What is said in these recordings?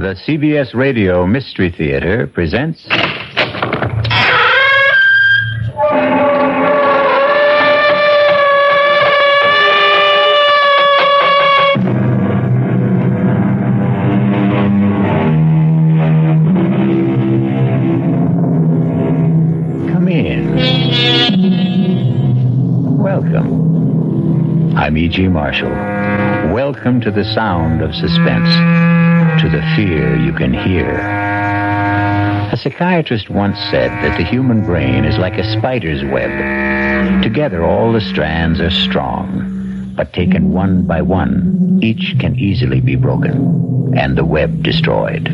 The CBS Radio Mystery Theater presents... Come in. Welcome. I'm E.G. Marshall. Welcome to the sound of suspense. To the fear you can hear. A psychiatrist once said that the human brain is like a spider's web. Together, all the strands are strong, but taken one by one, each can easily be broken, and the web destroyed.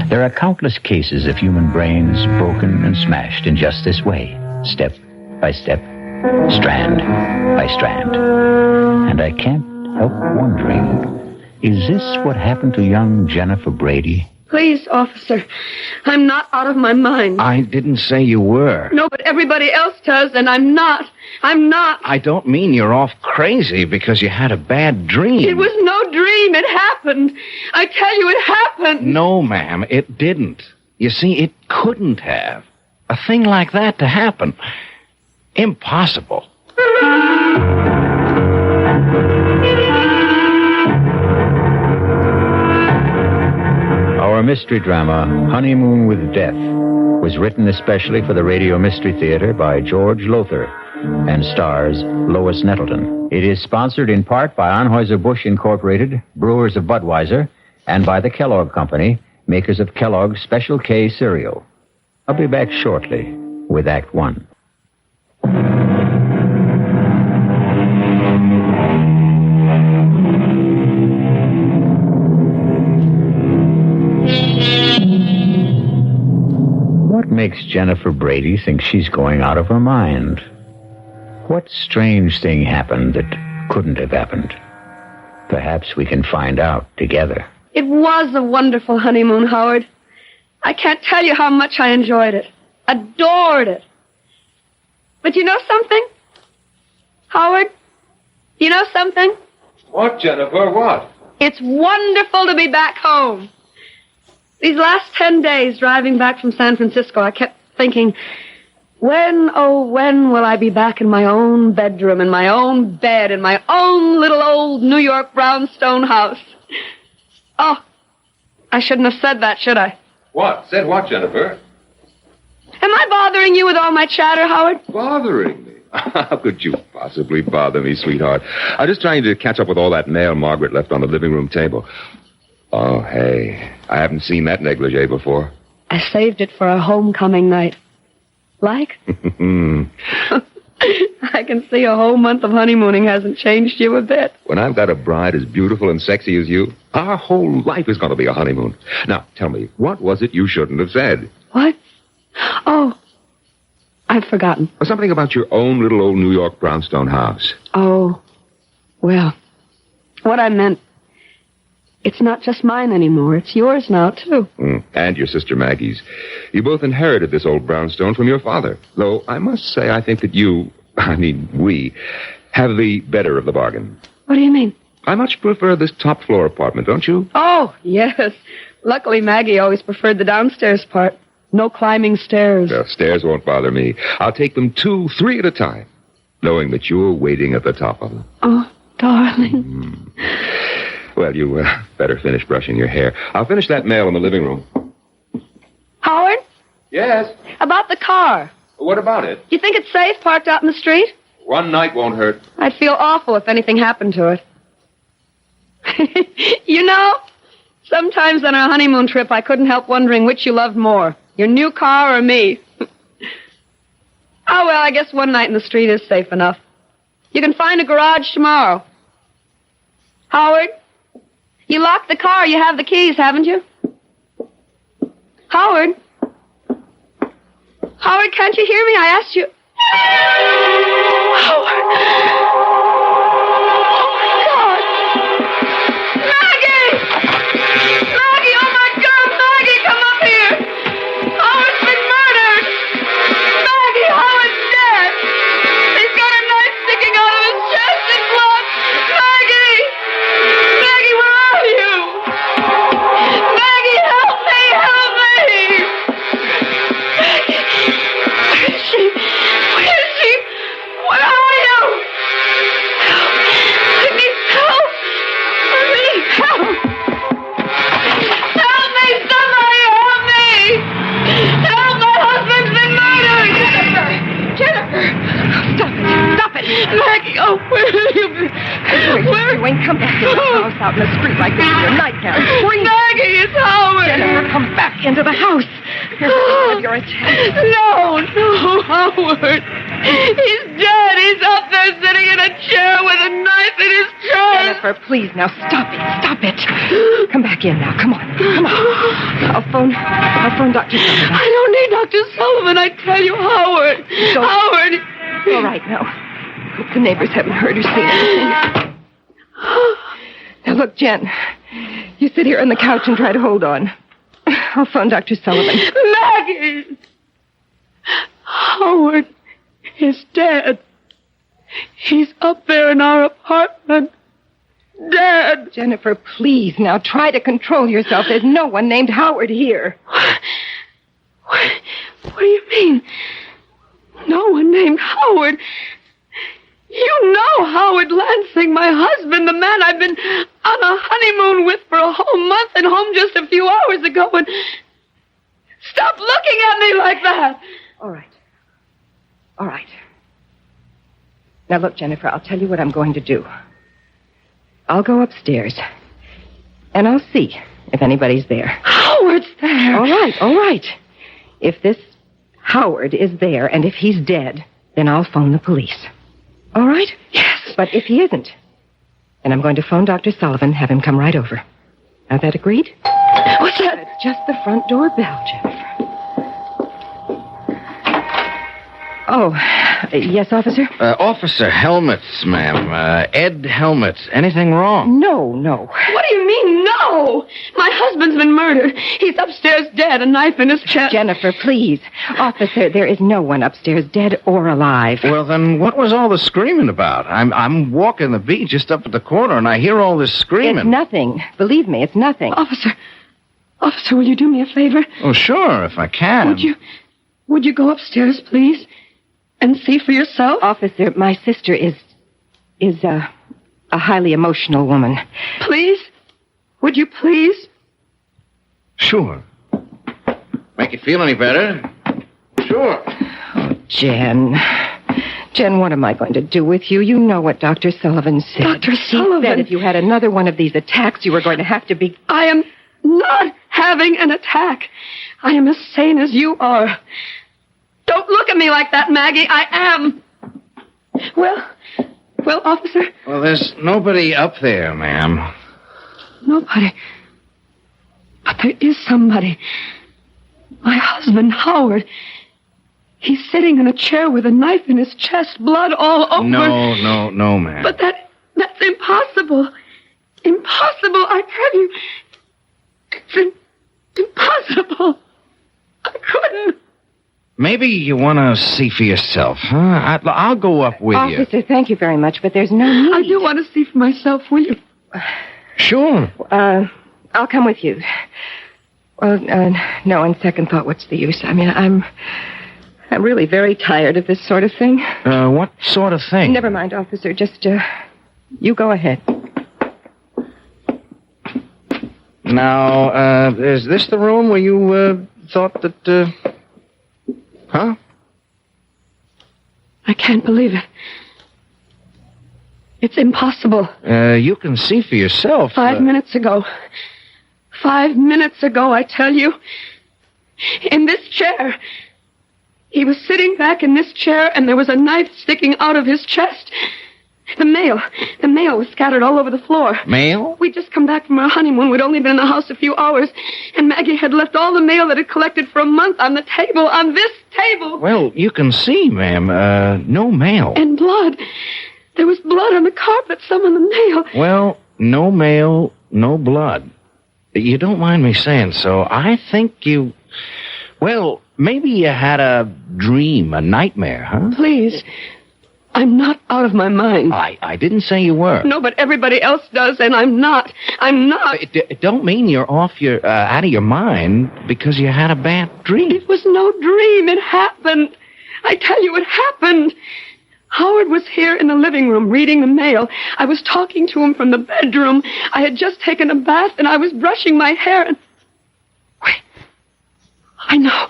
There are countless cases of human brains broken and smashed in just this way, step by step, strand by strand. And I can't help wondering... is this what happened to young Jennifer Brady? Please, officer, I'm not out of my mind. I didn't say you were. No, but everybody else does, and I'm not. I don't mean you're off crazy because you had a bad dream. It was no dream. It happened. I tell you, it happened. No, ma'am, it didn't. You see, it couldn't have. A thing like that to happen. Impossible. Our mystery drama, Honeymoon with Death, was written especially for the Radio Mystery Theater by George Lothar and stars Lois Nettleton. It is sponsored in part by Anheuser-Busch Incorporated, brewers of Budweiser, and by the Kellogg Company, makers of Kellogg's Special K cereal. I'll be back shortly with Act One. What makes Jennifer Brady think she's going out of her mind? What strange thing happened that couldn't have happened? Perhaps we can find out together. It was a wonderful honeymoon, Howard. I can't tell you how much I enjoyed it. Adored it. But you know something? Howard, you know something? What, Jennifer, what? It's wonderful to be back home. These last 10 days driving back from San Francisco, I kept thinking, when, oh, when will I be back in my own bedroom, in my own bed, in my own little old New York brownstone house? Oh, I shouldn't have said that, should I? What? Said what, Jennifer? Am I bothering you with all my chatter, Howard? Bothering me? How could you possibly bother me, sweetheart? I'm just trying to catch up with all that mail Margaret left on the living room table. Oh, hey, I haven't seen that negligee before. I saved it for our homecoming night. Like? I can see a whole month of honeymooning hasn't changed you a bit. When I've got a bride as beautiful and sexy as you, our whole life is going to be a honeymoon. Now, tell me, what was it you shouldn't have said? What? Oh, I've forgotten. Something about your own little old New York brownstone house. Oh, well, what I meant, it's not just mine anymore. It's yours now, too. And your sister Maggie's. You both inherited this old brownstone from your father. Though I must say I think that we, have the better of the bargain. What do you mean? I much prefer this top floor apartment, don't you? Oh, yes. Luckily, Maggie always preferred the downstairs part. No climbing stairs. Well, stairs won't bother me. I'll take them 2, 3 at a time, knowing that you're waiting at the top of them. Oh, darling. Well, you better finish brushing your hair. I'll finish that mail in the living room. Howard? Yes? About the car. What about it? You think it's safe parked out in the street? One night won't hurt. I'd feel awful if anything happened to it. You know, sometimes on our honeymoon trip, I couldn't help wondering which you loved more, your new car or me. Oh, well, I guess one night in the street is safe enough. You can find a garage tomorrow. Howard? You locked the car. You have the keys, haven't you? Howard? Howard, can't you hear me? I asked you. Howard! Oh, my God! Maggie! Maggie, oh, my God! Maggie, come up here! Howard's been murdered! Maggie, Howard's dead! He's got a knife sticking out of his chest and blood! Maggie! Maggie, where are you? doing? Come back in the house, out in the street like this in your nightgown. Scream. Maggie, it's Howard. Jennifer, come back into the house. You're going to have your attack. No, Howard. He's dead. He's up there sitting in a chair with a knife in his chest. Jennifer, please, now stop it. Stop it. Come back in now. Come on. Come on. I'll phone Dr. Sullivan. I don't need Dr. Sullivan. I tell you, Howard. So- Howard. All right, now. Hope the neighbors haven't heard or seen anything. Now, look, Jen. You sit here on the couch and try to hold on. I'll phone Dr. Sullivan. Maggie. Howard is dead. He's up there in our apartment. Dead. Jennifer, please, now try to control yourself. There's no one named Howard here. What do you mean? No one named Howard. You know Howard Lansing, my husband, the man I've been on a honeymoon with for a whole month and home just a few hours ago. And stop looking at me like that. All right. All right. Now, look, Jennifer, I'll tell you what I'm going to do. I'll go upstairs, and I'll see if anybody's there. Howard's there. All right, all right. If this Howard is there, and if he's dead, then I'll phone the police. All right? Yes. But if he isn't, then I'm going to phone Dr. Sullivan, have him come right over. Now, that agreed? What's that? It's just the front door bell, Jennifer. Oh, yes, officer? Officer Helmets, ma'am. Ed Helmets. Anything wrong? No. What do you mean, no? My husband's been murdered. He's upstairs dead, a knife in his chest. Jennifer, please. Officer, there is no one upstairs, dead or alive. Well, then what was all the screaming about? I'm walking the beat just up at the corner, and I hear all this screaming. It's nothing. Believe me, it's nothing. Officer, will you do me a favor? Oh, sure, if I can. Would you go upstairs, please? And see for yourself? Officer, my sister is a highly emotional woman. Please? Would you please? Sure. Make you feel any better? Sure. Oh, Jen, what am I going to do with you? You know what Dr. Sullivan said. Dr. Sullivan? He said if you had another one of these attacks, you were going to have to be... I am not having an attack. I am as sane as you are. Don't look at me like that, Maggie. I am. Well, officer? Well, there's nobody up there, ma'am. Nobody. But there is somebody. My husband, Howard. He's sitting in a chair with a knife in his chest, blood all over. No, ma'am. But that's impossible. Impossible, I tell you. It's impossible. I couldn't. Maybe you want to see for yourself, huh? I'll go up with you. Officer, thank you very much, but there's no need. I do want to see for myself, will you? Sure. I'll come with you. Well, no, on second thought, what's the use? I mean, I'm really very tired of this sort of thing. What sort of thing? Never mind, officer. Just, you go ahead. Now, is this the room where you, thought that, Huh? I can't believe it. It's impossible. You can see for yourself. 5 minutes ago. 5 minutes ago, I tell you. In this chair. He was sitting back in this chair, and there was a knife sticking out of his chest. The mail was scattered all over the floor. Mail? We'd just come back from our honeymoon. We'd only been in the house a few hours, and Maggie had left all the mail that had collected for a month on the table, on this table. Well, you can see, ma'am, no mail. And blood. There was blood on the carpet, some on the mail. Well, no mail, no blood. You don't mind me saying so. I think you... Well, maybe you had a dream, a nightmare, huh? Please. I'm not out of my mind. I didn't say you were. No, but everybody else does, and I'm not. I'm not. It don't mean you're out of your mind because you had a bad dream. It was no dream. It happened. I tell you, it happened. Howard was here in the living room reading the mail. I was talking to him from the bedroom. I had just taken a bath, and I was brushing my hair, and... Wait. I know.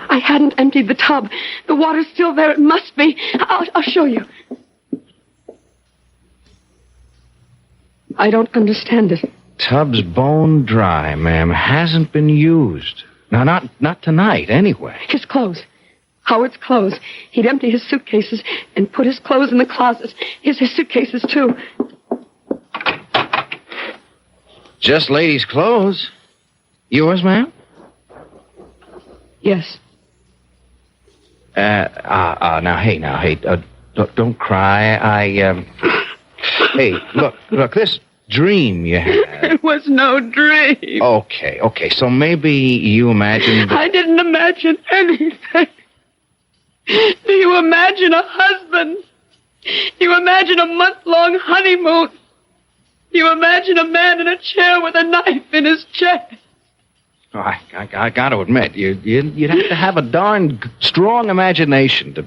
I hadn't emptied the tub. The water's still there. It must be. I'll show you. I don't understand it. Tub's bone dry, ma'am. Hasn't been used. Now, not tonight, anyway. His clothes. Howard's clothes. He'd empty his suitcases and put his clothes in the closet. His suitcases, too. Just ladies' clothes. Yours, ma'am? Yes. Now, hey, don't cry. Hey, look, this dream you had. It was no dream. Okay, so maybe you imagined... I didn't imagine anything. Do you imagine a husband? Do you imagine a month-long honeymoon? Do you imagine a man in a chair with a knife in his chest? Oh, I got to admit, you'd have to have a darn strong imagination to...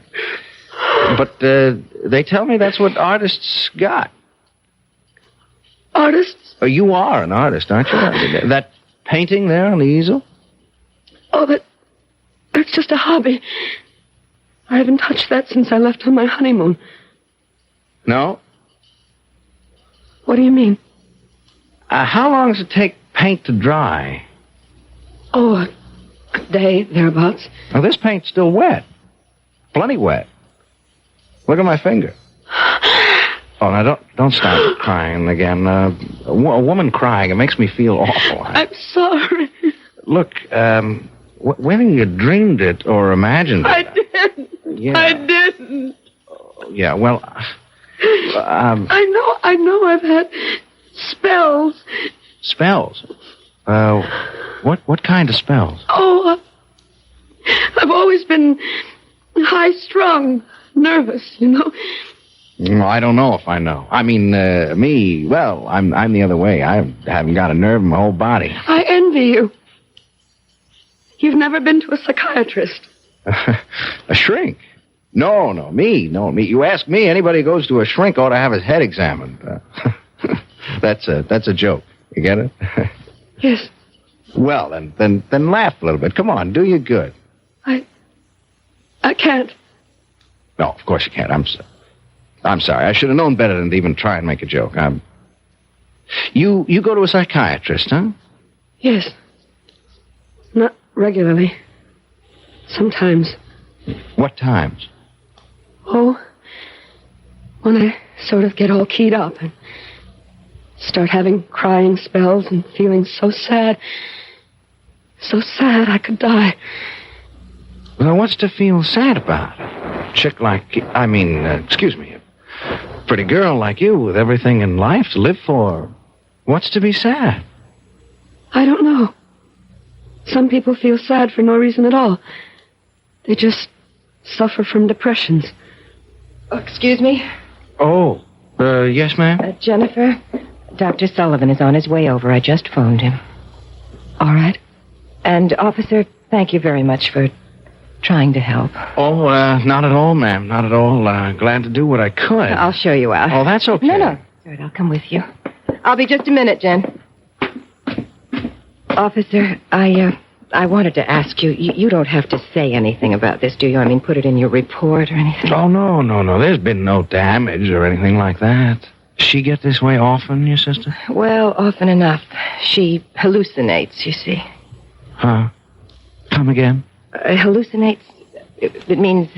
But they tell me that's what artists got. Artists? Oh, you are an artist, aren't you? That painting there on the easel? Oh, that's just a hobby. I haven't touched that since I left on my honeymoon. No? What do you mean? How long does it take paint to dry? Oh, a day, thereabouts. Now, this paint's still wet. Plenty wet. Look at my finger. Oh, now, don't start crying again. A woman crying, it makes me feel awful. I'm sorry. Look, whether you dreamed it or imagined it... I didn't. Yeah. I didn't. Yeah, well... I know I've had spells. Spells? What kind of spells? Oh, I've always been high-strung, nervous, you know. Well, I don't know if I know. I mean, me, well, I'm the other way. I haven't got a nerve in my whole body. I envy you. You've never been to a psychiatrist. A shrink? No, me. You ask me, anybody who goes to a shrink ought to have his head examined. That's a joke. You get it? Yes. Well, then laugh a little bit. Come on, do you good. I can't. No, of course you can't. I'm sorry. I should have known better than to even try and make a joke. You go to a psychiatrist, huh? Yes. Not regularly. Sometimes. What times? Oh, when I sort of get all keyed up and start having crying spells and feeling so sad I could die. Well, what's to feel sad about? Chick like, excuse me, a pretty girl like you with everything in life to live for. What's to be sad? I don't know. Some people feel sad for no reason at all. They just suffer from depressions. Oh, excuse me? Oh, yes, ma'am? Jennifer, Dr. Sullivan is on his way over. I just phoned him. All right. And, officer, thank you very much for trying to help. Oh, not at all, ma'am. Not at all. Glad to do what I could. I'll show you out. Oh, that's okay. No. All right, I'll come with you. I'll be just a minute, Jen. Officer, I wanted to ask you, you don't have to say anything about this, do you? I mean, put it in your report or anything? Oh, no. There's been no damage or anything like that. She get this way often, your sister? Well, often enough. She hallucinates, you see. Huh? Come again? Hallucinates, it means,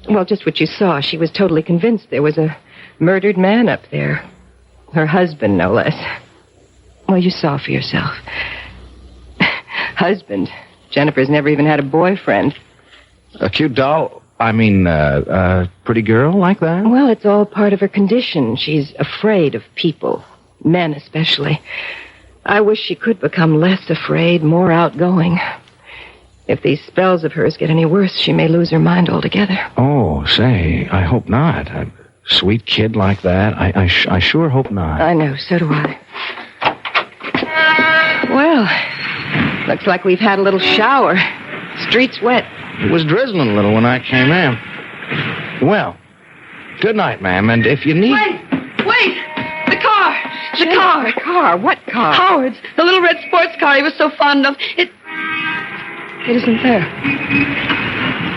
well, just what you saw. She was totally convinced there was a murdered man up there. Her husband, no less. Well, you saw for yourself. Husband. Jennifer's never even had a boyfriend. A cute doll? A pretty girl like that? Well, it's all part of her condition. She's afraid of people. Men, especially. I wish she could become less afraid, more outgoing. If these spells of hers get any worse, she may lose her mind altogether. Oh, say, I hope not. A sweet kid like that, I sure hope not. I know, so do I. Well, looks like we've had a little shower. Street's wet. It was drizzling a little when I came in. Well, good night, ma'am, and if you need... Wait! The car! The car? What car? Howard's. The little red sports car he was so fond of. It isn't there.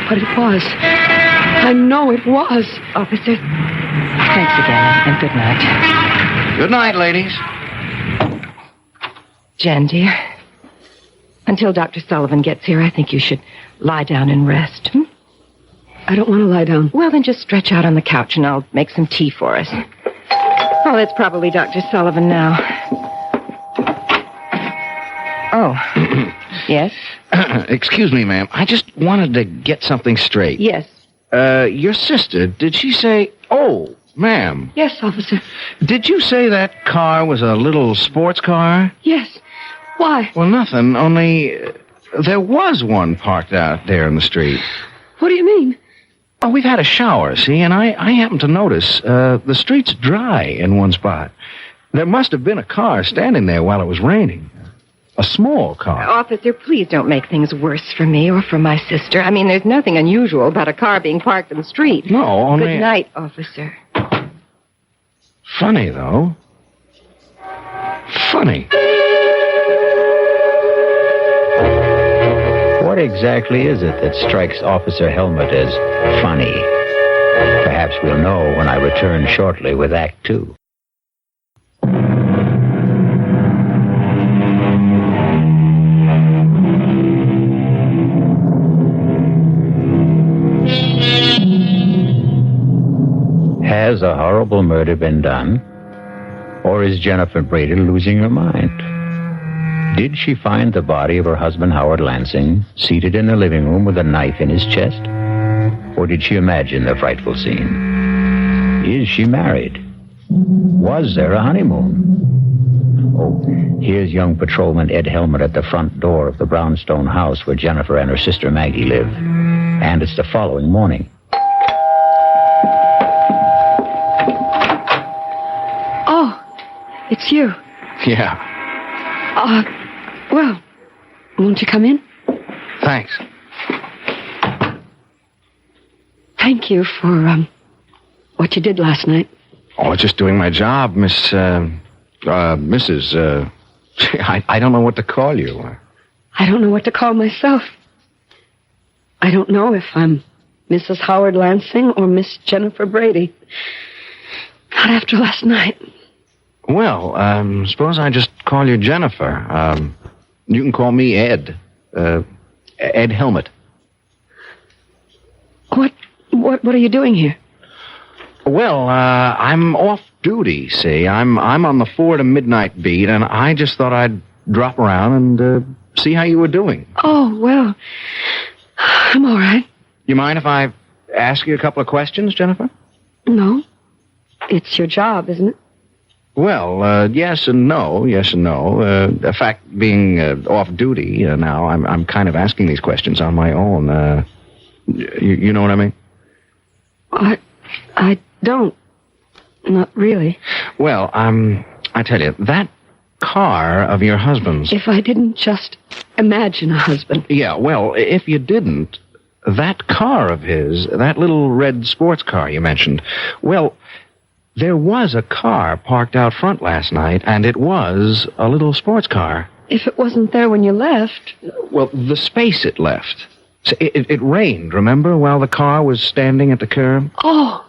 But it was. I know it was. Officer, thanks again, and good night. Good night, ladies. Jen, dear, until Dr. Sullivan gets here, I think you should lie down and rest. I don't want to lie down. Well, then just stretch out on the couch and I'll make some tea for us. Oh, that's probably Dr. Sullivan now. Oh, yes? Excuse me, ma'am. I just wanted to get something straight. Yes. Your sister, did she say... Oh, ma'am. Yes, officer. Did you say that car was a little sports car? Yes. Why? Well, nothing, only there was one parked out there in the street. What do you mean? Oh, we've had a shower, see, and I happened to notice the street's dry in one spot. There must have been a car standing there while it was raining. A small car. Officer, please don't make things worse for me or for my sister. I mean, there's nothing unusual about a car being parked in the street. No, only... Good night, officer. Funny, though. Funny. What exactly is it that strikes Officer Helmut as funny? Perhaps we'll know when I return shortly with Act Two. Has a horrible murder been done? Or is Jennifer Brady losing her mind? Did she find the body of her husband, Howard Lansing, seated in the living room with a knife in his chest? Or did she imagine the frightful scene? Is she married? Was there a honeymoon? Oh, here's young patrolman Ed Helmut at the front door of the brownstone house where Jennifer and her sister Maggie live. And it's the following morning. Oh, it's you. Yeah. Well, won't you come in? Thanks. Thank you for, what you did last night. Oh, just doing my job, Mrs. I don't know what to call you. I don't know what to call myself. I don't know if I'm Mrs. Howard Lansing or Miss Jennifer Brady. Not after last night. Well, suppose I just call you Jennifer. You can call me Ed. Ed Helmut. What are you doing here? Well, I'm off duty, see. I'm on the 4 to midnight beat, and I just thought I'd drop around and see how you were doing. Oh, well, I'm all right. You mind if I ask you a couple of questions, Jennifer? No. It's your job, isn't it? Well, yes and no. The fact being off duty now, I'm kind of asking these questions on my own. You know what I mean? I don't. Not really. Well, I tell you, that car of your husband's... If I didn't just imagine a husband. Yeah, well, if you didn't, that car of his, that little red sports car you mentioned, well... There was a car parked out front last night, and it was a little sports car. If it wasn't there when you left... Well, the space it left. It rained, remember, while the car was standing at the curb? Oh,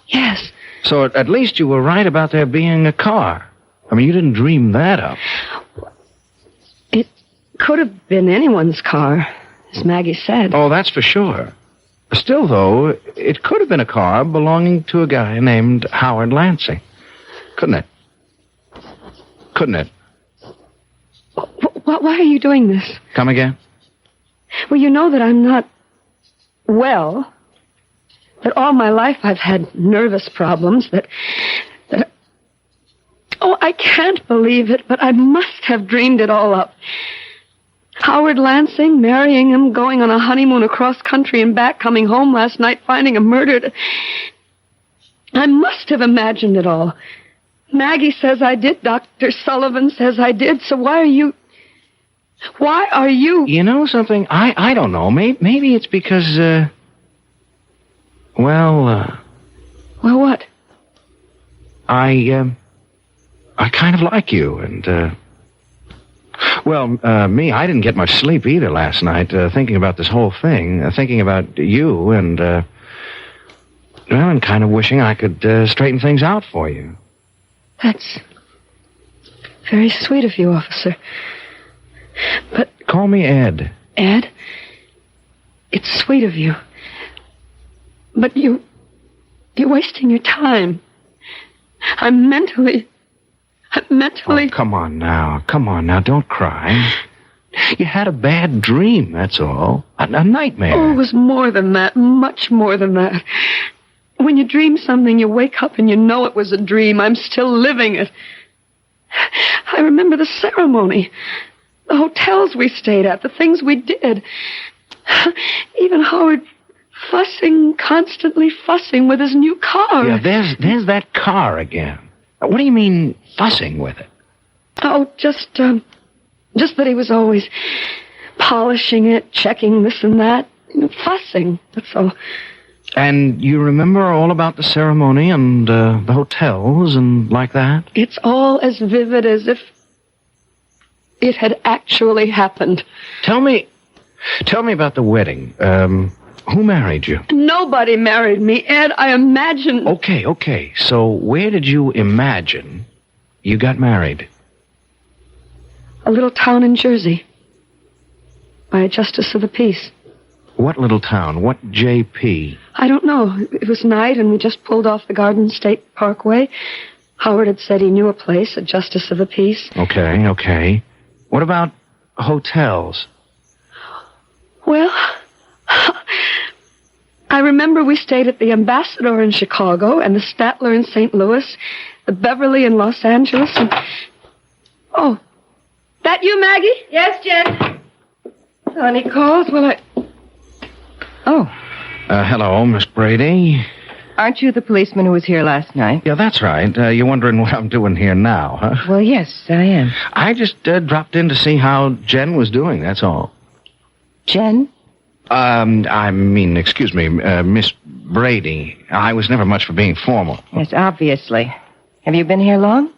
yes. So at least you were right about there being a car. I mean, you didn't dream that up. It could have been anyone's car, as Maggie said. Oh, that's for sure. Still, though, it could have been a car belonging to a guy named Howard Lansing. Couldn't it? Couldn't it? Why are you doing this? Come again? Well, you know that I'm not well. That all my life I've had nervous problems. That... Oh, I can't believe it, but I must have dreamed it all up. Howard Lansing, marrying him, going on a honeymoon across country and back, coming home last night, finding him murdered. I must have imagined it all. Maggie says I did. Dr. Sullivan says I did. So why are you... You know something? I don't know. Maybe it's because, Well, what? I kind of like you, and, me, I didn't get much sleep either last night, thinking about this whole thing, thinking about you, and, I'm kind of wishing I could straighten things out for you. That's very sweet of you, officer. But... Call me Ed. Ed? It's sweet of you. But you're wasting your time. I'm mentally... Oh, come on now. Don't cry. You had a bad dream, that's all. A nightmare. Oh, it was more than that. Much more than that. When you dream something, you wake up and you know it was a dream. I'm still living it. I remember the ceremony. The hotels we stayed at. The things we did. Even Howard constantly fussing with his new car. Yeah, there's that car again. What do you mean, fussing with it? Oh, just that he was always polishing it, checking this and that. Fussing, that's all. And you remember all about the ceremony and the hotels and like that? It's all as vivid as if it had actually happened. Tell me about the wedding. Who married you? Nobody married me, Ed. I imagined... Okay. So where did you imagine you got married? A little town in Jersey. By a justice of the peace. What little town? What JP? I don't know. It was night and we just pulled off the Garden State Parkway. Howard had said he knew a place, a justice of the peace. Okay. What about hotels? Well, I remember we stayed at the Ambassador in Chicago and the Statler in St. Louis, the Beverly in Los Angeles, and... Oh, that you, Maggie? Yes, Jen. Any calls? Well, Oh. Hello, Miss Brady. Aren't you the policeman who was here last night? Yeah, that's right. You're wondering what I'm doing here now, huh? Well, yes, I am. I just dropped in to see how Jen was doing, that's all. Jen? Excuse me, Miss Brady. I was never much for being formal. Yes, obviously. Have you been here long?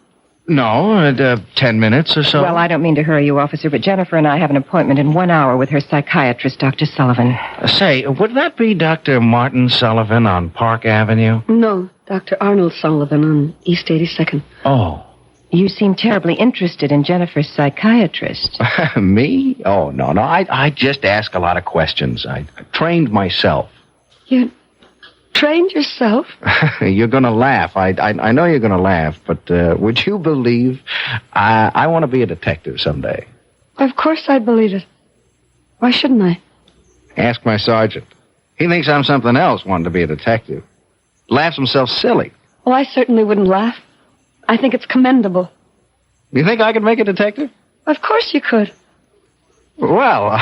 No, 10 minutes or so. Well, I don't mean to hurry you, officer, but Jennifer and I have an appointment in 1 hour with her psychiatrist, Dr. Sullivan. Say, would that be Dr. Martin Sullivan on Park Avenue? No, Dr. Arnold Sullivan on East 82nd. Oh. You seem terribly interested in Jennifer's psychiatrist. Me? Oh, no. I just ask a lot of questions. I trained myself. You trained yourself? You're going to laugh. I know you're going to laugh, but would you believe I want to be a detective someday? Of course I'd believe it. Why shouldn't I? Ask my sergeant. He thinks I'm something else wanting to be a detective. Laughs himself silly. Well, I certainly wouldn't laugh. I think it's commendable. You think I could make a detective? Of course you could. Well,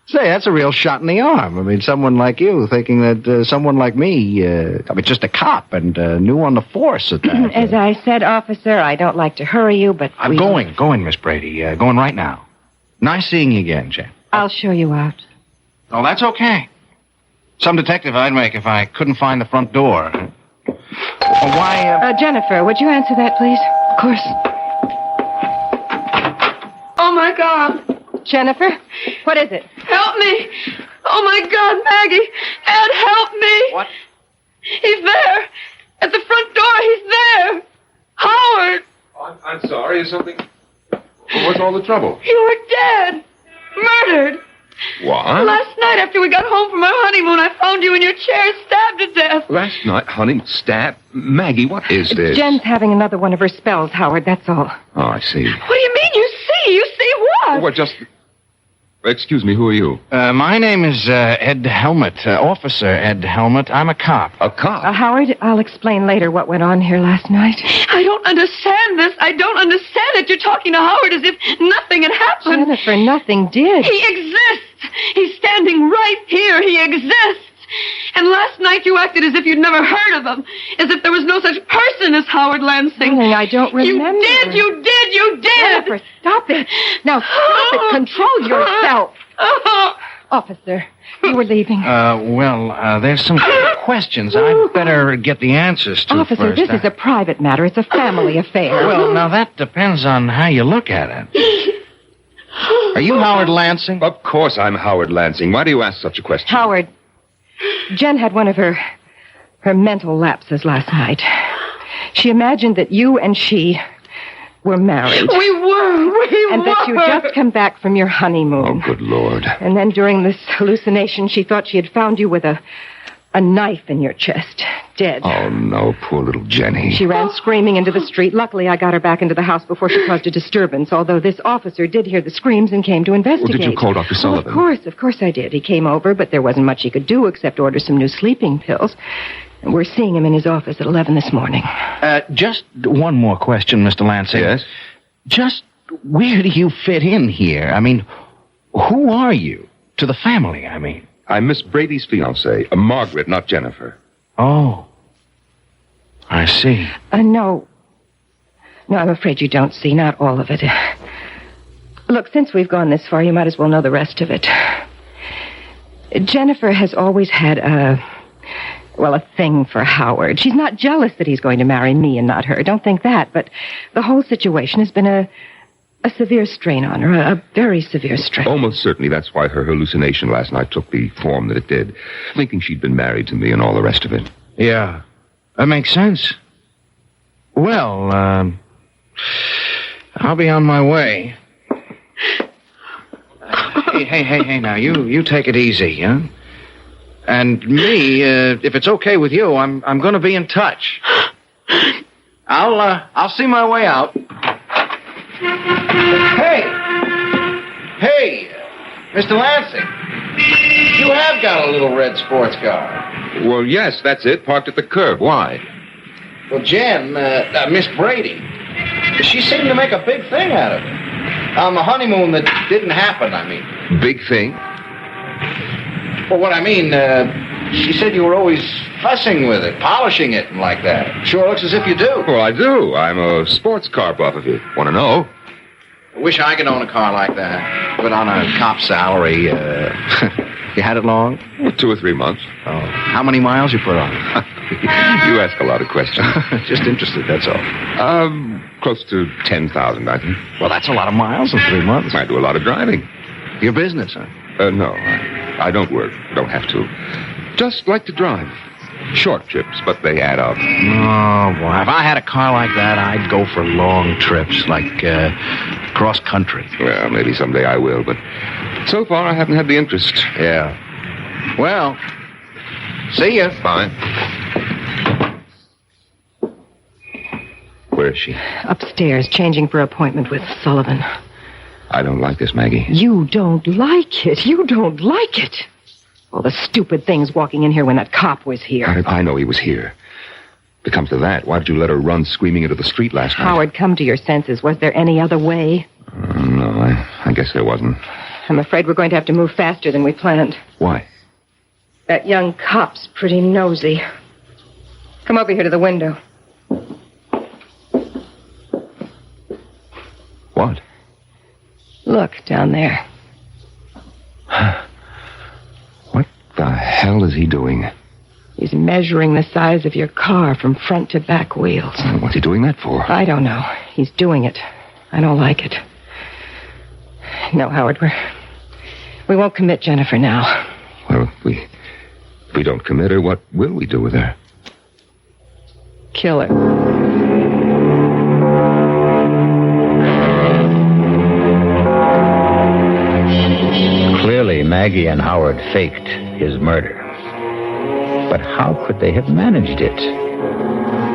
say, that's a real shot in the arm. I mean, someone like you thinking that someone like me, just a cop and new on the force at that. As I said, officer, I don't like to hurry you, but I'm going, Miss Brady. Going right now. Nice seeing you again, Jen. I'll show you out. Oh, that's okay. Some detective I'd make if I couldn't find the front door. Why, Jennifer, would you answer that, please? Of course. Oh, my God. Jennifer, what is it? Help me. Oh, my God, Maggie. Ed, help me. What? He's there. At the front door, he's there. Howard. Oh, I'm sorry. Is something... What's all the trouble? You were dead. Murdered. What? Last night after we got home from our honeymoon, I found you in your chair, stabbed to death. Last night, honey, stab. Maggie, what is this? Jen's having another one of her spells, Howard, that's all. Oh, I see. What do you mean you see? You see what? Well, just... Excuse me, who are you? My name is Ed Helmut, Officer Ed Helmut. I'm a cop. A cop? Howard, I'll explain later what went on here last night. I don't understand this. I don't understand it. You're talking to Howard as if nothing had happened. Jennifer, nothing did. He exists. He's standing right here. He exists. And last night you acted as if you'd never heard of him. As if there was no such person as Howard Lansing. Darling, I don't remember. You did. Jennifer, stop it. Now, stop it. Control yourself. Officer, you were leaving. There's some questions I'd better get the answers to Officer, first. this is a private matter. It's a family affair. Well, now that depends on how you look at it. Are you Howard Lansing? Of course I'm Howard Lansing. Why do you ask such a question? Howard, Jen had one of her mental lapses last night. She imagined that you and she were married. We were. And that you just come back from your honeymoon. Oh, good Lord. And then during this hallucination, she thought she had found you with a knife in your chest, dead. Oh, no, poor little Jenny. She ran screaming into the street. Luckily, I got her back into the house before she caused a disturbance, although this officer did hear the screams and came to investigate. Well, did you call Dr. Sullivan? Of course I did. He came over, but there wasn't much he could do except order some new sleeping pills. And we're seeing him in his office at 11 this morning. Just one more question, Mr. Lansing. Yes? Just where do you fit in here? I mean, who are you? To the family, I mean. I'm Miss Brady's fiancée, Margaret, not Jennifer. Oh. I see. No, I'm afraid you don't see. Not all of it. Look, since we've gone this far, you might as well know the rest of it. Jennifer has always had a thing for Howard. She's not jealous that he's going to marry me and not her. Don't think that. But the whole situation has been a severe strain on her, a very severe strain. Almost certainly that's why her hallucination last night took the form that it did, thinking she'd been married to me and all the rest of it. Yeah, that makes sense. Well, I'll be on my way. Hey, now, you take it easy, huh? And me, if it's okay with you, I'm going to be in touch. I'll see my way out. Hey, Mr. Lansing, you have got a little red sports car. Well, yes, that's it, parked at the curb. Why? Well, Jen, Miss Brady, she seemed to make a big thing out of it. On the honeymoon that didn't happen, I mean. Big thing? Well, what I mean, she said you were always fussing with it, polishing it and like that. Sure looks as if you do. Well, I do. I'm a sports car buff, if you want to know. I wish I could own a car like that, but on a cop salary. You had it long? Well, 2 or 3 months. Oh. How many miles you put on? You ask a lot of questions. Just interested, that's all. Close to 10,000, I think. Well, that's a lot of miles in 3 months. I do a lot of driving. Your business, huh? No, I don't work. Don't have to. Just like to drive. Short trips, but they add up. Oh, boy. If I had a car like that, I'd go for long trips, like cross country. Well, maybe someday I will, but so far I haven't had the interest. Yeah. Well, see ya. Fine. Where is she? Upstairs, changing for appointment with Sullivan. I don't like this, Maggie. You don't like it. You don't like it. All the stupid things walking in here when that cop was here. How did I know he was here? If it comes to that, why did you let her run screaming into the street last night? Howard, come to your senses. Was there any other way? No, I guess there wasn't. I'm afraid we're going to have to move faster than we planned. Why? That young cop's pretty nosy. Come over here to the window. What? Look, down there. What the hell is he doing? He's measuring the size of your car from front to back wheels. What's he doing that for? I don't know. He's doing it. I don't like it. No, Howard, we won't commit Jennifer now. Well, if we don't commit her, what will we do with her? Kill her. Clearly, Maggie and Howard faked his murder. But how could they have managed it?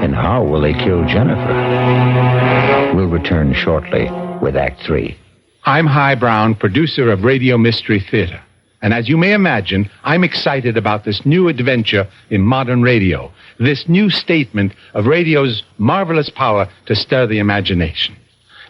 And how will they kill Jennifer? We'll return shortly with Act 3. I'm Hy Brown, producer of Radio Mystery Theater. And as you may imagine, I'm excited about this new adventure in modern radio, this new statement of radio's marvelous power to stir the imagination.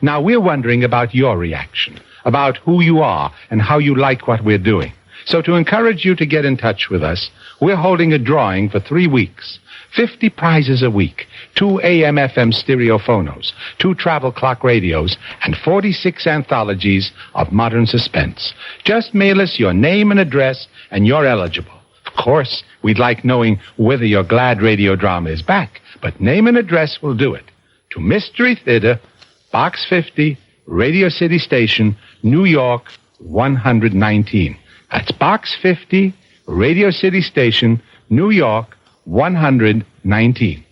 Now, we're wondering about your reaction, about who you are and how you like what we're doing. So to encourage you to get in touch with us, we're holding a drawing for 3 weeks. 50 prizes a week, 2 AM/FM stereophonos, 2 travel clock radios, and 46 anthologies of modern suspense. Just mail us your name and address, and you're eligible. Of course, we'd like knowing whether your glad radio drama is back, but name and address will do it. To Mystery Theater, Box 50, Radio City Station, New York, 119. That's Box 50, Radio City Station, New York, 119.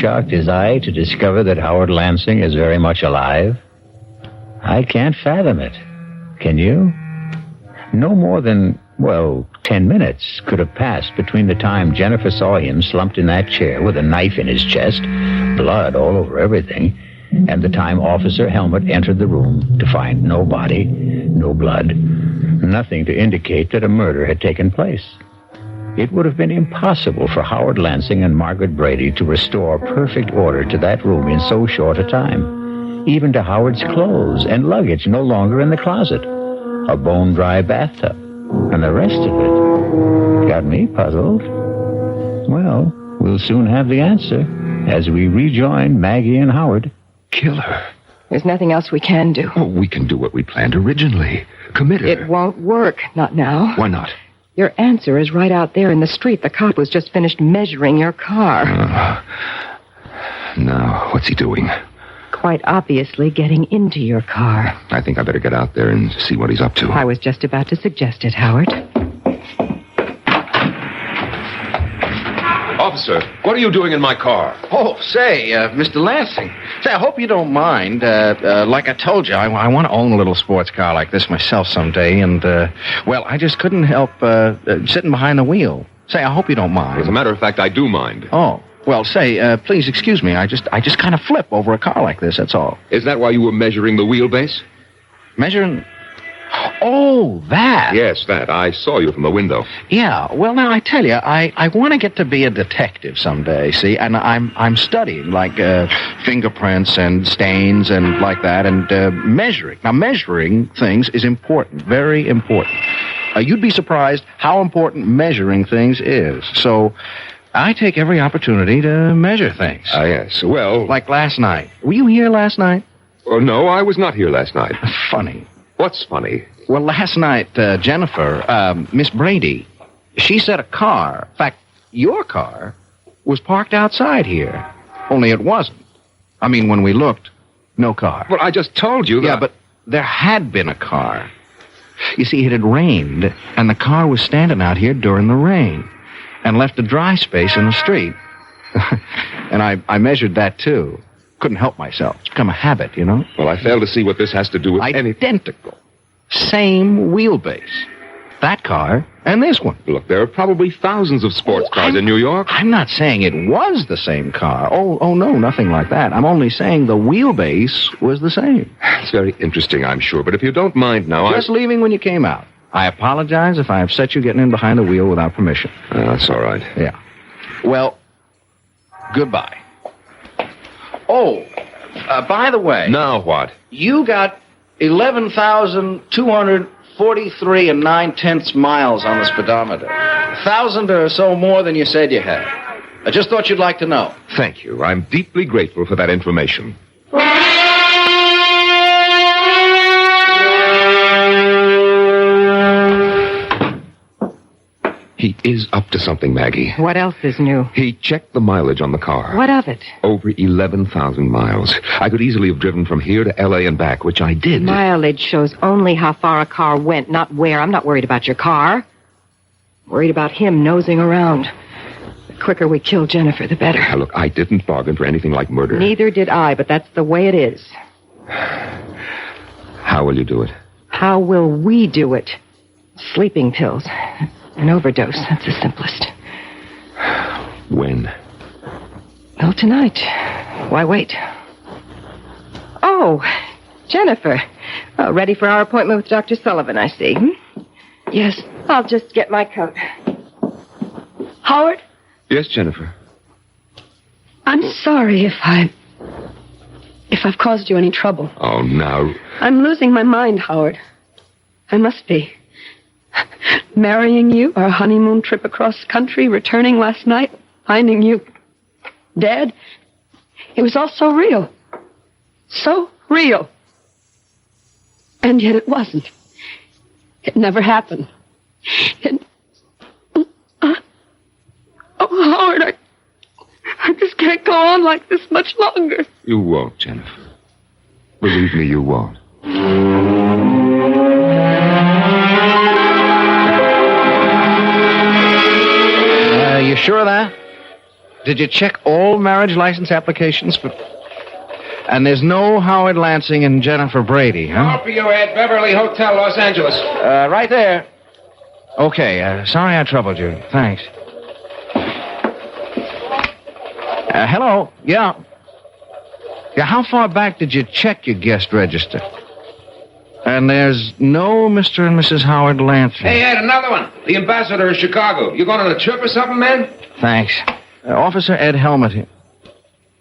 shocked as I to discover that Howard Lansing is very much alive? I can't fathom it. Can you? No more than, 10 minutes could have passed between the time Jennifer saw him slumped in that chair with a knife in his chest, blood all over everything, and the time Officer Helmut entered the room to find no body, no blood, nothing to indicate that a murder had taken place. It would have been impossible for Howard Lansing and Margaret Brady to restore perfect order to that room in so short a time. Even to Howard's clothes and luggage no longer in the closet, a bone-dry bathtub, and the rest of it. Got me puzzled. Well, we'll soon have the answer as we rejoin Maggie and Howard. Killer. There's nothing else we can do. Oh, we can do what we planned originally. Commit her. It won't work. Not now. Why not? Your answer is right out there in the street. The cop was just finished measuring your car. Now, what's he doing? Quite obviously getting into your car. I think I better get out there and see what he's up to. I was just about to suggest it, Howard. Officer, what are you doing in my car? Oh, say, Mr. Lansing. Say, I hope you don't mind. Like I told you, I want to own a little sports car like this myself someday, and, I just couldn't help sitting behind the wheel. Say, I hope you don't mind. As a matter of fact, I do mind. Oh. Well, say, please excuse me. I just kind of flip over a car like this, that's all. Is that why you were measuring the wheelbase? Measuring? Oh, that. Yes, that. I saw you from the window. Yeah, well, now, I tell you, I want to get to be a detective someday, see? And I'm studying, like, fingerprints and stains and like that, and measuring. Now, measuring things is important, very important. You'd be surprised how important measuring things is. So I take every opportunity to measure things. Yes. Well... Like last night. Were you here last night? Oh, no, I was not here last night. Funny. What's funny? Well, last night, Jennifer, Miss Brady, she said a car, in fact, your car, was parked outside here. Only it wasn't. I mean, when we looked, no car. Well, I just told you that... Yeah, but there had been a car. You see, it had rained, and the car was standing out here during the rain, and left a dry space in the street. And I measured that, too. Couldn't help myself. It's become a habit, you know? Well, I fail to see what this has to do with Identical. Same wheelbase. That car and this one. Look, there are probably thousands of sports cars in New York. I'm not saying it was the same car. Oh, no, nothing like that. I'm only saying the wheelbase was the same. It's very interesting, I'm sure, but if you don't mind now, Just leaving when you came out. I apologize if I upset you getting in behind the wheel without permission. That's all right. Yeah. Well, goodbye. Oh, by the way... Now what? You got 11,243 and 9/10 miles on the speedometer. 1,000 or so more than you said you had. I just thought you'd like to know. Thank you. I'm deeply grateful for that information. He is up to something, Maggie. What else is new? He checked the mileage on the car. What of it? Over 11,000 miles. I could easily have driven from here to L.A. and back, which I did. Mileage shows only how far a car went, not where. I'm not worried about your car. I'm worried about him nosing around. The quicker we kill Jennifer, the better. Now, look, I didn't bargain for anything like murder. Neither did I, but that's the way it is. How will you do it? How will we do it? Sleeping pills. An overdose. That's the simplest. When? Well, tonight. Why wait? Oh, Jennifer. Oh, ready for our appointment with Dr. Sullivan, I see. Yes, I'll just get my coat. Howard, Yes, Jennifer. I'm sorry if I've caused you any trouble. Oh, now. I'm losing my mind, Howard. I must be. Marrying you, our honeymoon trip across country, returning last night, finding you dead. It was all so real. So real. And yet it wasn't. It never happened. Howard, I just can't go on like this much longer. You won't, Jennifer. Believe me, you won't. You sure of that? Did you check all marriage license applications? And there's no Howard Lansing and Jennifer Brady, huh? Call for you at Beverly Hotel, Los Angeles. Right there. Okay, sorry I troubled you. Thanks. Hello? Yeah. Yeah, how far back did you check your guest register? And there's no Mr. and Mrs. Howard Lansing. Hey, Ed, another one. The ambassador of Chicago. You going on a trip or something, man? Thanks. Officer Ed Helmet here.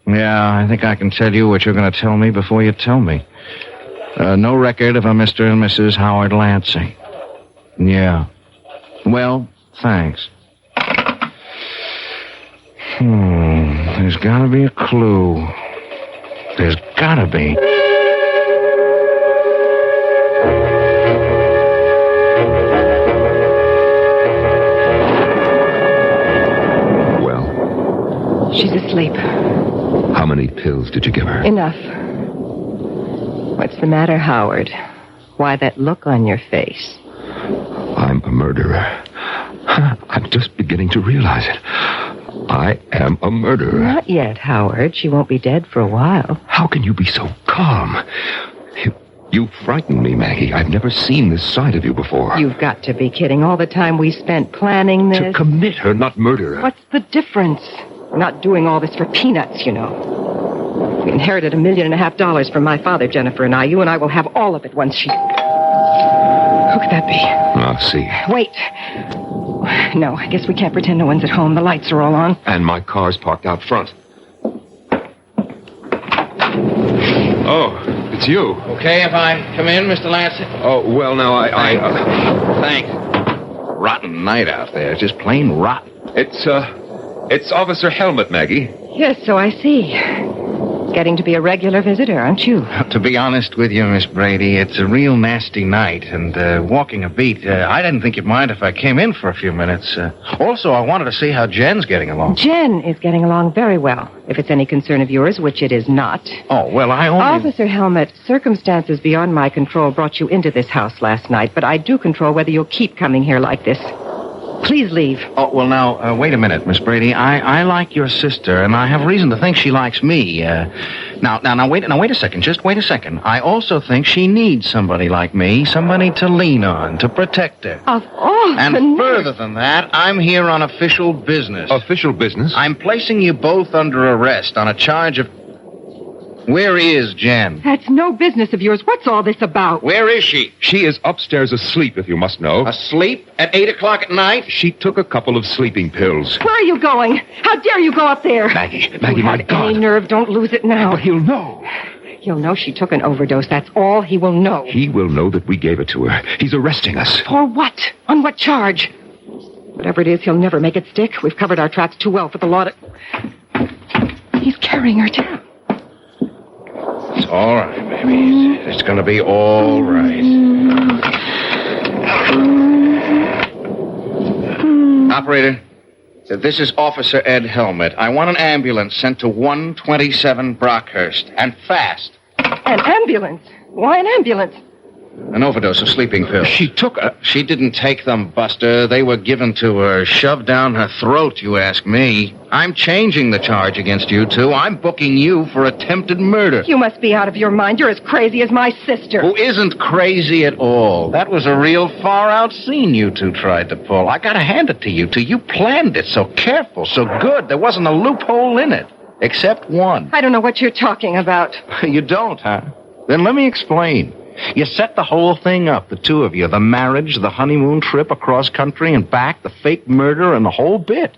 Yeah, I think I can tell you what you're going to tell me before you tell me. No record of a Mr. and Mrs. Howard Lansing. Yeah. Well, thanks. There's got to be a clue. There's got to be. Well, She's asleep. how many pills did you give her? Enough. What's the matter, Howard? Why that look on your face? I'm a murderer. I'm just beginning to realize it. I am a murderer. Not yet, Howard. She won't be dead for a while. How can you be so calm? You frighten me, Maggie. I've never seen this side of you before. You've got to be kidding. All the time we spent planning this. To commit her, not murder her. What's the difference? We're not doing all this for peanuts, you know. We inherited $1.5 million from my father, Jennifer and I. You and I will have all of it once she... Who could that be? I'll see. Wait. No, I guess we can't pretend no one's at home. The lights are all on. And my car's parked out front. Oh, it's you. Okay if I come in, Mr. Lansing? Oh, well, now, Thanks. Rotten night out there. Just plain rotten. It's Officer Helmet, Maggie. Yes, so I see. Getting to be a regular visitor, aren't you? To be honest with you, Miss Brady, it's a real nasty night, and walking a beat, I didn't think you'd mind if I came in for a few minutes. Also, I wanted to see how Jen's getting along. Jen is getting along very well, if it's any concern of yours, which it is not. Oh, well, I only... Officer Helmet, circumstances beyond my control brought you into this house last night, but I do control whether you'll keep coming here like this. Please leave. Oh, well, now, wait a minute, Miss Brady. I like your sister, and I have reason to think she likes me. Now, wait a second. Just wait a second. I also think she needs somebody like me, somebody to lean on, to protect her. Of all And the further than that, I'm here on official business. Official business? I'm placing you both under arrest on a charge of... Where is Jen? That's no business of yours. What's all this about? Where is she? She is upstairs asleep, if you must know. Asleep at 8 o'clock at night? She took a couple of sleeping pills. Where are you going? How dare you go up there? Maggie, You my have God. any nerve, don't lose it now. But he'll know. He'll know she took an overdose. That's all he will know. He will know that we gave it to her. He's arresting us. For what? On what charge? Whatever it is, he'll never make it stick. We've covered our tracks too well for the law to... He's carrying her down. It's all right, baby. It's going to be all right. Operator, this is Officer Ed Helmet. I want an ambulance sent to 127 Brockhurst, and fast. An ambulance? Why an ambulance? An overdose of sleeping pills. She took a... She didn't take them, Buster. They were given to her, shoved down her throat, you ask me. I'm changing the charge against you two. I'm booking you for attempted murder. You must be out of your mind. You're as crazy as my sister. Who isn't crazy at all. That was a real far-out scene you two tried to pull. I gotta hand it to you two. You planned it so careful, so good. There wasn't a loophole in it. Except one. I don't know what you're talking about. You don't, huh? Then let me explain. You set the whole thing up, the two of you. The marriage, the honeymoon trip across country and back, the fake murder, and the whole bit.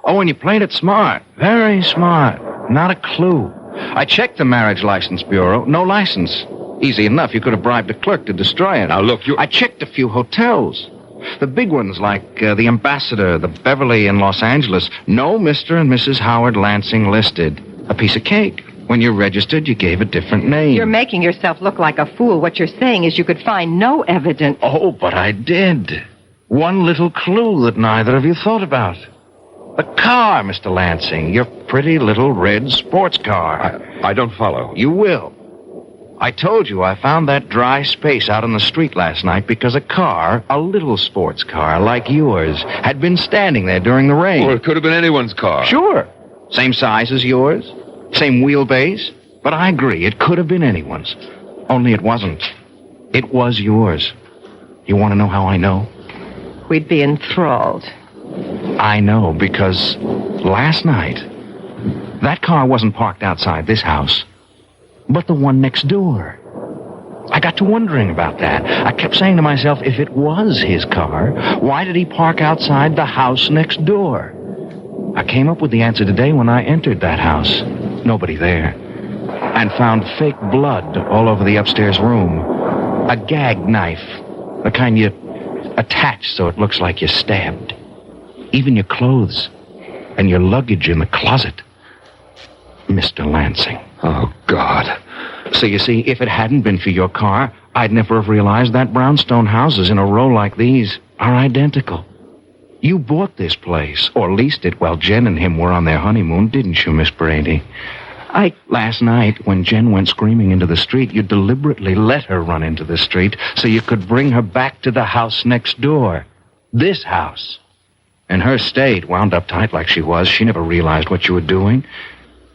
Oh, and you played it smart. Very smart. Not a clue. I checked the Marriage License Bureau. No license. Easy enough. You could have bribed a clerk to destroy it. Now, look, I checked a few hotels. The big ones like the Ambassador, the Beverly in Los Angeles. No Mr. and Mrs. Howard Lansing listed. A piece of cake. When you registered, you gave a different name. You're making yourself look like a fool. What you're saying is you could find no evidence. Oh, but I did. One little clue that neither of you thought about. The car, Mr. Lansing. Your pretty little red sports car. I don't follow. You will. I told you I found that dry space out on the street last night because a car, a little sports car like yours, had been standing there during the rain. Or it could have been anyone's car. Sure. Same size as yours? Same wheelbase? But I agree, it could have been anyone's. Only it wasn't. It was yours. You want to know how I know? We'd be enthralled. I know, because last night, that car wasn't parked outside this house, but the one next door. I got to wondering about that. I kept saying to myself, if it was his car, why did he park outside the house next door? I came up with the answer today when I entered that house. Nobody there. And found fake blood all over the upstairs room. A gag knife. The kind you attach so it looks like you're stabbed. Even your clothes. And your luggage in the closet. Mr. Lansing. Oh, God. So you see, if it hadn't been for your car, I'd never have realized that brownstone houses in a row like these are identical. You bought this place, or leased it while Jen and him were on their honeymoon, didn't you, Miss Brady? Last night, when Jen went screaming into the street, you deliberately let her run into the street so you could bring her back to the house next door. This house. In her state, wound up tight like she was, she never realized what you were doing,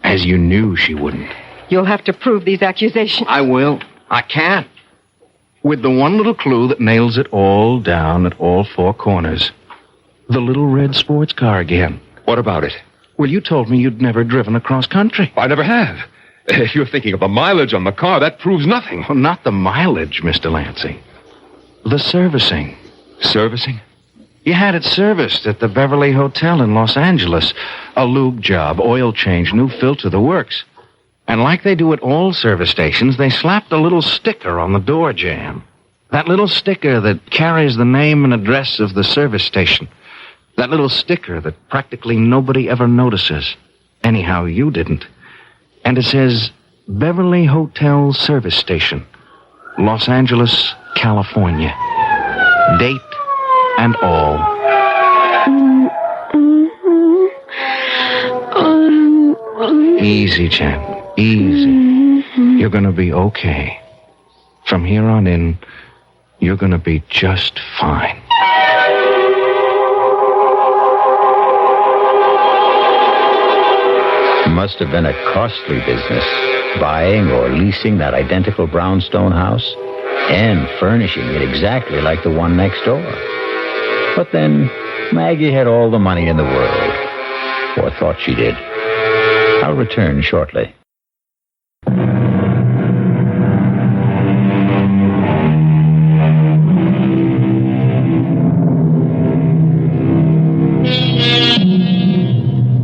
as you knew she wouldn't. You'll have to prove these accusations. I will. I can't. With the one little clue that nails it all down at all four corners. The little red sports car again. What about it? Well, you told me you'd never driven across country. I never have. If you're thinking of the mileage on the car, that proves nothing. Well, not the mileage, Mr. Lansing. The servicing. Servicing? You had it serviced at the Beverly Hotel in Los Angeles. A lube job, oil change, new filter, the works. And like they do at all service stations, they slapped a little sticker on the door jamb. That little sticker that carries the name and address of the service station. That little sticker that practically nobody ever notices. Anyhow, you didn't. And it says, Beverly Hotel Service Station, Los Angeles, California. Date and all. Easy, Jen. Easy. You're gonna be okay. From here on in, you're gonna be just fine. Must have been a costly business, buying or leasing that identical brownstone house and furnishing it exactly like the one next door. But then Maggie had all the money in the world, or thought she did. I'll return shortly.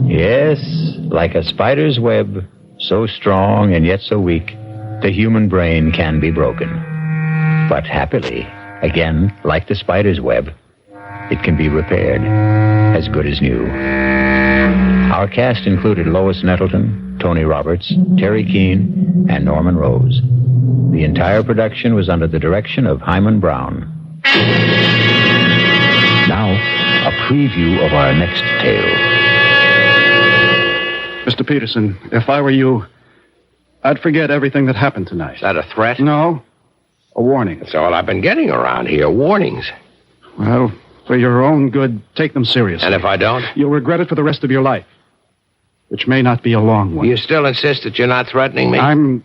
Yes, like a spider's web, so strong and yet so weak, the human brain can be broken. But happily, again, like the spider's web, it can be repaired, as good as new. Our cast included Lois Nettleton, Tony Roberts, Terry Keane, and Norman Rose. The entire production was under the direction of Hyman Brown. Now, a preview of our next tale. Mr. Peterson, if I were you, I'd forget everything that happened tonight. Is that a threat? No, a warning. That's all I've been getting around here, warnings. Well, for your own good, take them seriously. And if I don't? You'll regret it for the rest of your life, which may not be a long one. You still insist that you're not threatening me? I'm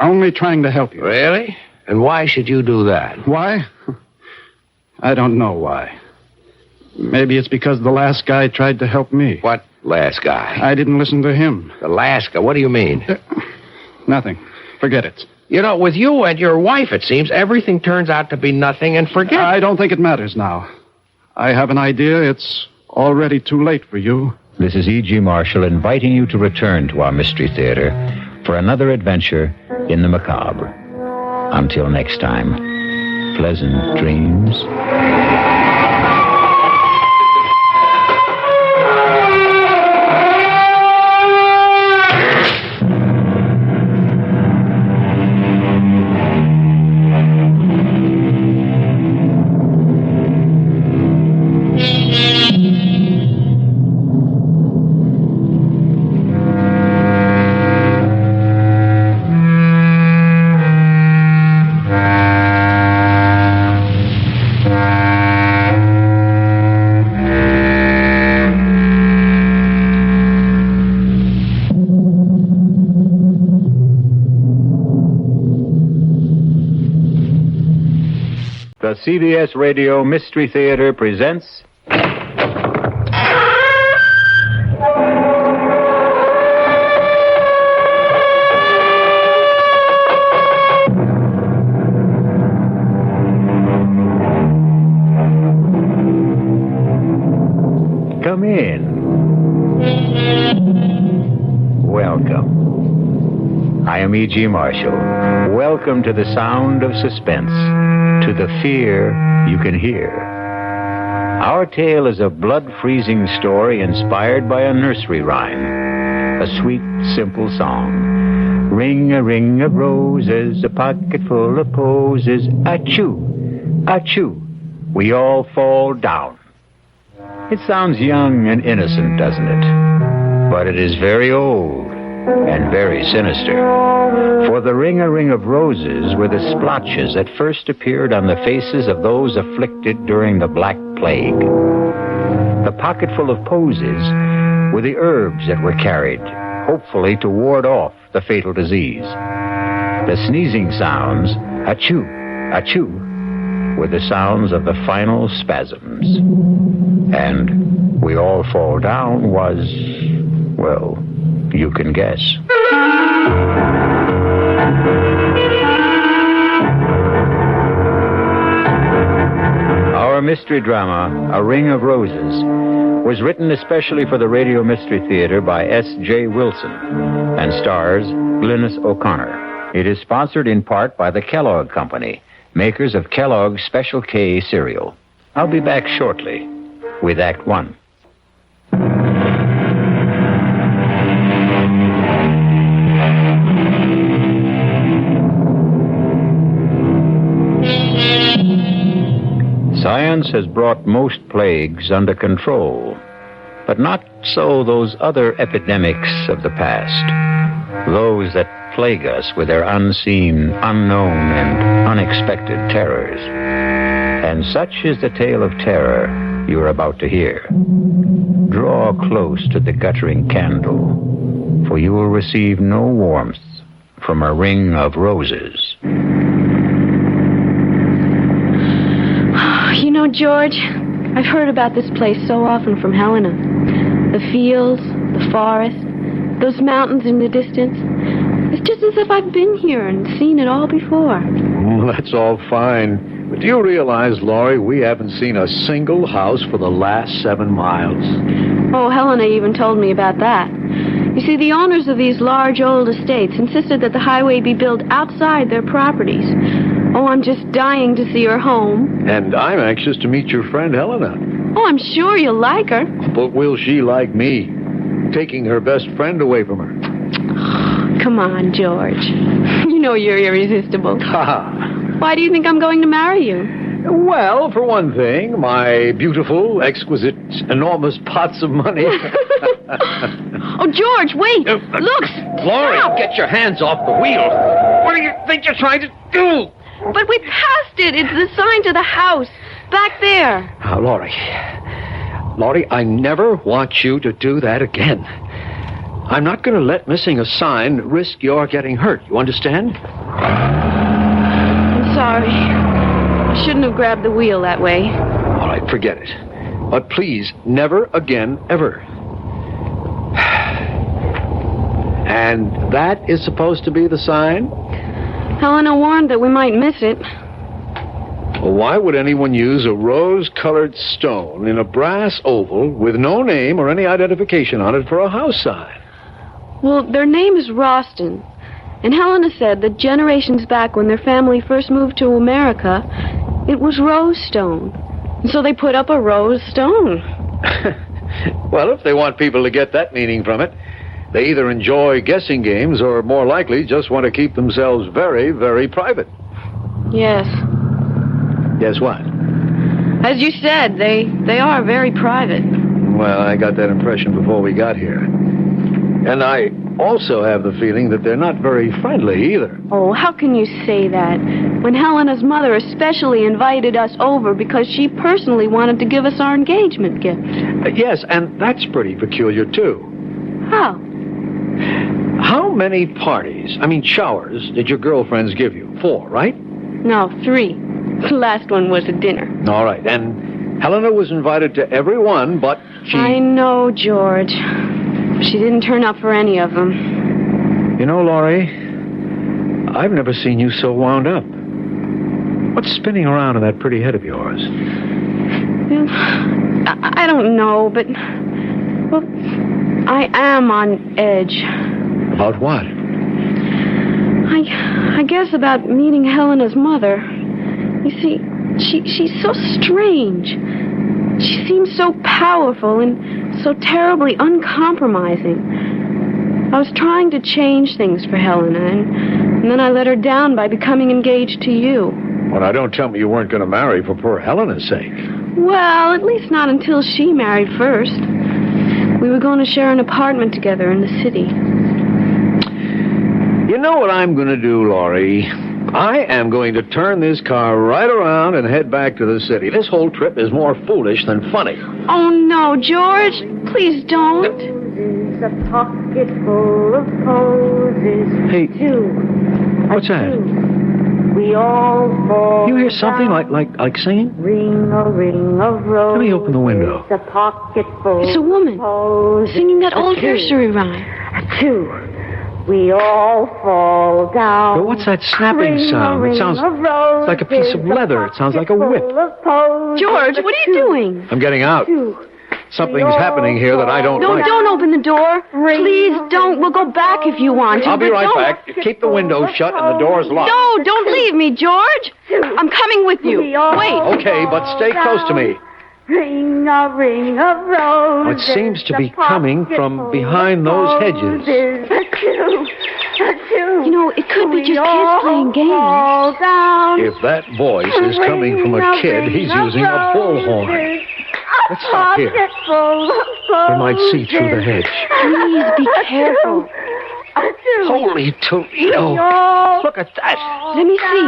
only trying to help you. Really? And why should you do that? Why? I don't know why. Maybe it's because the last guy tried to help me. What last guy? I didn't listen to him. The last guy? What do you mean? Nothing. Forget it. You know, with you and your wife, it seems, everything turns out to be nothing and forget. I don't think it matters now. I have an idea it's already too late for you. This is E.G. Marshall inviting you to return to our Mystery Theater for another adventure in the macabre. Until next time, pleasant dreams. CBS Radio Mystery Theater presents... Come in. Welcome. I am E.G. Marshall. Welcome to the sound of suspense, to the fear you can hear. Our tale is a blood-freezing story inspired by a nursery rhyme, a sweet, simple song. Ring a of roses, a pocket full of posies, achoo, achoo, we all fall down. It sounds young and innocent, doesn't it? But it is very old and very sinister. For the ring of roses were the splotches that first appeared on the faces of those afflicted during the Black Plague. The pocketful of posies were the herbs that were carried, hopefully to ward off the fatal disease. The sneezing sounds, achoo, achoo, were the sounds of the final spasms. And we all fall down was, well, you can guess. Our mystery drama, A Ring of Roses, was written especially for the Radio Mystery Theater by S.J. Wilson and stars Glynis O'Connor. It is sponsored in part by the Kellogg Company, makers of Kellogg's Special K cereal. I'll be back shortly with Act One. Science has brought most plagues under control, but not so those other epidemics of the past, those that plague us with their unseen, unknown, and unexpected terrors. And such is the tale of terror you are about to hear. Draw close to the guttering candle, for you will receive no warmth from a ring of roses. You know, George, I've heard about this place so often from Helena. The fields, the forest, those mountains in the distance. It's just as if I've been here and seen it all before. That's all fine. But do you realize, Laurie, we haven't seen a single house for the last 7 miles? Oh, Helena even told me about that. You see, the owners of these large old estates insisted that the highway be built outside their properties. Oh, I'm just dying to see her home. And I'm anxious to meet your friend Helena. Oh, I'm sure you'll like her. But will she like me? Taking her best friend away from her. Come on, George. You know you're irresistible. Ha! Why do you think I'm going to marry you? Well, for one thing, my beautiful, exquisite, enormous pots of money. Oh, George, wait! Look! Laurie, Stop. get your hands off the wheel. What do you think you're trying to do? But we passed it. It's the sign to the house. Back there. Now, Laurie, I never want you to do that again. I'm not going to let missing a sign risk your getting hurt. You understand? I'm sorry. I shouldn't have grabbed the wheel that way. All right, forget it. But please, never again, ever. And that is supposed to be the sign? Helena warned that we might miss it. Well, why would anyone use a rose-colored stone in a brass oval with no name or any identification on it for a house sign? Well, their name is Roston. And Helena said that generations back when their family first moved to America, it was Rosestone. And so they put up a rose stone. Well, if they want people to get that meaning from it, they either enjoy guessing games or, more likely, just want to keep themselves very, very private. Yes. Guess what? As you said, they are very private. Well, I got that impression before we got here. And I also have the feeling that they're not very friendly either. Oh, how can you say that? When Helena's mother especially invited us over because she personally wanted to give us our engagement gift. Yes, and that's pretty peculiar, too. How? How many parties, showers, did your girlfriends give you? 4, right? No, 3. The last one was at dinner. All right, and Helena was invited to every one, but she... I know, George. She didn't turn up for any of them. You know, Laurie, I've never seen you so wound up. What's spinning around in that pretty head of yours? Well, I don't know, but... Well, I am on edge. About what? I guess about meeting Helena's mother. You see, she's so strange. She seems so powerful and so terribly uncompromising. I was trying to change things for Helena, and then I let her down by becoming engaged to you. Well, now, don't tell me you weren't going to marry for poor Helena's sake. Well, at least not until she married first. We were going to share an apartment together in the city. You know what I'm going to do, Laurie? I am going to turn this car right around and head back to the city. This whole trip is more foolish than funny. Oh, no, George. Please don't. A pocket full of posies. Hey, what's that? We all fall. You hear something like singing? Ring a ring of roses. Let me open the window. A pocket full. It's a woman singing that old nursery rhyme. Two. We all fall down. But what's that snapping sound? It sounds like a piece of leather. It sounds like a whip. George, what are you doing? I'm getting out. Something's happening here that I don't like. Don't open the door. Please don't. We'll go back if you want to. I'll be right back. Keep the window shut and the doors locked. No, don't leave me, George. I'm coming with you. Wait. Okay, but stay close to me. Ring a ring of roses. It seems to be coming from behind those hedges. You know, it could be just kids playing games. If that voice is coming from a kid, he's using a bullhorn. Let's stop here. We might see through the hedge. Please be careful. Holy Toledo. Look at that. Let me see.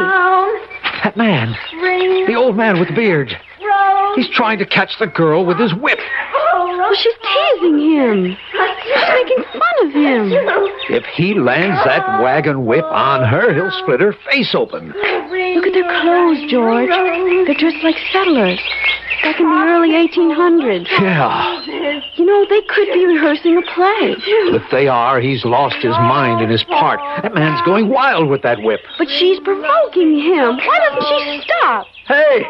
That man. The old man with the beard. He's trying to catch the girl with his whip. Oh, she's teasing him. She's making fun of him. If he lands that wagon whip on her, he'll split her face open. Look at their clothes, George. They're dressed like settlers. Back in the early 1800s. Yeah. You know, they could be rehearsing a play. If they are, he's lost his mind in his part. That man's going wild with that whip. But she's provoking him. Why doesn't she stop? Hey!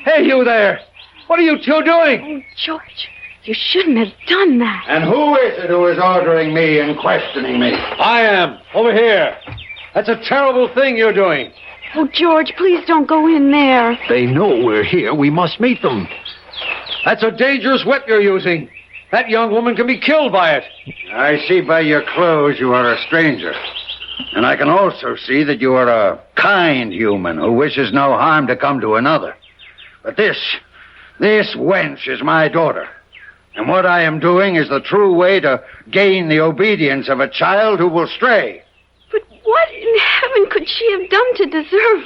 Hey, you there! What are you two doing? Oh, George, you shouldn't have done that. And who is it who is ordering me and questioning me? I am. Over here. That's a terrible thing you're doing. Oh, George, please don't go in there. They know we're here. We must meet them. That's a dangerous whip you're using. That young woman can be killed by it. I see by your clothes you are a stranger. And I can also see that you are a kind human who wishes no harm to come to another. But this wench is my daughter. And what I am doing is the true way to gain the obedience of a child who will stray. But what in heaven could she have done to deserve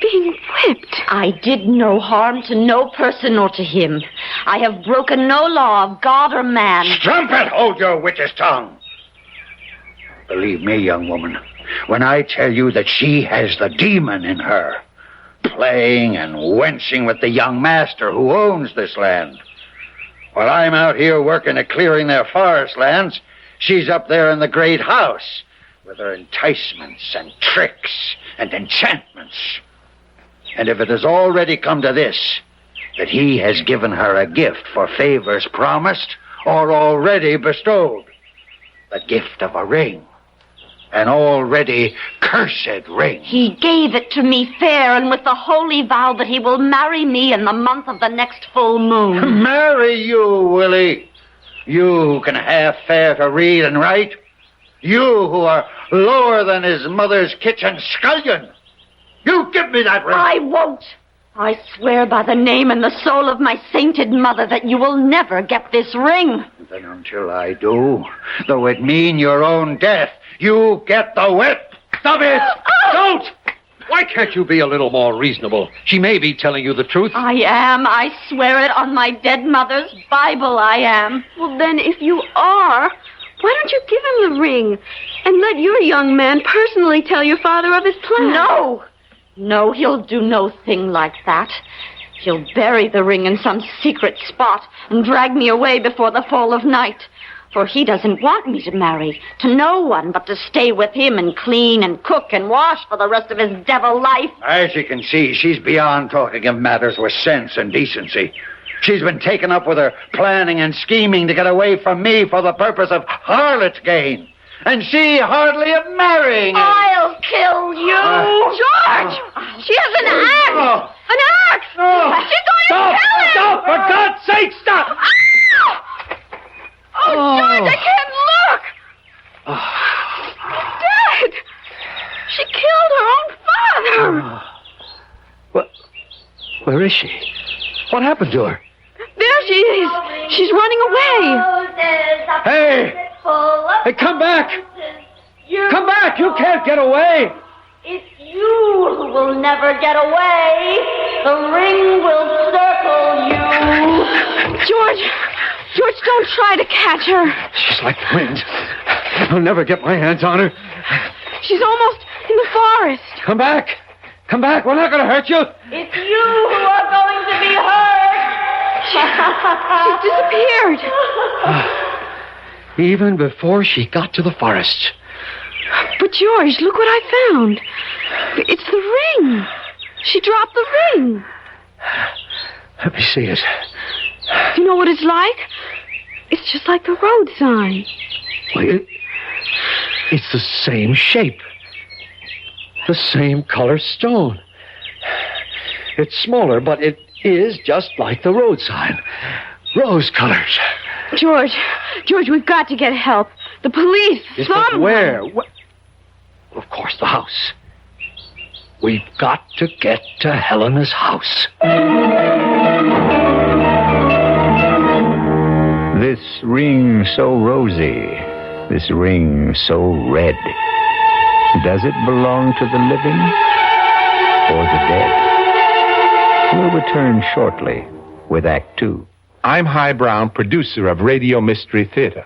being whipped? I did no harm to no person or to him. I have broken no law of God or man. Strumpet, hold your witch's tongue. Believe me, young woman, when I tell you that she has the demon in her, playing and wenching with the young master who owns this land. While I'm out here working at clearing their forest lands, she's up there in the great house with her enticements and tricks and enchantments. And if it has already come to this, that he has given her a gift for favors promised or already bestowed, the gift of a ring, an already cursed ring. He gave it to me fair and with the holy vow that he will marry me in the month of the next full moon. Marry you, Willie? You who can half fare to read and write? You who are lower than his mother's kitchen scullion? You give me that ring. I won't. I swear by the name and the soul of my sainted mother that you will never get this ring. Then until I do, though it mean your own death, you get the whip. Stop it! Don't! Why can't you be a little more reasonable? She may be telling you the truth. I am. I swear it on my dead mother's Bible, I am. Well, then, if you are, why don't you give him the ring and let your young man personally tell your father of his plan? No! No, he'll do no thing like that. He'll bury the ring in some secret spot and drag me away before the fall of night. For he doesn't want me to marry to no one but to stay with him and clean and cook and wash for the rest of his devil life. As you can see, she's beyond talking of matters with sense and decency. She's been taken up with her planning and scheming to get away from me for the purpose of harlot gain. And she hardly of marrying. I'll kill you. George! She has an axe! An axe! She's going to kill him! Stop! For God's sake, stop! Oh, George, I can't look! She's dead! She killed her own father! Where is she? What happened to her? There she is! She's running away! Hey! Hey, come back! Come back! You can't get away! It's you who will never get away. The ring will circle you. George, don't try to catch her. She's like the wind. I'll never get my hands on her. She's almost in the forest. Come back! Come back! We're not going to hurt you! It's you who are going to be hurt. She's disappeared. Even before she got to the forest. But, George, look what I found. It's the ring. She dropped the ring. Let me see it. You know what it's like? It's just like the road sign. Well, it's the same shape. The same color stone. It's smaller, but it is just like the road sign. Rose colors. George, we've got to get help. The police, Yes, someone. but where? Of course, the house. We've got to get to Helena's house. This ring so rosy, this ring so red, does it belong to the living or the dead? We'll return shortly with Act Two. I'm High Brown, producer of Radio Mystery Theater.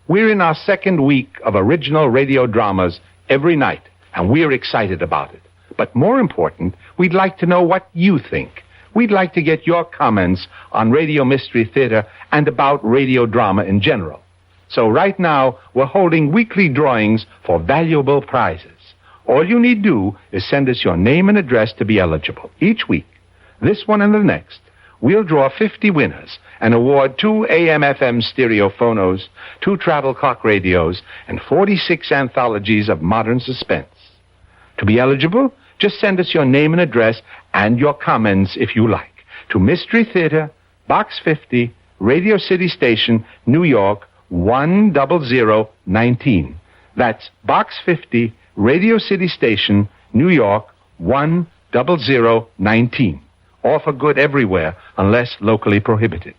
We're in our second week of original radio dramas every night, and we're excited about it. But more important, we'd like to know what you think. We'd like to get your comments on Radio Mystery Theater and about radio drama in general. So right now, we're holding weekly drawings for valuable prizes. All you need do is send us your name and address to be eligible. Each week, this one and the next, we'll draw 50 winners and award 2 AM/FM stereo phonos, 2 travel clock radios, and 46 anthologies of modern suspense. To be eligible, just send us your name and address and your comments, if you like, to Mystery Theater, Box 50, Radio City Station, New York, 10019. That's Box 50, Radio City Station, New York, 10019. All for good everywhere, unless locally prohibited.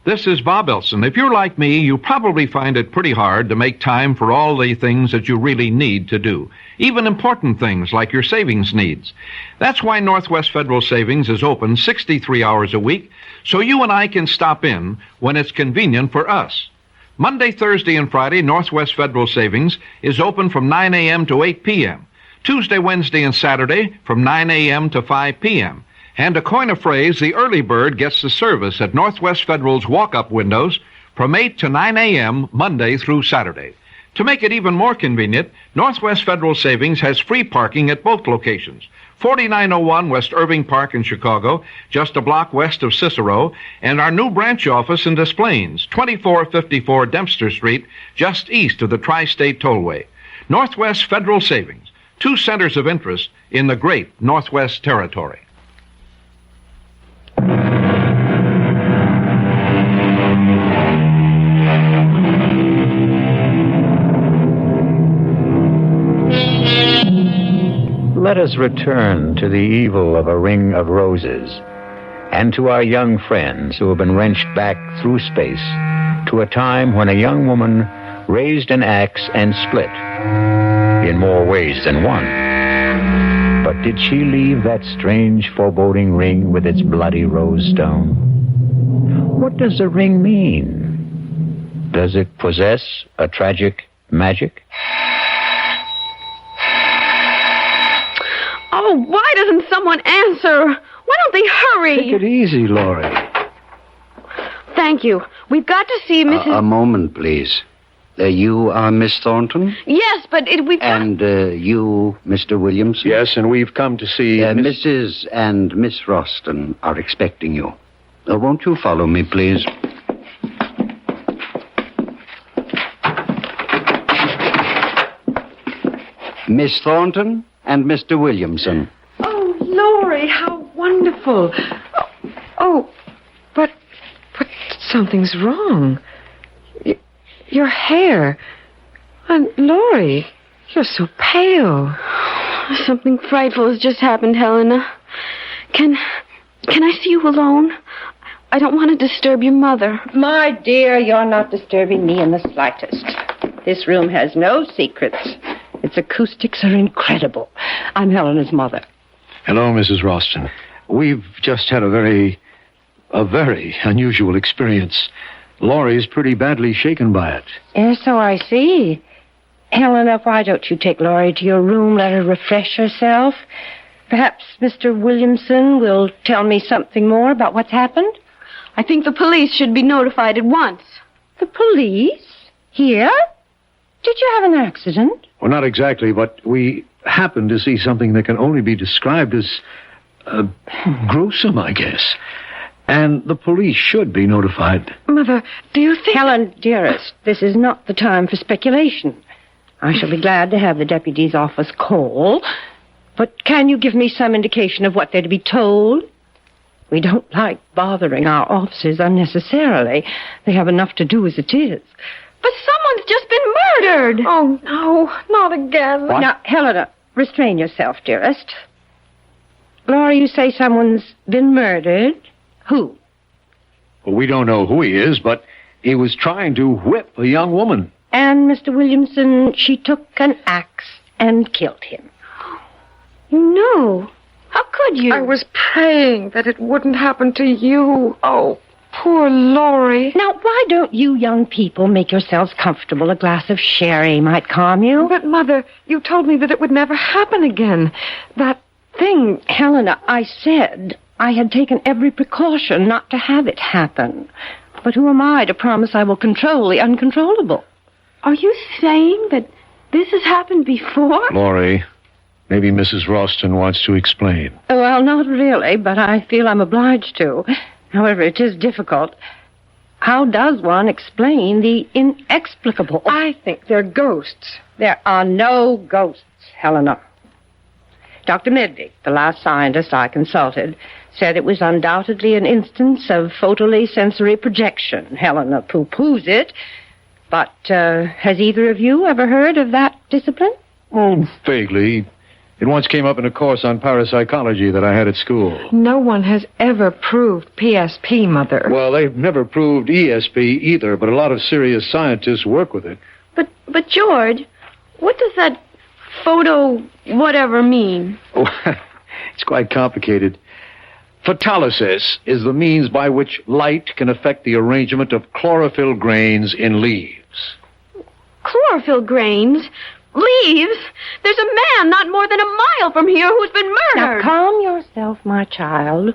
This is Bob Elson. If you're like me, you probably find it pretty hard to make time for all the things that you really need to do, even important things like your savings needs. That's why Northwest Federal Savings is open 63 hours a week, so you and I can stop in when it's convenient for us. Monday, Thursday, and Friday, Northwest Federal Savings is open from 9 a.m. to 8 p.m. Tuesday, Wednesday, and Saturday from 9 a.m. to 5 p.m. And to coin a phrase, the early bird gets the service at Northwest Federal's walk-up windows from 8 to 9 a.m. Monday through Saturday. To make it even more convenient, Northwest Federal Savings has free parking at both locations. 4901 West Irving Park in Chicago, just a block west of Cicero, and our new branch office in Des Plaines, 2454 Dempster Street, just east of the Tri-State Tollway. Northwest Federal Savings, 2 centers of interest in the great Northwest Territory. Let us return to the evil of a ring of roses, and to our young friends who have been wrenched back through space to a time when a young woman raised an axe and split, in more ways than one. But did she leave that strange, foreboding ring with its bloody rose stone? What does the ring mean? Does it possess a tragic magic? Oh, why doesn't someone answer? Why don't they hurry? Take it easy, Laurie. Thank you. We've got to see Mrs. A moment, please. You are Miss Thornton? Yes, but we've got... And you, Mr. Williamson? Yes, and we've come to see... Mrs. and Miss Roston are expecting you. Won't you follow me, please? Miss Thornton and Mr. Williamson. Oh, Laurie, how wonderful. But something's wrong. Your hair. And Laurie, you're so pale. Something frightful has just happened, Helena. Can I see you alone? I don't want to disturb your mother. My dear, you're not disturbing me in the slightest. This room has no secrets. Its acoustics are incredible. I'm Helena's mother. Hello, Mrs. Roston. We've just had a very unusual experience. Laurie's pretty badly shaken by it. Yes, so I see. Helena, why don't you take Laurie to your room, let her refresh herself? Perhaps Mr. Williamson will tell me something more about what's happened? I think the police should be notified at once. The police? Here? Did you have an accident? Well, not exactly, but we happened to see something that can only be described as gruesome, I guess. And the police should be notified. Mother, do you think... Helen, dearest, this is not the time for speculation. I shall be glad to have the deputy's office call. But can you give me some indication of what they're to be told? We don't like bothering our officers unnecessarily. They have enough to do as it is. But someone's just been murdered. Oh, no, not again. What? Now, Helena, restrain yourself, dearest. Laura, you say someone's been murdered? Who? Well, we don't know who he is, but he was trying to whip a young woman. And, Mr. Williamson, she took an axe and killed him. No. How could you? I was praying that it wouldn't happen to you. Oh, poor Laurie. Now, why don't you young people make yourselves comfortable? A glass of sherry might calm you. But, Mother, you told me that it would never happen again. That thing... Helena, I said I had taken every precaution not to have it happen. But who am I to promise I will control the uncontrollable? Are you saying that this has happened before? Laurie, maybe Mrs. Roston wants to explain. Well, not really, but I feel I'm obliged to. However, it is difficult. How does one explain the inexplicable? I think they're ghosts. There are no ghosts, Helena. Dr. Medvig, the last scientist I consulted, said it was undoubtedly an instance of photally sensory projection. Helena pooh-poohs it. But has either of you ever heard of that discipline? Oh, vaguely. It once came up in a course on parapsychology that I had at school. No one has ever proved PSP, Mother. Well, they've never proved ESP either, but a lot of serious scientists work with it. But George, what does that photo whatever mean? Oh, it's quite complicated. Photolysis is the means by which light can affect the arrangement of chlorophyll grains in leaves. Chlorophyll grains? Leaves? There's a man not more than a mile from here who's been murdered. Now, calm yourself, my child.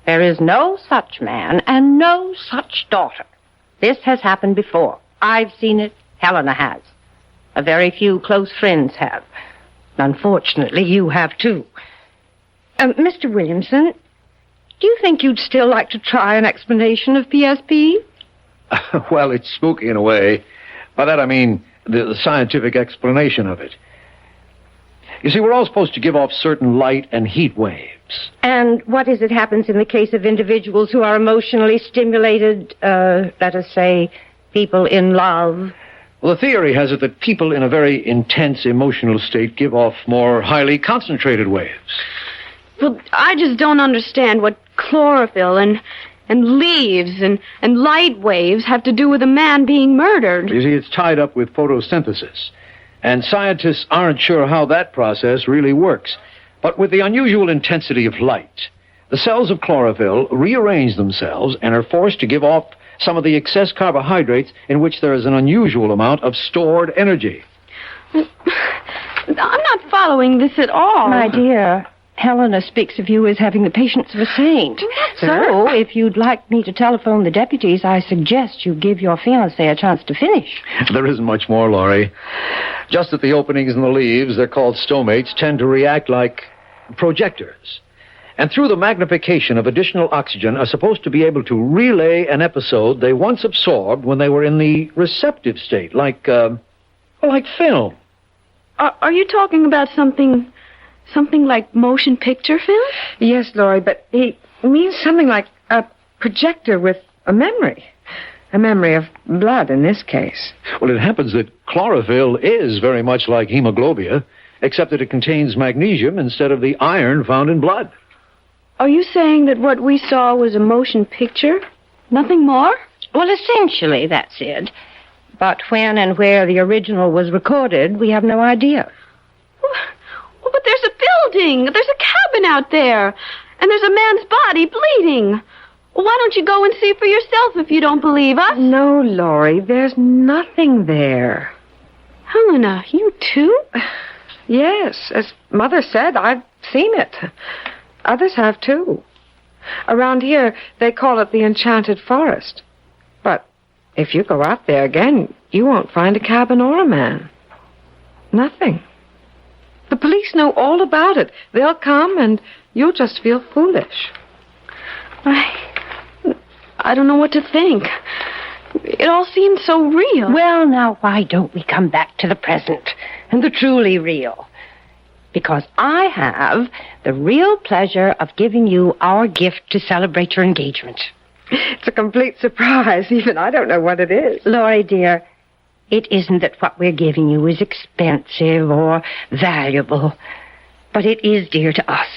There is no such man and no such daughter. This has happened before. I've seen it. Helena has. A very few close friends have. Unfortunately, you have too. Mr. Williamson, do you think you'd still like to try an explanation of PSP? Well, it's spooky in a way. By that I mean the scientific explanation of it. You see, we're all supposed to give off certain light and heat waves. And what is it happens in the case of individuals who are emotionally stimulated, let us say, people in love? Well, the theory has it that people in a very intense emotional state give off more highly concentrated waves. Well, I just don't understand what chlorophyll and leaves and light waves have to do with a man being murdered. You see, it's tied up with photosynthesis. And scientists aren't sure how that process really works. But with the unusual intensity of light, the cells of chlorophyll rearrange themselves and are forced to give off some of the excess carbohydrates in which there is an unusual amount of stored energy. I'm not following this at all. My dear, Helena speaks of you as having the patience of a saint. So, if you'd like me to telephone the deputies, I suggest you give your fiancé a chance to finish. There isn't much more, Laurie. Just that the openings in the leaves, they're called stomates, tend to react like projectors. And through the magnification of additional oxygen are supposed to be able to relay an episode they once absorbed when they were in the receptive state, like film. Are you talking about something like motion picture film? Yes, Laurie, but he means something like a projector with a memory. A memory of blood in this case. Well, it happens that chlorophyll is very much like hemoglobia, except that it contains magnesium instead of the iron found in blood. Are you saying that what we saw was a motion picture? Nothing more? Well, essentially, that's it. But when and where the original was recorded, we have no idea. Well, but there's a building. There's a cabin out there. And there's a man's body bleeding. Well, why don't you go and see for yourself if you don't believe us? No, Laurie, there's nothing there. Helena, you too? Yes, as Mother said, I've seen it. Others have, too. Around here, they call it the Enchanted Forest. But if you go out there again, you won't find a cabin or a man. Nothing. The police know all about it. They'll come, and you'll just feel foolish. I don't know what to think. It all seems so real. Well, now, why don't we come back to the present and the truly real? Because I have the real pleasure of giving you our gift to celebrate your engagement. It's a complete surprise. Even I don't know what it is. Laurie, dear, it isn't that what we're giving you is expensive or valuable, but it is dear to us.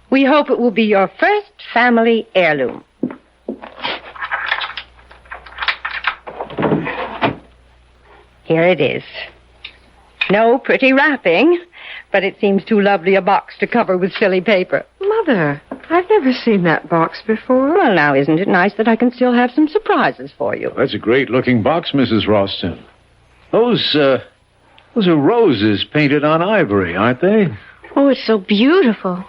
We hope it will be your first family heirloom. Here it is. No pretty wrapping, but it seems too lovely a box to cover with silly paper. Mother, I've never seen that box before. Well, now, isn't it nice that I can still have some surprises for you? That's a great-looking box, Mrs. Ralston. Those are roses painted on ivory, aren't they? Oh, it's so beautiful.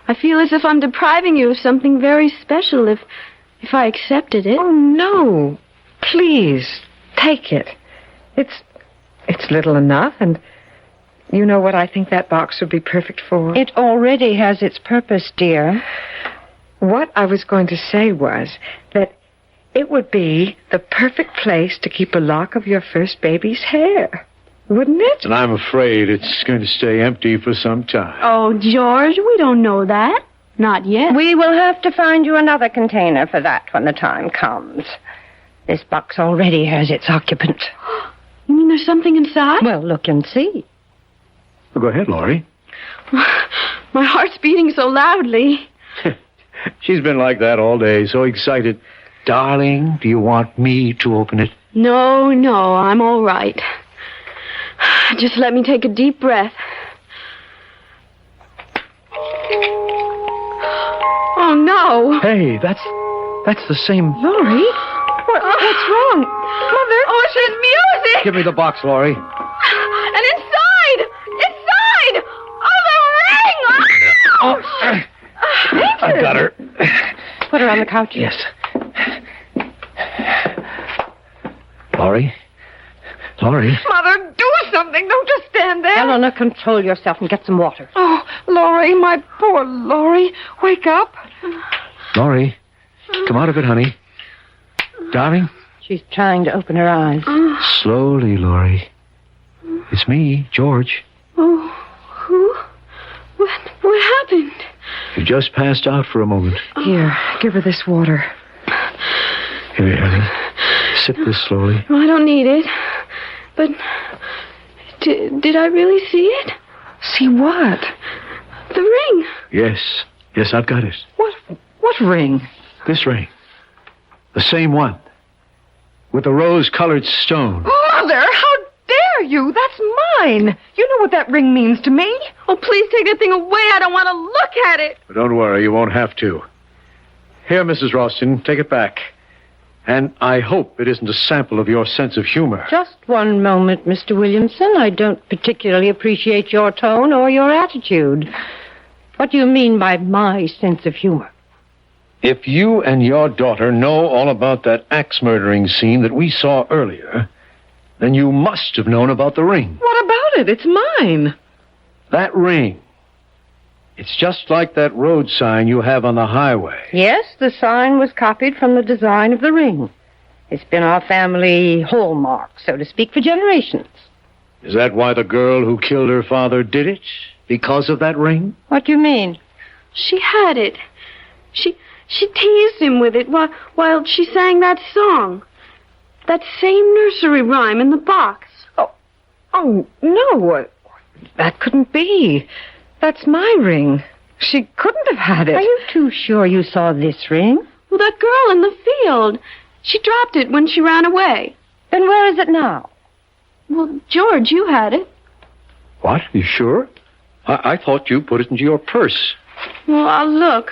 I feel as if I'm depriving you of something very special if I accepted it. Oh, no. Please, take it. It's little enough, and you know what I think that box would be perfect for? It already has its purpose, dear. What I was going to say was that it would be the perfect place to keep a lock of your first baby's hair. Wouldn't it? And I'm afraid it's going to stay empty for some time. Oh, George, we don't know that. Not yet. We will have to find you another container for that when the time comes. This box already has its occupant. You mean there's something inside? Well, look and see. Well, go ahead, Laurie. My heart's beating so loudly. She's been like that all day, so excited. Darling, do you want me to open it? No, I'm all right. Just let me take a deep breath. Oh, no. Hey, that's the same... Laurie? What's wrong? Mother? Oh, it's just music. Give me the box, Laurie. And inside! Oh, the ring! Oh, I got her. Put her on the couch. Yes. Laurie? Mother, do something. Don't just stand there. Eleanor, control yourself and get some water. Oh, Laurie, my poor Laurie. Wake up. Laurie, come out of it, honey. Darling? She's trying to open her eyes. Slowly, Laurie. It's me, George. Oh, who? What happened? You just passed out for a moment. Here, give her this water. Here, honey. Sip this slowly. Oh, I don't need it. But did I really see it? See what? The ring. Yes, I've got it. What ring? This ring. The same one. With the rose-colored stone. Mother, how dare you? That's mine. You know what that ring means to me. Oh, please take that thing away. I don't want to look at it. But don't worry, you won't have to. Here, Mrs. Ralston, take it back. And I hope it isn't a sample of your sense of humor. Just one moment, Mr. Williamson. I don't particularly appreciate your tone or your attitude. What do you mean by my sense of humor? If you and your daughter know all about that axe-murdering scene that we saw earlier, then you must have known about the ring. What about it? It's mine. That ring. It's just like that road sign you have on the highway. Yes, the sign was copied from the design of the ring. It's been our family hallmark, so to speak, for generations. Is that why the girl who killed her father did it? Because of that ring? What do you mean? She had it. She teased him with it while she sang that song. That same nursery rhyme in the box. Oh, no. That couldn't be. That's my ring. She couldn't have had it. Are you too sure you saw this ring? Well, that girl in the field. She dropped it when she ran away. Then where is it now? Well, George, you had it. What? You sure? I thought you put it into your purse. Well, I'll look.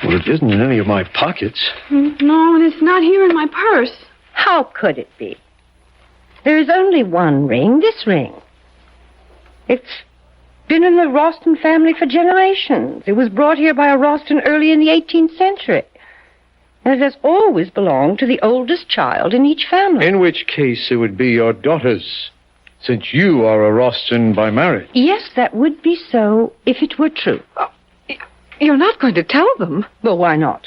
Well, it isn't in any of my pockets. No, and it's not here in my purse. How could it be? There is only one ring, this ring. It's been in the Ralston family for generations. It was brought here by a Ralston early in the 18th century. And it has always belonged to the oldest child in each family. In which case it would be your daughter's, since you are a Ralston by marriage. Yes, that would be so if it were true. You're not going to tell them? Well, why not?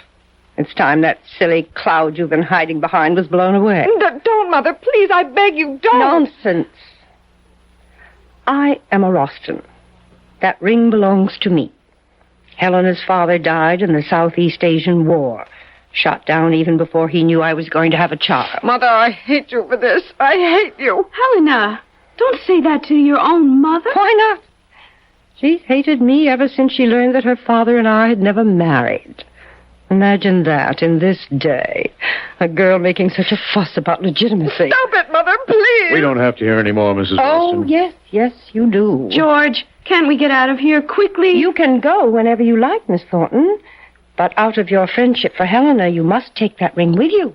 It's time that silly cloud you've been hiding behind was blown away. Don't, Mother. Please, I beg you, don't. Nonsense. I am a Ralston. That ring belongs to me. Helena's father died in the Southeast Asian War. Shot down even before he knew I was going to have a child. Mother, I hate you for this. I hate you. Helena, don't say that to your own mother. Why not? She's hated me ever since she learned that her father and I had never married. Imagine that in this day. A girl making such a fuss about legitimacy. Stop it, Mother, please. We don't have to hear any more, Mrs. Ralston. Oh, yes, you do. George, can't we get out of here quickly? You can go whenever you like, Miss Thornton. But out of your friendship for Helena, you must take that ring with you.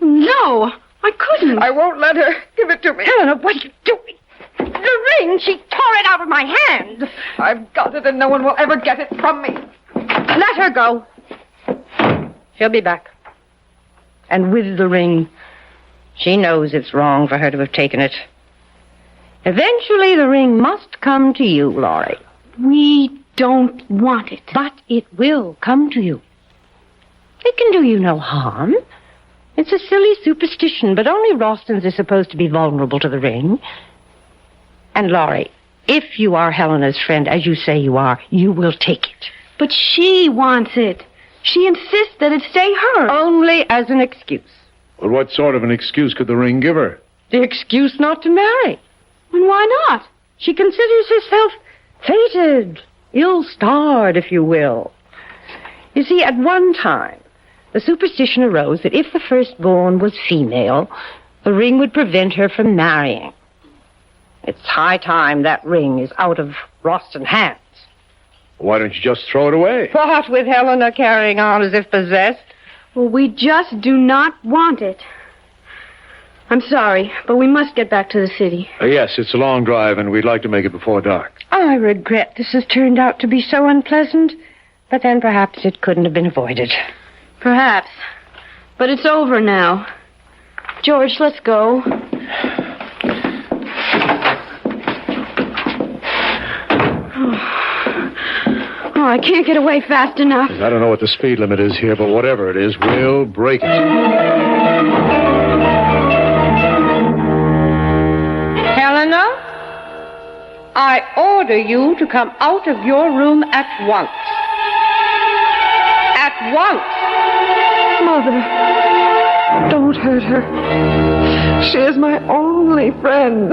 No, I couldn't. I won't let her. Give it to me. Helena, what are you doing? The ring, she tore it out of my hand. I've got it, and no one will ever get it from me. Let her go. She'll be back. And with the ring, she knows it's wrong for her to have taken it. Eventually, the ring must come to you, Laurie. We don't want it. But it will come to you. It can do you no harm. It's a silly superstition, but only Ralstons are supposed to be vulnerable to the ring. And, Laurie, if you are Helena's friend, as you say you are, you will take it. But she wants it. She insists that it stay hers. Only as an excuse. Well, what sort of an excuse could the ring give her? The excuse not to marry. And why not? She considers herself fated, ill-starred, if you will. You see, at one time, the superstition arose that if the firstborn was female, the ring would prevent her from marrying. It's high time that ring is out of Ralston hands. Why don't you just throw it away? What, with Helena carrying on as if possessed? Well, we just do not want it. I'm sorry, but we must get back to the city. Yes, it's a long drive, and we'd like to make it before dark. I regret this has turned out to be so unpleasant, but then perhaps it couldn't have been avoided. Perhaps. But it's over now. George, let's go. Oh, I can't get away fast enough. I don't know what the speed limit is here, but whatever it is, we'll break it. Helena, I order you to come out of your room at once. At once. Mother, don't hurt her. She is my only friend.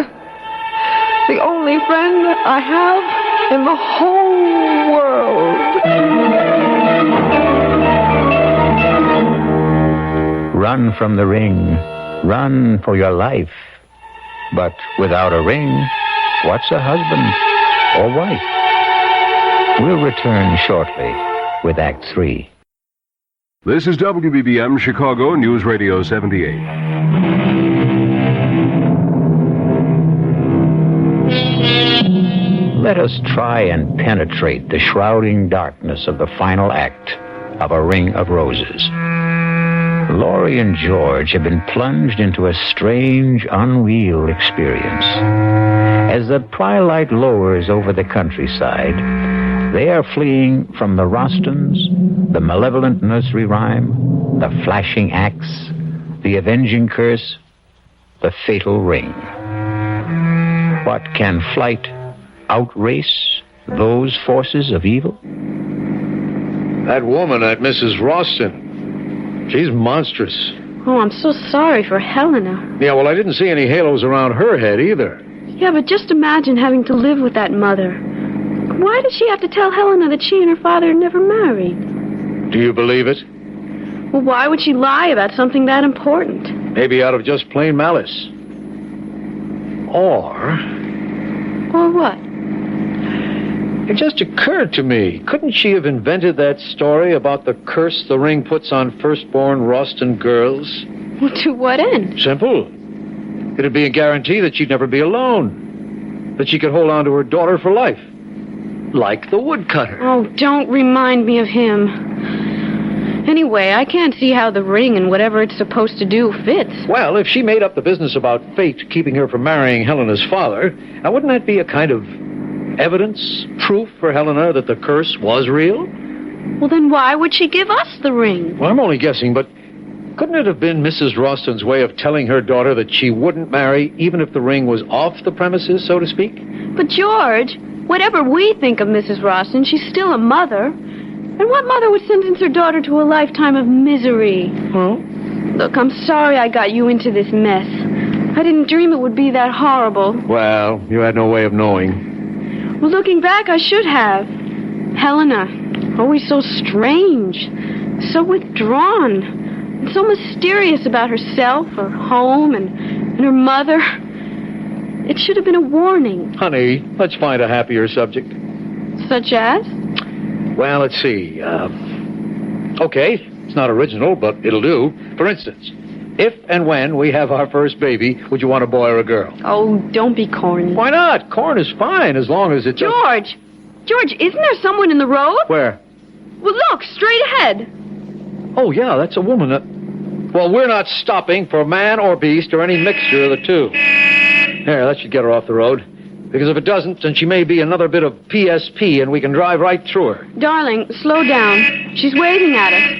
The only friend I have in the whole world. Run from the ring. Run for your life. But without a ring, what's a husband or wife? We'll return shortly with Act 3. This is WBBM Chicago News Radio 78. Let us try and penetrate the shrouding darkness of the final act of A Ring of Roses. Laurie and George have been plunged into a strange, unreal experience. As the twilight lowers over the countryside, they are fleeing from the Rostons, the malevolent nursery rhyme, the flashing axe, the avenging curse, the fatal ring. What can flight outrace those forces of evil? That woman, that Mrs. Roston, she's monstrous. Oh, I'm so sorry for Helena. Yeah, well, I didn't see any halos around her head either. Yeah, but just imagine having to live with that mother. Why did she have to tell Helena that she and her father had never married? Do you believe it? Well, why would she lie about something that important? Maybe out of just plain malice. Or what? It just occurred to me. Couldn't she have invented that story about the curse the ring puts on firstborn Roston girls? Well, to what end? Simple. It'd be a guarantee that she'd never be alone. That she could hold on to her daughter for life. Like the woodcutter. Oh, don't remind me of him. Anyway, I can't see how the ring and whatever it's supposed to do fits. Well, if she made up the business about fate keeping her from marrying Helena's father, now wouldn't that be a kind of evidence, proof for Helena that the curse was real? Well, then why would she give us the ring? Well, I'm only guessing, but couldn't it have been Mrs. Roston's way of telling her daughter that she wouldn't marry even if the ring was off the premises, so to speak? But, George, whatever we think of Mrs. Roston, she's still a mother. And what mother would sentence her daughter to a lifetime of misery? Huh? Look, I'm sorry I got you into this mess. I didn't dream it would be that horrible. Well, you had no way of knowing. Well, looking back, I should have. Helena, always so strange, so withdrawn, and so mysterious about herself, her home, and her mother. It should have been a warning. Honey, let's find a happier subject. Such as? Well, let's see. Okay, it's not original, but it'll do. For instance, if and when we have our first baby, would you want a boy or a girl? Oh, don't be corny. Why not? Corn is fine as long as it's... George! George, isn't there someone in the road? Where? Well, look, straight ahead. Oh, yeah, that's a woman. Well, we're not stopping for man or beast or any mixture of the two. There, that should get her off the road. Because if it doesn't, then she may be another bit of PSP and we can drive right through her. Darling, slow down. She's waving at us.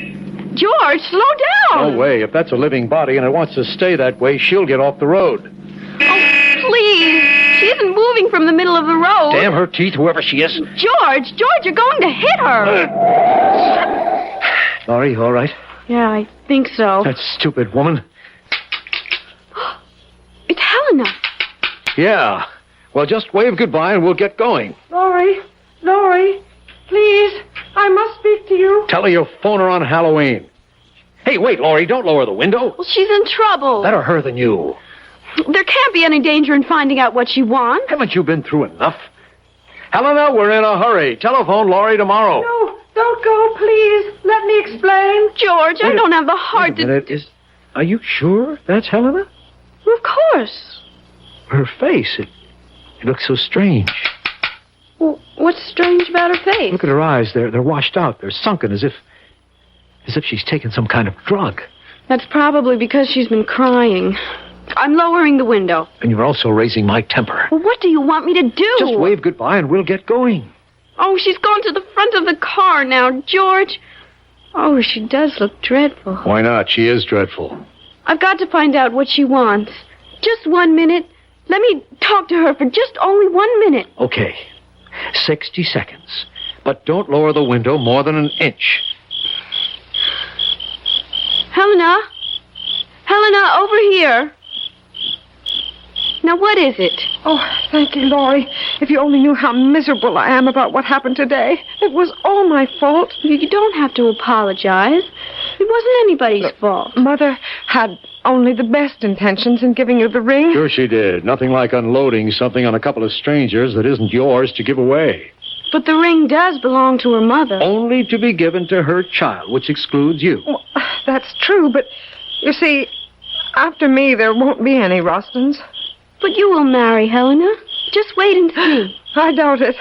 George, slow down! No way. If that's a living body and it wants to stay that way, she'll get off the road. Oh, please. She isn't moving from the middle of the road. Damn her teeth, whoever she is. George, you're going to hit her. Laurie, all right? Yeah, I think so. That stupid woman. It's Helena. Yeah. Well, just wave goodbye and we'll get going. Laurie, please, I must speak to you. Tell her you'll phone her on Halloween. Hey, wait, Laurie, don't lower the window. Well, she's in trouble. Better her than you. There can't be any danger in finding out what she wants. Haven't you been through enough? Helena, we're in a hurry. Telephone Laurie tomorrow. No, don't go, please. Let me explain. George, I don't have the heart to... Are you sure that's Helena? Well, of course. Her face, it looks so strange. Well, what's strange about her face? Look at her eyes. They're washed out. They're sunken as if she's taken some kind of drug. That's probably because she's been crying. I'm lowering the window. And you're also raising my temper. Well, what do you want me to do? Just wave goodbye and we'll get going. Oh, she's gone to the front of the car now, George. Oh, she does look dreadful. Why not? She is dreadful. I've got to find out what she wants. Just 1 minute. Let me talk to her for just only 1 minute. Okay. 60 seconds. But don't lower the window more than an inch. Helena? Helena, over here. Now, what is it? Oh, thank you, Laurie. If you only knew how miserable I am about what happened today. It was all my fault. You don't have to apologize. It wasn't anybody's fault. Mother had only the best intentions in giving you the ring. Sure she did. Nothing like unloading something on a couple of strangers that isn't yours to give away. But the ring does belong to her mother. Only to be given to her child, which excludes you. Well, that's true, but you see, after me, there won't be any Rostons. But you will marry, Helena. Just wait and see. I doubt it.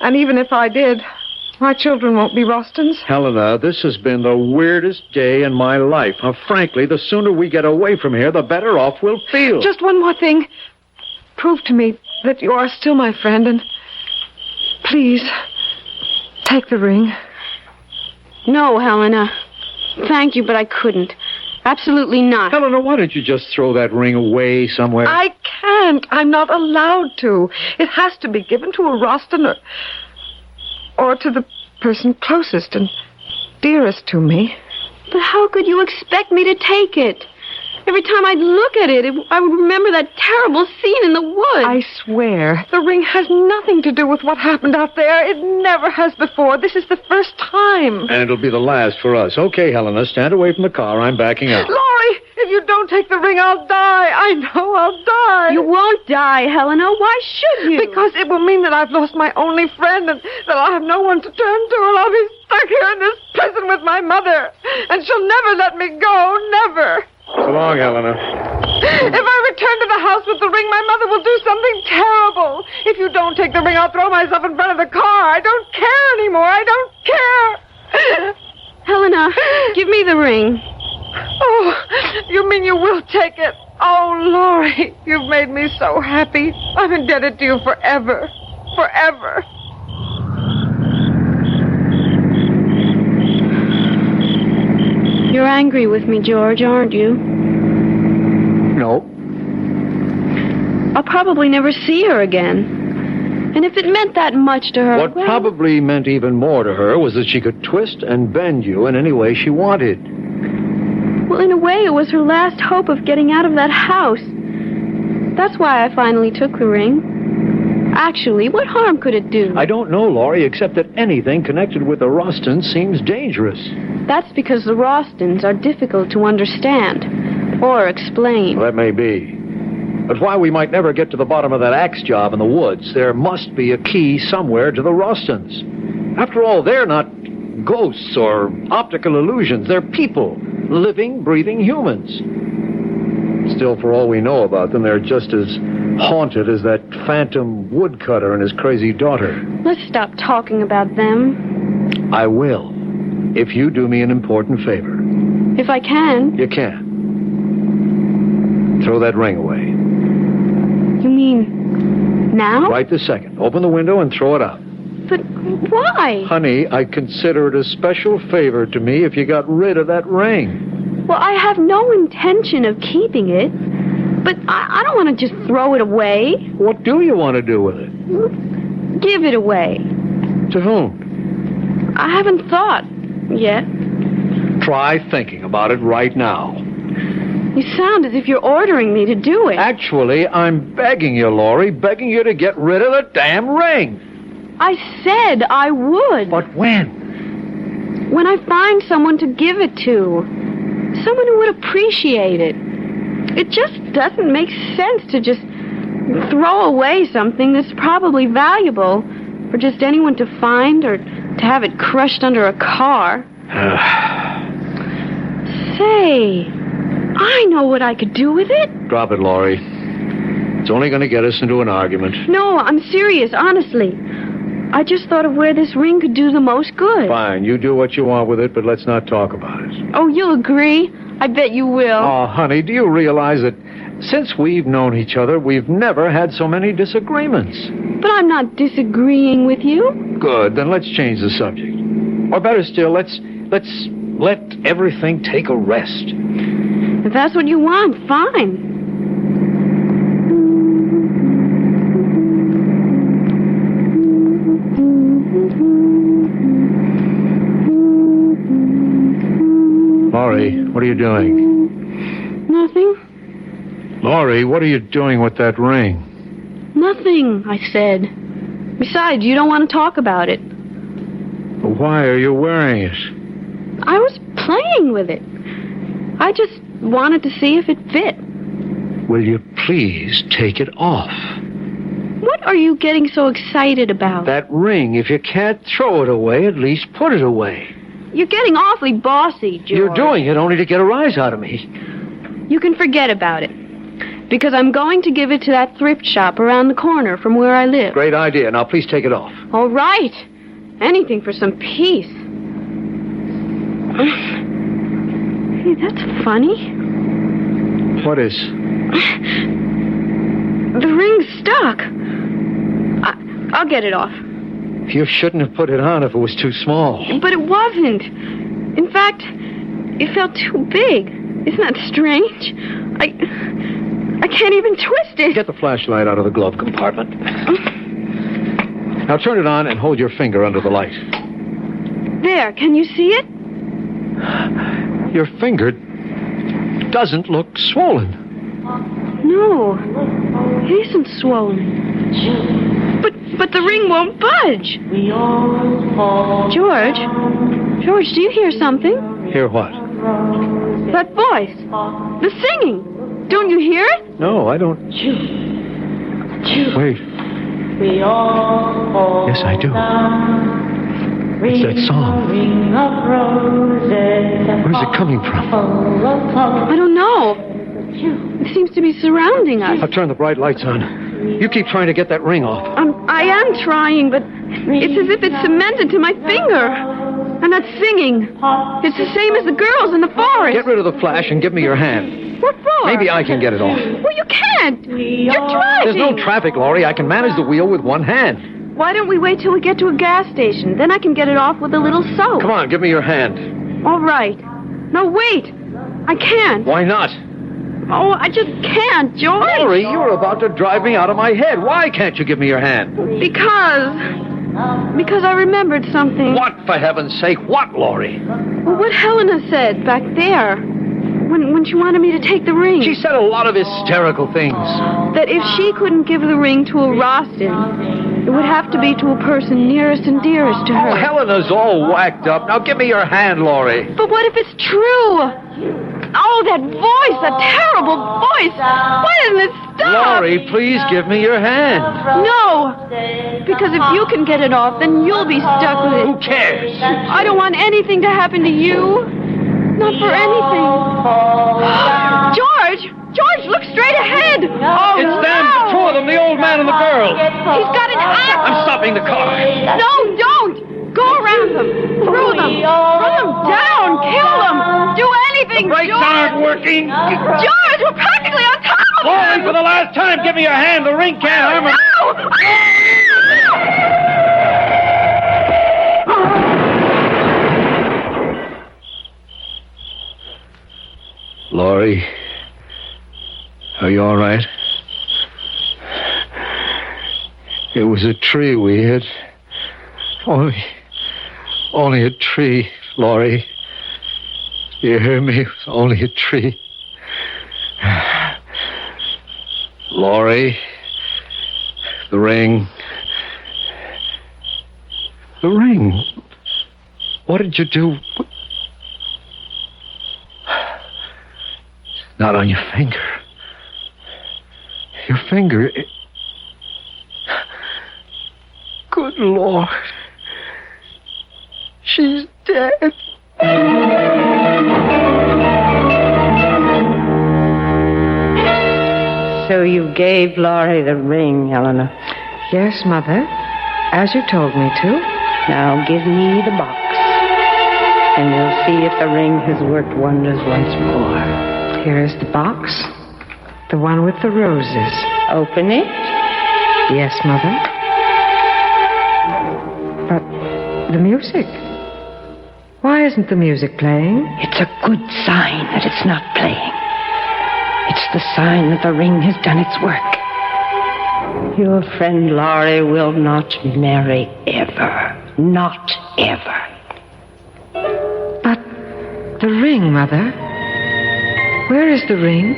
And even if I did, my children won't be Rostons. Helena, this has been the weirdest day in my life. Frankly, the sooner we get away from here, the better off we'll feel. Just one more thing. Prove to me that you are still my friend, and please, take the ring. No, Helena. Thank you, but I couldn't. Absolutely not. Helena, why don't you just throw that ring away somewhere? I can't. I'm not allowed to. It has to be given to a Roston or to the person closest and dearest to me. But how could you expect me to take it? Every time I'd look at it, I would remember that terrible scene in the woods. I swear, the ring has nothing to do with what happened out there. It never has before. This is the first time. And it'll be the last for us. Okay, Helena, stand away from the car. I'm backing up. Laurie, if you don't take the ring, I'll die. I know I'll die. You won't die, Helena. Why should you? Because it will mean that I've lost my only friend and that I'll have no one to turn to, and I'll be stuck here in this prison with my mother. And she'll never let me go. Never. So long, Helena. If I return to the house with the ring, my mother will do something terrible. If you don't take the ring, I'll throw myself in front of the car. I don't care anymore. I don't care. Helena, give me the ring. Oh, you mean you will take it? Oh, Laurie, you've made me so happy. I'm indebted to you forever. Forever. You're angry with me, George, aren't you? No. I'll probably never see her again. And if it meant that much to her... What probably meant even more to her was that she could twist and bend you in any way she wanted. Well, in a way, it was her last hope of getting out of that house. That's why I finally took the ring. Actually, what harm could it do? I don't know, Laurie, except that anything connected with the Rostons seems dangerous. That's because the Rostons are difficult to understand or explain. Well, that may be. But while we might never get to the bottom of that axe job in the woods, there must be a key somewhere to the Rostons. After all, they're not ghosts or optical illusions. They're people, living, breathing humans. Still, for all we know about them, they're just as haunted as that phantom woodcutter and his crazy daughter. Let's stop talking about them. I will, if you do me an important favor. If I can. You can. Throw that ring away. You mean now? Right this second. Open the window and throw it out. But why? Honey, I consider it a special favor to me if you got rid of that ring. Well, I have no intention of keeping it. But I don't want to just throw it away. What do you want to do with it? Give it away. To whom? I haven't thought yet. Try thinking about it right now. You sound as if you're ordering me to do it. Actually, I'm begging you, Laurie, begging you to get rid of the damn ring. I said I would. But when? When I find someone to give it to. Someone who would appreciate it. It just doesn't make sense to just throw away something that's probably valuable for just anyone to find or to have it crushed under a car. Say, I know what I could do with it. Drop it, Laurie. It's only going to get us into an argument. No, I'm serious, honestly. I just thought of where this ring could do the most good. Fine, you do what you want with it, but let's not talk about it. Oh, you'll agree? I bet you will. Oh, honey, do you realize that since we've known each other, we've never had so many disagreements? But I'm not disagreeing with you. Good, then let's change the subject. Or better still, let's let everything take a rest. If that's what you want, fine. Laurie, what are you doing? Nothing. Laurie, what are you doing with that ring? Nothing, I said. Besides, you don't want to talk about it. Why are you wearing it? I was playing with it. I just wanted to see if it fit. Will you please take it off? What What are you getting so excited about? That ring. If you can't throw it away, at least put it away. You're getting awfully bossy, George. You're doing it only to get a rise out of me. You can forget about it. Because I'm going to give it to that thrift shop around the corner from where I live. Great idea. Now, please take it off. All right. Anything for some peace. Hey, that's funny. What is? The ring's stuck. I'll get it off. You shouldn't have put it on if it was too small. But it wasn't. In fact, it felt too big. Isn't that strange? I can't even twist it. Get the flashlight out of the glove compartment. Now turn it on and hold your finger under the light. There, can you see it? Your finger doesn't look swollen. No, it isn't swollen. But the ring won't budge. George, do you hear something? Hear what? That voice. The singing. Don't you hear it? No, I don't. Wait. Yes, I do. It's that song. Where's it coming from? I don't know. It seems to be surrounding us. I'll turn the bright lights on. You keep trying to get that ring off. I am trying, but it's as if it's cemented to my finger. And that singing. It's the same as the girls in the forest. Get rid of the flash and give me your hand. What for? Maybe I can get it off. Well, you can't. You're driving. There's no traffic, Laurie. I can manage the wheel with one hand. Why don't we wait till we get to a gas station? Then I can get it off with a little soap. Come on, give me your hand. All right. No, wait. I can't. Why not? Oh, I just can't, George. Laurie, you're about to drive me out of my head. Why can't you give me your hand? Because I remembered something. What, for heaven's sake? What, Laurie? Well, what Helena said back there. When she wanted me to take the ring. She said a lot of hysterical things. That if she couldn't give the ring to a Rostin, it would have to be to a person nearest and dearest to her. Oh, Helena's all whacked up. Now give me your hand, Laurie. But what if it's true? Oh, that voice, that terrible voice. Why doesn't it stop? Laurie, please give me your hand. No. Because if you can get it off, then you'll be stuck with it. Who cares? I don't want anything to happen to you. Not for anything. George, look straight ahead. Oh, it's them, the two of them, the old man and the girl. He's got an axe. I'm stopping the car. No, don't. Go around them. Through them. Run them down. Kill them. Do anything, The brakes George. aren't working. George, we're practically on top of them. Laurie, for the last time, give me your hand. The ring can't harm her. Laurie, are you all right? It was a tree we hit. Only a tree, Laurie. You hear me? It was only a tree. Laurie, the ring. The ring. What did you do? Not on your finger. Your finger. Good Lord. She's dead. So you gave Laurie the ring, Helena. Yes, Mother, as you told me to. Now give me the box, and you'll see if the ring has worked wonders once more. Here is the box. The one with the roses. Open it. Yes, Mother. But the music. Why isn't the music playing? It's a good sign that it's not playing. It's the sign that the ring has done its work. Your friend Laurie will not marry ever. Not ever. But the ring, Mother. Where is the ring?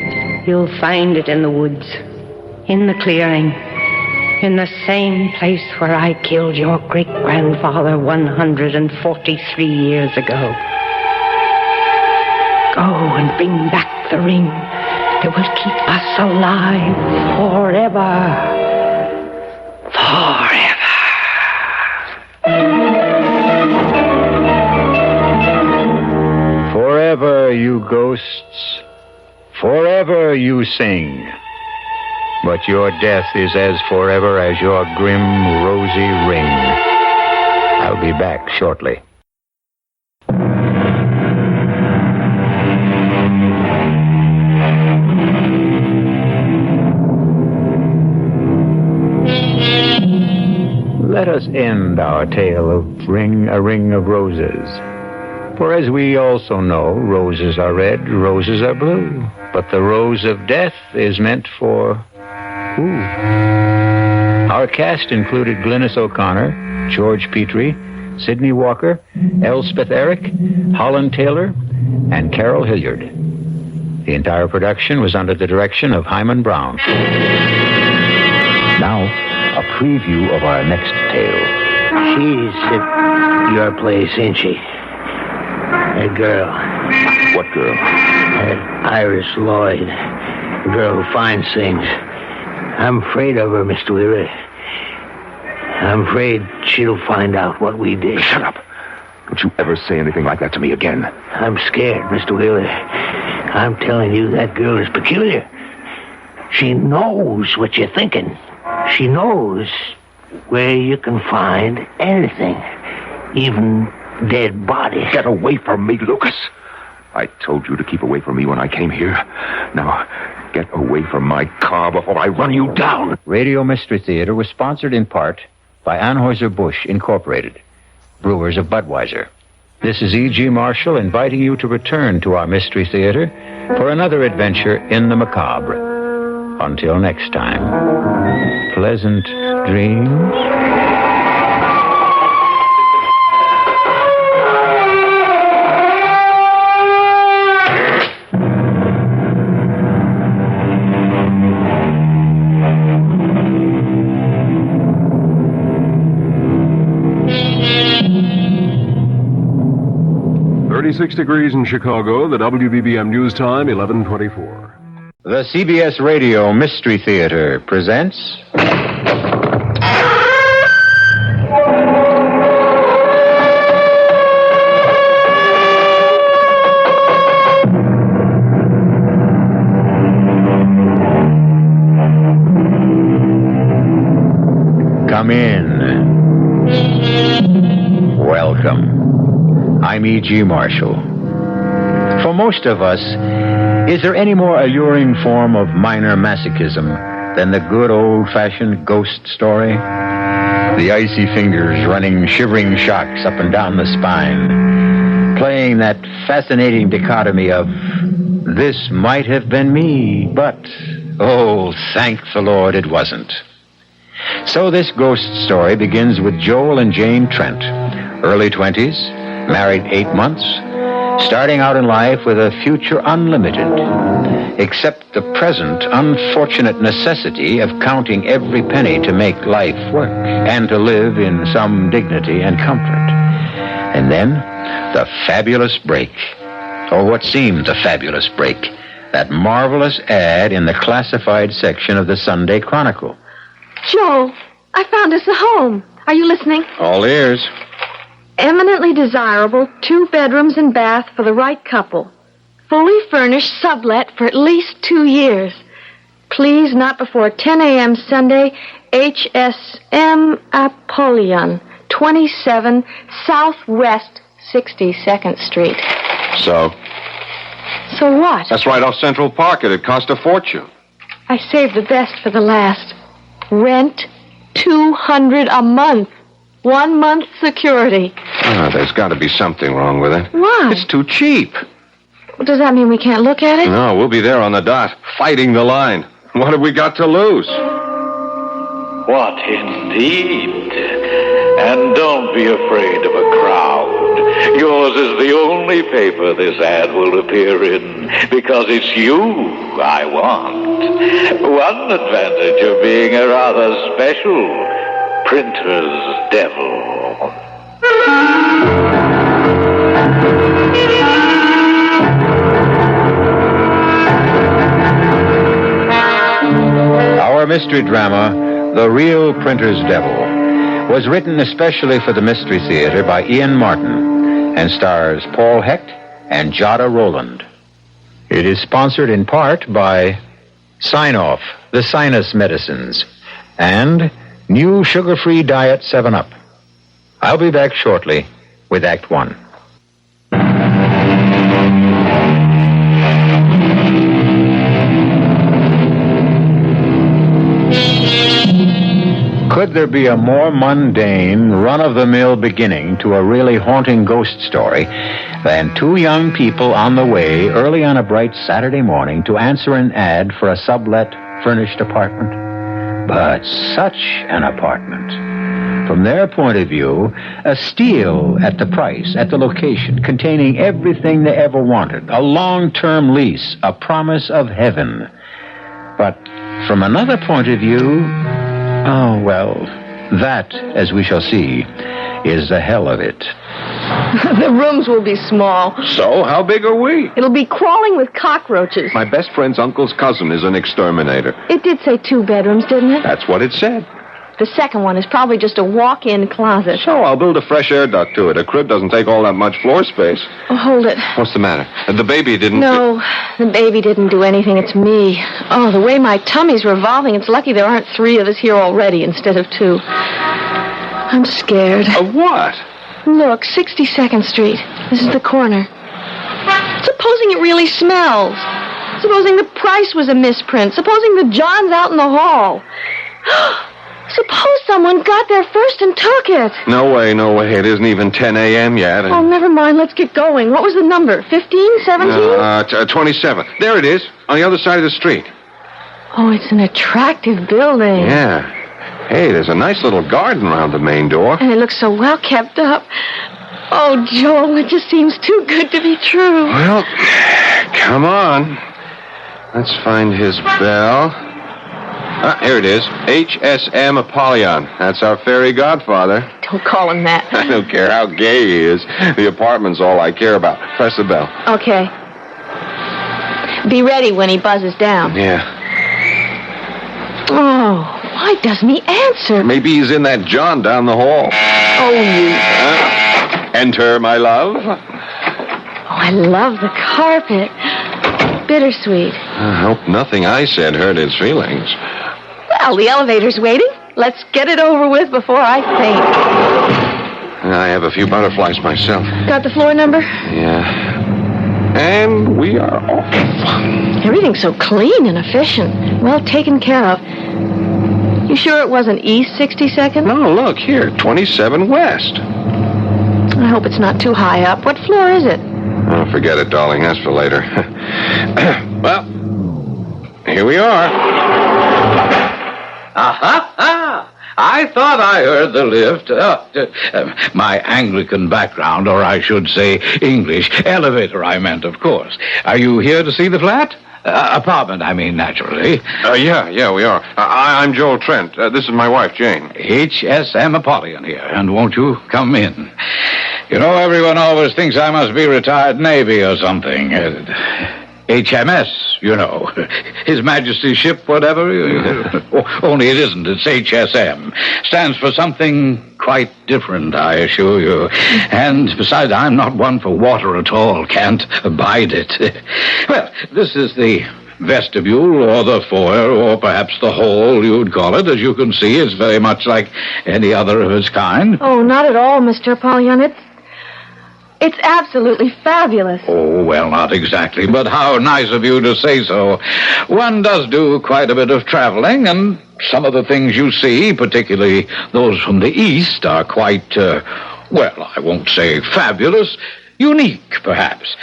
You'll find it in the woods. In the clearing. In the same place where I killed your great-grandfather 143 years ago. Go and bring back the ring that will keep us alive forever. Forever, you ghosts, forever you sing. But your death is as forever as your grim, rosy ring. I'll be back shortly. Let us end our tale of a ring of roses. For as we also know, roses are red, roses are blue. But the rose of death is meant for who? Our cast included Glynis O'Connor, George Petrie, Sidney Walker, Elspeth Eric, Holland Taylor, and Carol Hilliard. The entire production was under the direction of Hyman Brown. Now, a preview of our next tale. She's at your place, ain't she? That girl. What girl? That Iris Lloyd. The girl who finds things. I'm afraid of her, Mr. Wheeler. I'm afraid she'll find out what we did. Shut up. Don't you ever say anything like that to me again. I'm scared, Mr. Wheeler. I'm telling you, that girl is peculiar. She knows what you're thinking. She knows where you can find anything, even dead bodies. Get away from me, Lucas. I told you to keep away from me when I came here. Now, get away from my car before I run you down. Radio Mystery Theater was sponsored in part by Anheuser-Busch Incorporated, brewers of Budweiser. This is E.G. Marshall inviting you to return to our Mystery Theater for another adventure in the macabre. Until next time, pleasant dreams. .6 in Chicago, the WBBM News Time, 11:24. The CBS Radio Mystery Theater presents... Come in. Welcome. I'm E.G. Marshall. For most of us, is there any more alluring form of minor masochism than the good old-fashioned ghost story? The icy fingers running shivering shocks up and down the spine, playing that fascinating dichotomy of, this might have been me, but, oh, thank the Lord it wasn't. So this ghost story begins with Joel and Jane Trent, early 20s, married 8 months, starting out in life with a future unlimited, except the present unfortunate necessity of counting every penny to make life work and to live in some dignity and comfort. And then, the fabulous break, or what seemed the fabulous break, that marvelous ad in the classified section of the Sunday Chronicle. Joel, I found us a home. Are you listening? All ears. Eminently desirable, 2 bedrooms and bath for the right couple. Fully furnished, sublet for at least 2 years. Please, not before 10 a.m. Sunday, HSM Apollyon, 27 Southwest 62nd Street. So? So what? That's right off Central Park. It'd cost a fortune. I saved the best for the last. Rent, $200 a month. 1 month security. There's got to be something wrong with it. Why? It's too cheap. Well, does that mean we can't look at it? No, we'll be there on the dot, fighting the line. What have we got to lose? What indeed? And don't be afraid of a crowd. Yours is the only paper this ad will appear in, because it's you I want. One advantage of being a rather special printer's devil. Our mystery drama The Real Printer's Devil, was written especially for the Mystery Theater by Ian Martin and stars Paul Hecht and Jada Rowland. It is sponsored in part by Sign-Off, the sinus medicines, and new sugar-free Diet 7-Up. I'll be back shortly with Act One. Could there be a more mundane, run-of-the-mill beginning to a really haunting ghost story than two young people on the way early on a bright Saturday morning to answer an ad for a sublet furnished apartment? But such an apartment. From their point of view, a steal at the price, at the location, containing everything they ever wanted, a long-term lease, a promise of heaven. But from another point of view, oh, well, that, as we shall see, is the hell of it. The rooms will be small. So, how big are we? It'll be crawling with cockroaches. My best friend's uncle's cousin is an exterminator. It did say 2 bedrooms, didn't it? That's what it said. The second one is probably just a walk-in closet. So, I'll build a fresh air duct to it. A crib doesn't take all that much floor space. Oh, hold it. What's the matter? The baby didn't... No, the baby didn't do anything. It's me. Oh, the way my tummy's revolving, it's lucky there aren't 3 of us here already instead of 2. I'm scared. Of what? Look, 62nd Street. This is the corner. Supposing it really smells. Supposing the price was a misprint. Supposing the John's out in the hall. Suppose someone got there first and took it. No way, no way. It isn't even 10 a.m. yet. Oh, never mind. Let's get going. What was the number? 15? 17? 27. There it is, on the other side of the street. Oh, it's an attractive building. Yeah. Hey, there's a nice little garden around the main door. And it looks so well kept up. Oh, Joel, it just seems too good to be true. Well, come on. Let's find his bell. Ah, here it is. HSM Apollyon. That's our fairy godfather. Don't call him that. I don't care how gay he is. The apartment's all I care about. Press the bell. Okay. Be ready when he buzzes down. Yeah. Oh, why doesn't he answer? Maybe he's in that John down the hall. Oh, you... Enter, my love. Oh, I love the carpet. Bittersweet. I hope nothing I said hurt his feelings. Well, the elevator's waiting. Let's get it over with before I faint. I have a few butterflies myself. Got the floor number? Yeah. And we are off. Everything's so clean and efficient. Well taken care of. You sure it wasn't East 62nd? No, look, here, 27 West. I hope it's not too high up. What floor is it? Oh, forget it, darling. That's for later. Well, here we are. Aha! I thought I heard the lift. My Anglican background, or I should say English. Elevator, I meant, of course. Are you here to see the flat? Apartment, I mean, naturally. Yeah, we are. I'm Joel Trent. This is my wife, Jane. HSM Apollyon here, and won't you come in? You know, everyone always thinks I must be retired Navy or something. HMS, you know. His Majesty's ship, whatever. Only it isn't. It's HSM. Stands for something quite different, I assure you. And besides, I'm not one for water at all. Can't abide it. Well, this is the vestibule, or the foyer, or perhaps the hall, you'd call it. As you can see, it's very much like any other of its kind. Oh, not at all, Mr. Apollyon. It's absolutely fabulous. Oh, well, not exactly, but how nice of you to say so. One does do quite a bit of traveling, and some of the things you see, particularly those from the East, are quite, well, I won't say fabulous, unique, perhaps.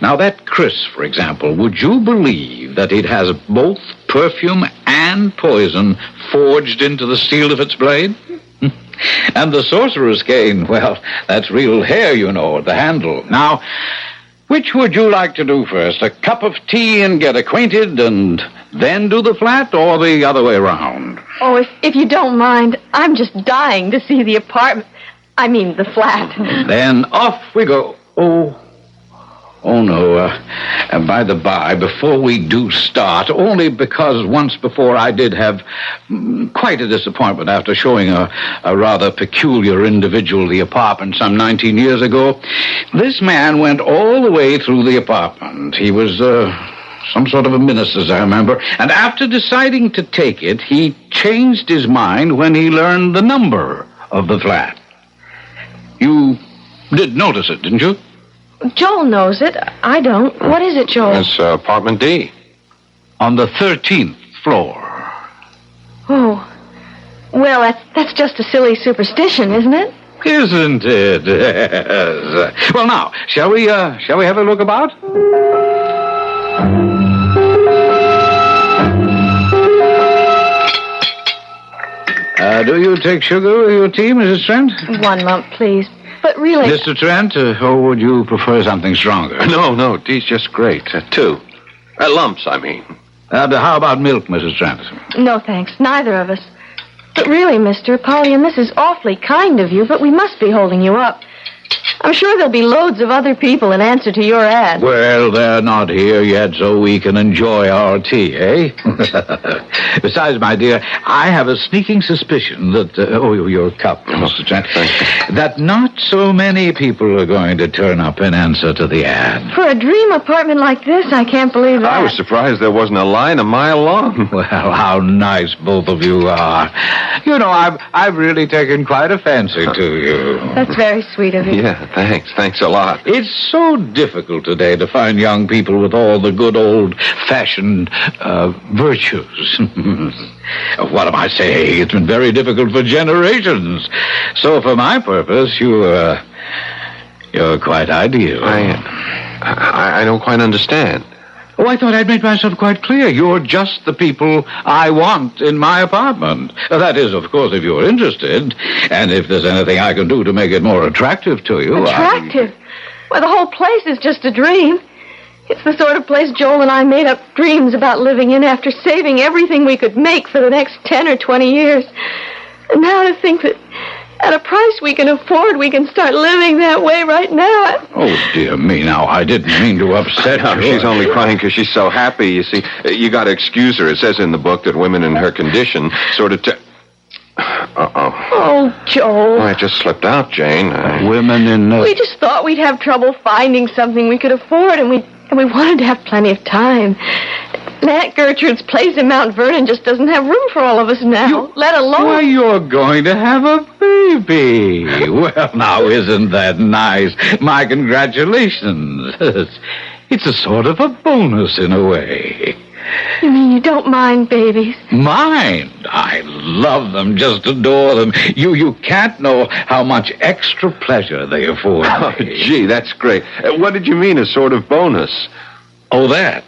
Now, that Chris, for example, would you believe that it has both perfume and poison forged into the steel of its blade? And the sorcerer's cane, well, that's real hair, you know, at the handle. Now, which would you like to do first? A cup of tea and get acquainted and then do the flat, or the other way around? Oh, if you don't mind, I'm just dying to see the apartment. I mean, the flat. Then off we go. Oh, no. By the by, before we do start, only because once before I did have quite a disappointment after showing a rather peculiar individual the apartment some 19 years ago. This man went all the way through the apartment. He was some sort of a minister, as I remember. And after deciding to take it, he changed his mind when he learned the number of the flat. You did notice it, didn't you? Joel knows it. I don't. What is it, Joel? That's apartment D. On the 13th floor. Oh. Well, that's just a silly superstition, isn't it? Isn't it? Yes. Well, now, shall we have a look about? Do you take sugar with your tea, Mrs. Trent? 1 lump, please. But really... Mr. Trent, or would you prefer something stronger? No, tea's just great. 2. Lumps, I mean. How about milk, Mrs. Trent? No, thanks. Neither of us. But really, mister, Polly, and this is awfully kind of you, but we must be holding you up. I'm sure there'll be loads of other people in answer to your ad. Well, they're not here yet, so we can enjoy our tea, eh? Besides, my dear, I have a sneaking suspicion that... your cup, Mr. Trent. That not so many people are going to turn up in answer to the ad. For a dream apartment like this, I can't believe that. I was surprised there wasn't a line a mile long. Well, how nice both of you are. You know, I've really taken quite a fancy to you. That's very sweet of you. Yeah, thanks a lot. It's so difficult today to find young people with all the good old-fashioned virtues. What am I saying? It's been very difficult for generations. So for my purpose, you're quite ideal. I don't quite understand. Oh, I thought I'd made myself quite clear. You're just the people I want in my apartment. That is, of course, if you're interested. And if there's anything I can do to make it more attractive to you. Attractive? Well, the whole place is just a dream. It's the sort of place Joel and I made up dreams about living in after saving everything we could make for the next 10 or 20 years. And now to think that at a price we can afford, we can start living that way right now. Oh, dear me, now, I didn't mean to upset you. She's only crying because she's so happy. You see, you got to excuse her. It says in the book that women in her condition sort of... Oh, Joel. Oh, it just slipped out, Jane. Women in... We just thought we'd have trouble finding something we could afford, and we wanted to have plenty of time. And Aunt Gertrude's place in Mount Vernon just doesn't have room for all of us now, let alone... Why, you're going to have a baby. Well, now, isn't that nice? My congratulations. It's a sort of a bonus in a way. You mean you don't mind babies? Mind? I love them, just adore them. You can't know how much extra pleasure they afford me. Oh, gee, that's great. What did you mean, a sort of bonus? Oh, that.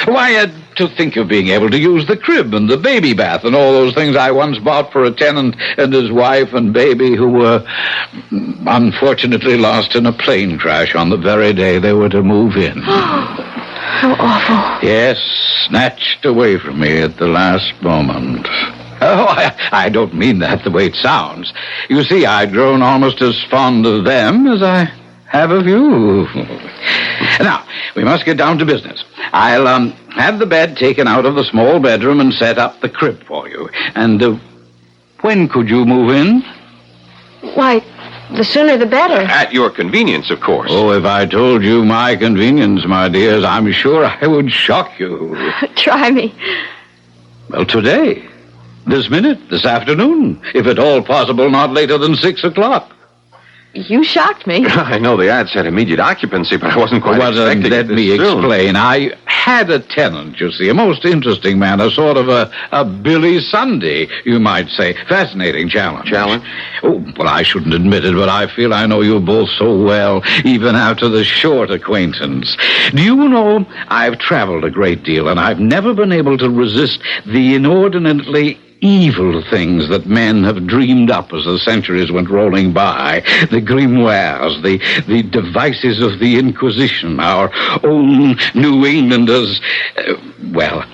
Why, to think of being able to use the crib and the baby bath and all those things I once bought for a tenant and his wife and baby who were unfortunately lost in a plane crash on the very day they were to move in. How awful. Yes, snatched away from me at the last moment. Oh, I don't mean that the way it sounds. You see, I'd grown almost as fond of them as I have of you. Now, we must get down to business. I'll have the bed taken out of the small bedroom and set up the crib for you. And when could you move in? Why, the sooner the better. At your convenience, of course. Oh, if I told you my convenience, my dears, I'm sure I would shock you. Try me. Well, today. This minute, this afternoon. If at all possible, not later than 6 o'clock. You shocked me. I know the ad said immediate occupancy, but I wasn't quite expecting let me explain. I had a tenant, you see, a most interesting man, a sort of a Billy Sunday, you might say. Fascinating challenge. Challenge? Oh, well, I shouldn't admit it, but I feel I know you both so well, even after the short acquaintance. Do you know, I've traveled a great deal, and I've never been able to resist the inordinately evil things that men have dreamed up as the centuries went rolling by. The grimoires, the devices of the Inquisition, our own New Englanders. Well,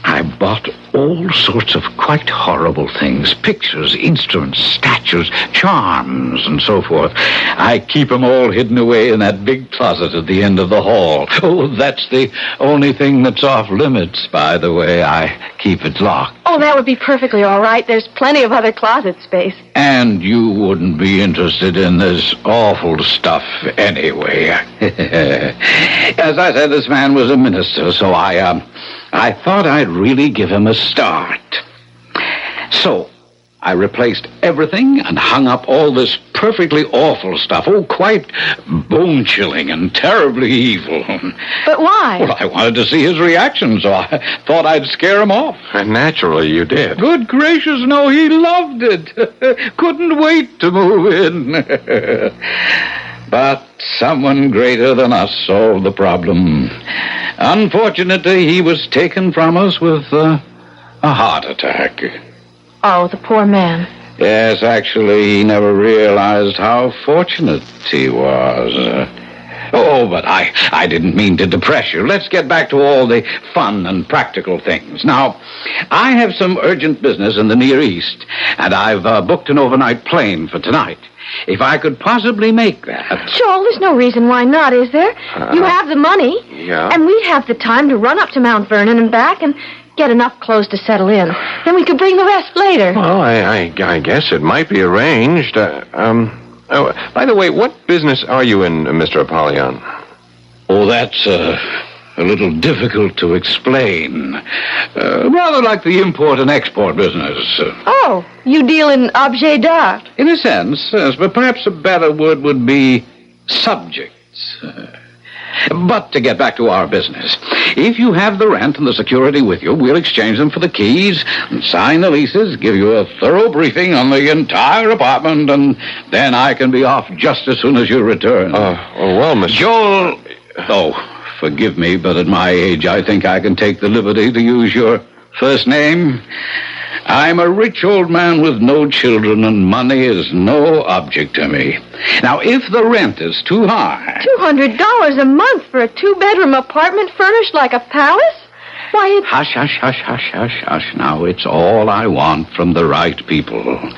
I bought all sorts of quite horrible things. Pictures, instruments, statues, charms, and so forth. I keep 'em all hidden away in that big closet at the end of the hall. Oh, that's the only thing that's off limits, by the way. I keep it locked. Oh, that would be perfectly all right. There's plenty of other closet space. And you wouldn't be interested in this awful stuff anyway. As I said, this man was a minister, so I thought I'd really give him a start. So, I replaced everything and hung up all this perfectly awful stuff. Oh, quite bone-chilling and terribly evil. But why? Well, I wanted to see his reaction, so I thought I'd scare him off. And naturally, you did. Good gracious, no, he loved it. Couldn't wait to move in. But someone greater than us solved the problem. Unfortunately, he was taken from us with a heart attack. Oh, the poor man. Yes, actually, he never realized how fortunate he was. But I didn't mean to depress you. Let's get back to all the fun and practical things. Now, I have some urgent business in the Near East, and I've booked an overnight plane for tonight. If I could possibly make that. Joel, there's no reason why not, is there? You have the money. Yeah. And we'd have the time to run up to Mount Vernon and back and get enough clothes to settle in. Then we could bring the rest later. Well, I guess it might be arranged. By the way, what business are you in, Mr. Apollyon? Oh, that's a little difficult to explain. Rather like the import and export business. Oh, you deal in objet d'art. In a sense, yes, but perhaps a better word would be subjects. But to get back to our business, if you have the rent and the security with you, we'll exchange them for the keys and sign the leases, give you a thorough briefing on the entire apartment, and then I can be off just as soon as you return. Well, Mr. Joel... Oh, forgive me, but at my age, I think I can take the liberty to use your first name. I'm a rich old man with no children, and money is no object to me. Now, if the rent is too high... $200 a month for a two-bedroom apartment furnished like a palace? Why, it's... Hush, hush, hush, hush, hush, hush. Now, it's all I want from the right people.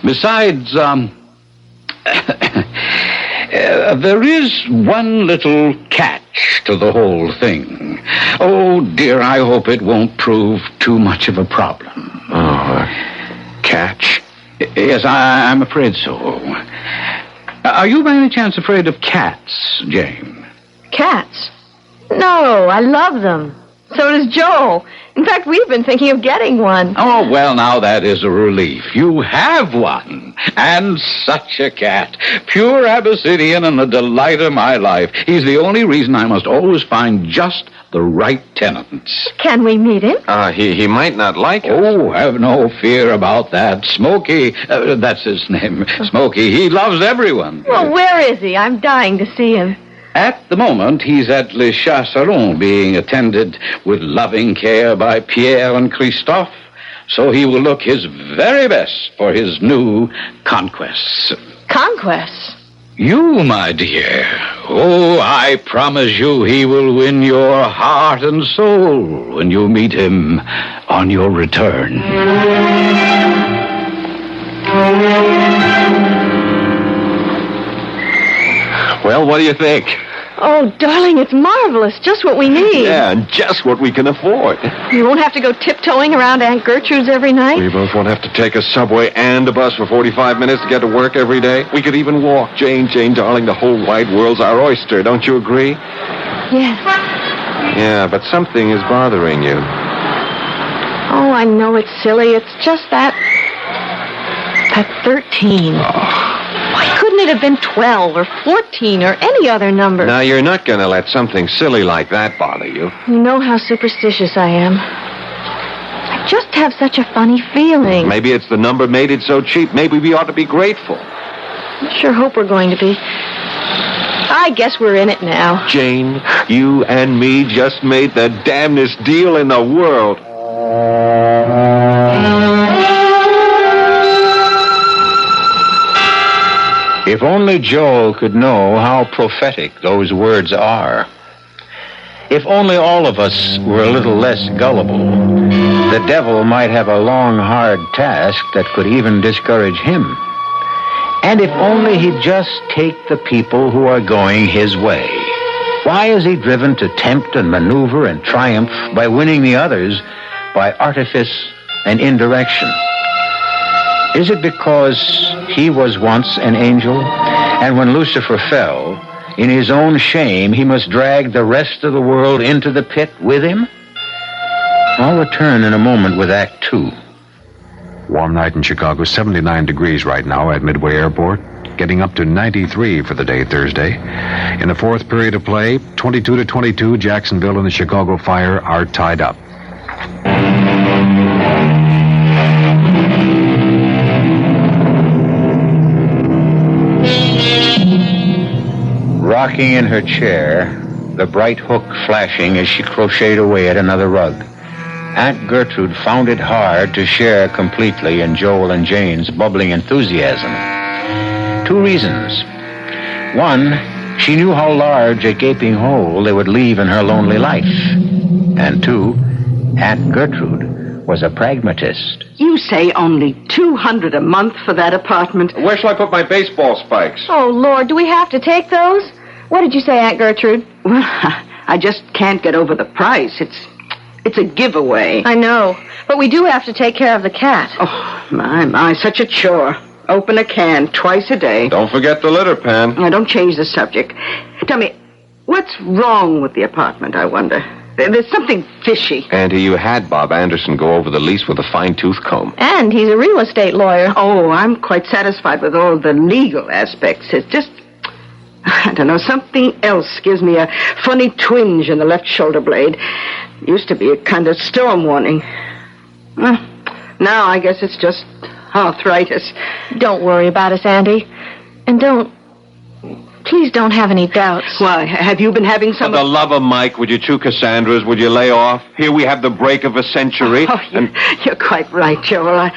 Besides, there is one little catch to the whole thing. Oh, dear, I hope it won't prove too much of a problem. Catch? Yes, I'm afraid so. Are you by any chance afraid of cats, Jane? Cats? No, I love them. So does Joel. In fact, we've been thinking of getting one. Oh, well, now that is a relief. You have one. And such a cat. Pure Abyssinian and the delight of my life. He's the only reason I must always find just the right tenants. Can we meet him? He might not like it. Oh, have no fear about that. Smokey, that's his name. Smokey, he loves everyone. Well, where is he? I'm dying to see him. At the moment, he's at Le Chasseron, being attended with loving care by Pierre and Christophe, so he will look his very best for his new conquests. Conquests? You, my dear. Oh, I promise you he will win your heart and soul when you meet him on your return. Well, what do you think? Oh, darling, it's marvelous. Just what we need. Yeah, and just what we can afford. You won't have to go tiptoeing around Aunt Gertrude's every night. We both won't have to take a subway and a bus for 45 minutes to get to work every day. We could even walk. Jane, darling, the whole wide world's our oyster. Don't you agree? Yes. Yeah, but something is bothering you. Oh, I know it's silly. It's just that 13. Why couldn't it have been 12 or 14 or any other number? Now, you're not going to let something silly like that bother you. You know how superstitious I am. I just have such a funny feeling. Maybe it's the number made it so cheap. Maybe we ought to be grateful. I sure hope we're going to be. I guess we're in it now. Jane, you and me just made the damnedest deal in the world. If only Joel could know how prophetic those words are. If only all of us were a little less gullible. The devil might have a long, hard task that could even discourage him. And if only he'd just take the people who are going his way. Why is he driven to tempt and maneuver and triumph by winning the others by artifice and indirection? Is it because he was once an angel, and when Lucifer fell, in his own shame, he must drag the rest of the world into the pit with him? I'll return in a moment with Act 2. Warm night in Chicago, 79 degrees right now at Midway Airport, getting up to 93 for the day Thursday. In the fourth period of play, 22-22, Jacksonville and the Chicago Fire are tied up. Rocking in her chair, the bright hook flashing as she crocheted away at another rug, Aunt Gertrude found it hard to share completely in Joel and Jane's bubbling enthusiasm. 2 reasons. 1, she knew how large a gaping hole they would leave in her lonely life. And 2, Aunt Gertrude was a pragmatist. You say only $200 a month for that apartment. Where shall I put my baseball spikes? Oh, Lord, do we have to take those? What did you say, Aunt Gertrude? Well, I just can't get over the price. It's a giveaway. I know, but we do have to take care of the cat. Oh, my, such a chore. Open a can twice a day. Don't forget the litter pan. Now, don't change the subject. Tell me, what's wrong with the apartment, I wonder? There's something fishy. Auntie, you had Bob Anderson go over the lease with a fine-tooth comb. And he's a real estate lawyer. Oh, I'm quite satisfied with all the legal aspects. It's just, I don't know, something else gives me a funny twinge in the left shoulder blade. Used to be a kind of storm warning. Now I guess it's just arthritis. Don't worry about us, Auntie. And please don't have any doubts. Why, have you been having some... For the love of Mike, would you 2 Cassandras? Would you lay off? Here we have the break of a century. Oh, you're quite right, Joel.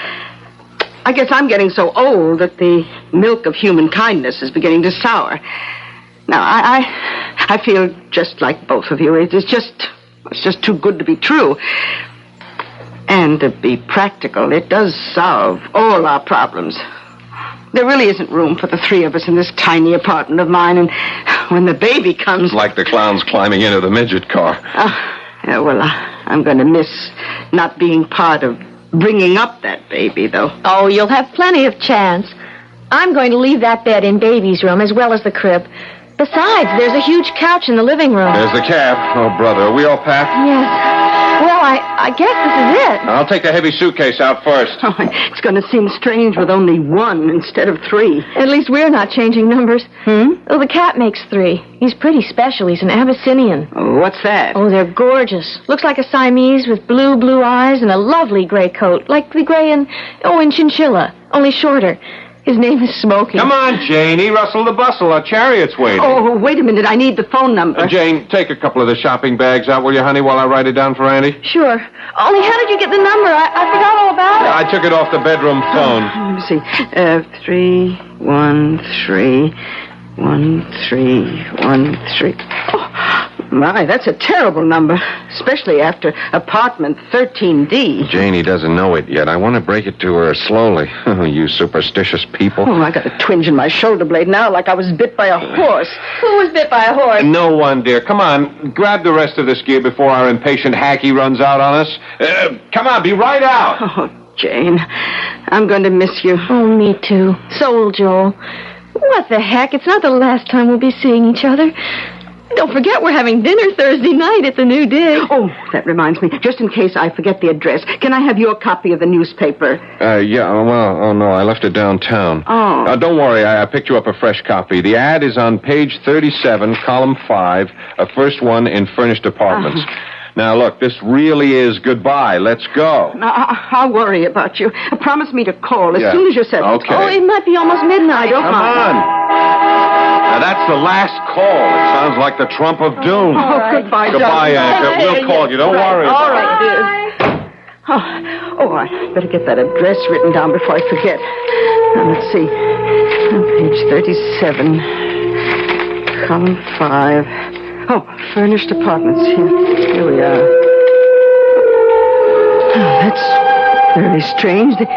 I guess I'm getting so old that the milk of human kindness is beginning to sour. Now, I feel just like both of you. It's just too good to be true. And to be practical, it does solve all our problems. There really isn't room for the 3 of us in this tiny apartment of mine, and when the baby comes... Like the clowns climbing into the midget car. Yeah, well, I'm going to miss not being part of bringing up that baby, though. Oh, you'll have plenty of chance. I'm going to leave that bed in Baby's room as well as the crib. Besides, there's a huge couch in the living room. There's the cab. Oh, brother, are we all packed? Yes. Well, I guess this is it. I'll take the heavy suitcase out first. Oh, it's going to seem strange with only 1 instead of 3. At least we're not changing numbers. Oh, the cat makes 3. He's pretty special. He's an Abyssinian. Oh, what's that? Oh, they're gorgeous. Looks like a Siamese with blue eyes and a lovely gray coat, like the gray in Chinchilla, only shorter. His name is Smokey. Come on, Janie. Rustle the bustle. Our chariot's waiting. Oh, wait a minute. I need the phone number. Jane, take a couple of the shopping bags out, will you, honey, while I write it down for Andy? Sure. Only how did you get the number? I forgot all about it. I took it off the bedroom phone. Let me see. 313 1313. Oh, my, that's a terrible number, especially after apartment 13D. Janie doesn't know it yet. I want to break it to her slowly. You superstitious people. Oh, I got a twinge in my shoulder blade now like I was bit by a horse. Who was bit by a horse? No one, dear. Come on, grab the rest of this gear before our impatient hacky runs out on us. Come on, be right out. Oh, Jane, I'm going to miss you. Oh, me too. So will Joel. What the heck? It's not the last time we'll be seeing each other. Don't forget we're having dinner Thursday night at the New Dig. Oh, that reminds me. Just in case I forget the address, can I have your copy of the newspaper? Yeah, well, no, I left it downtown. Oh. Don't worry, I picked you up a fresh copy. The ad is on page 37, column 5, first one in furnished apartments. Now, look, this really is goodbye. Let's go. I'll worry about you. Promise me to call as soon as you're settled. Okay. Oh, it might be almost midnight. Come on. Now, that's the last call. It sounds like the trump of doom. Oh, right. Goodbye, Goodbye, Anka. We'll call you. Don't worry. All right, dear. Oh, I better get that address written down before I forget. Now, let's see. Page 37, column 5. Oh, furnished apartments. Here we are. Oh, very strange. The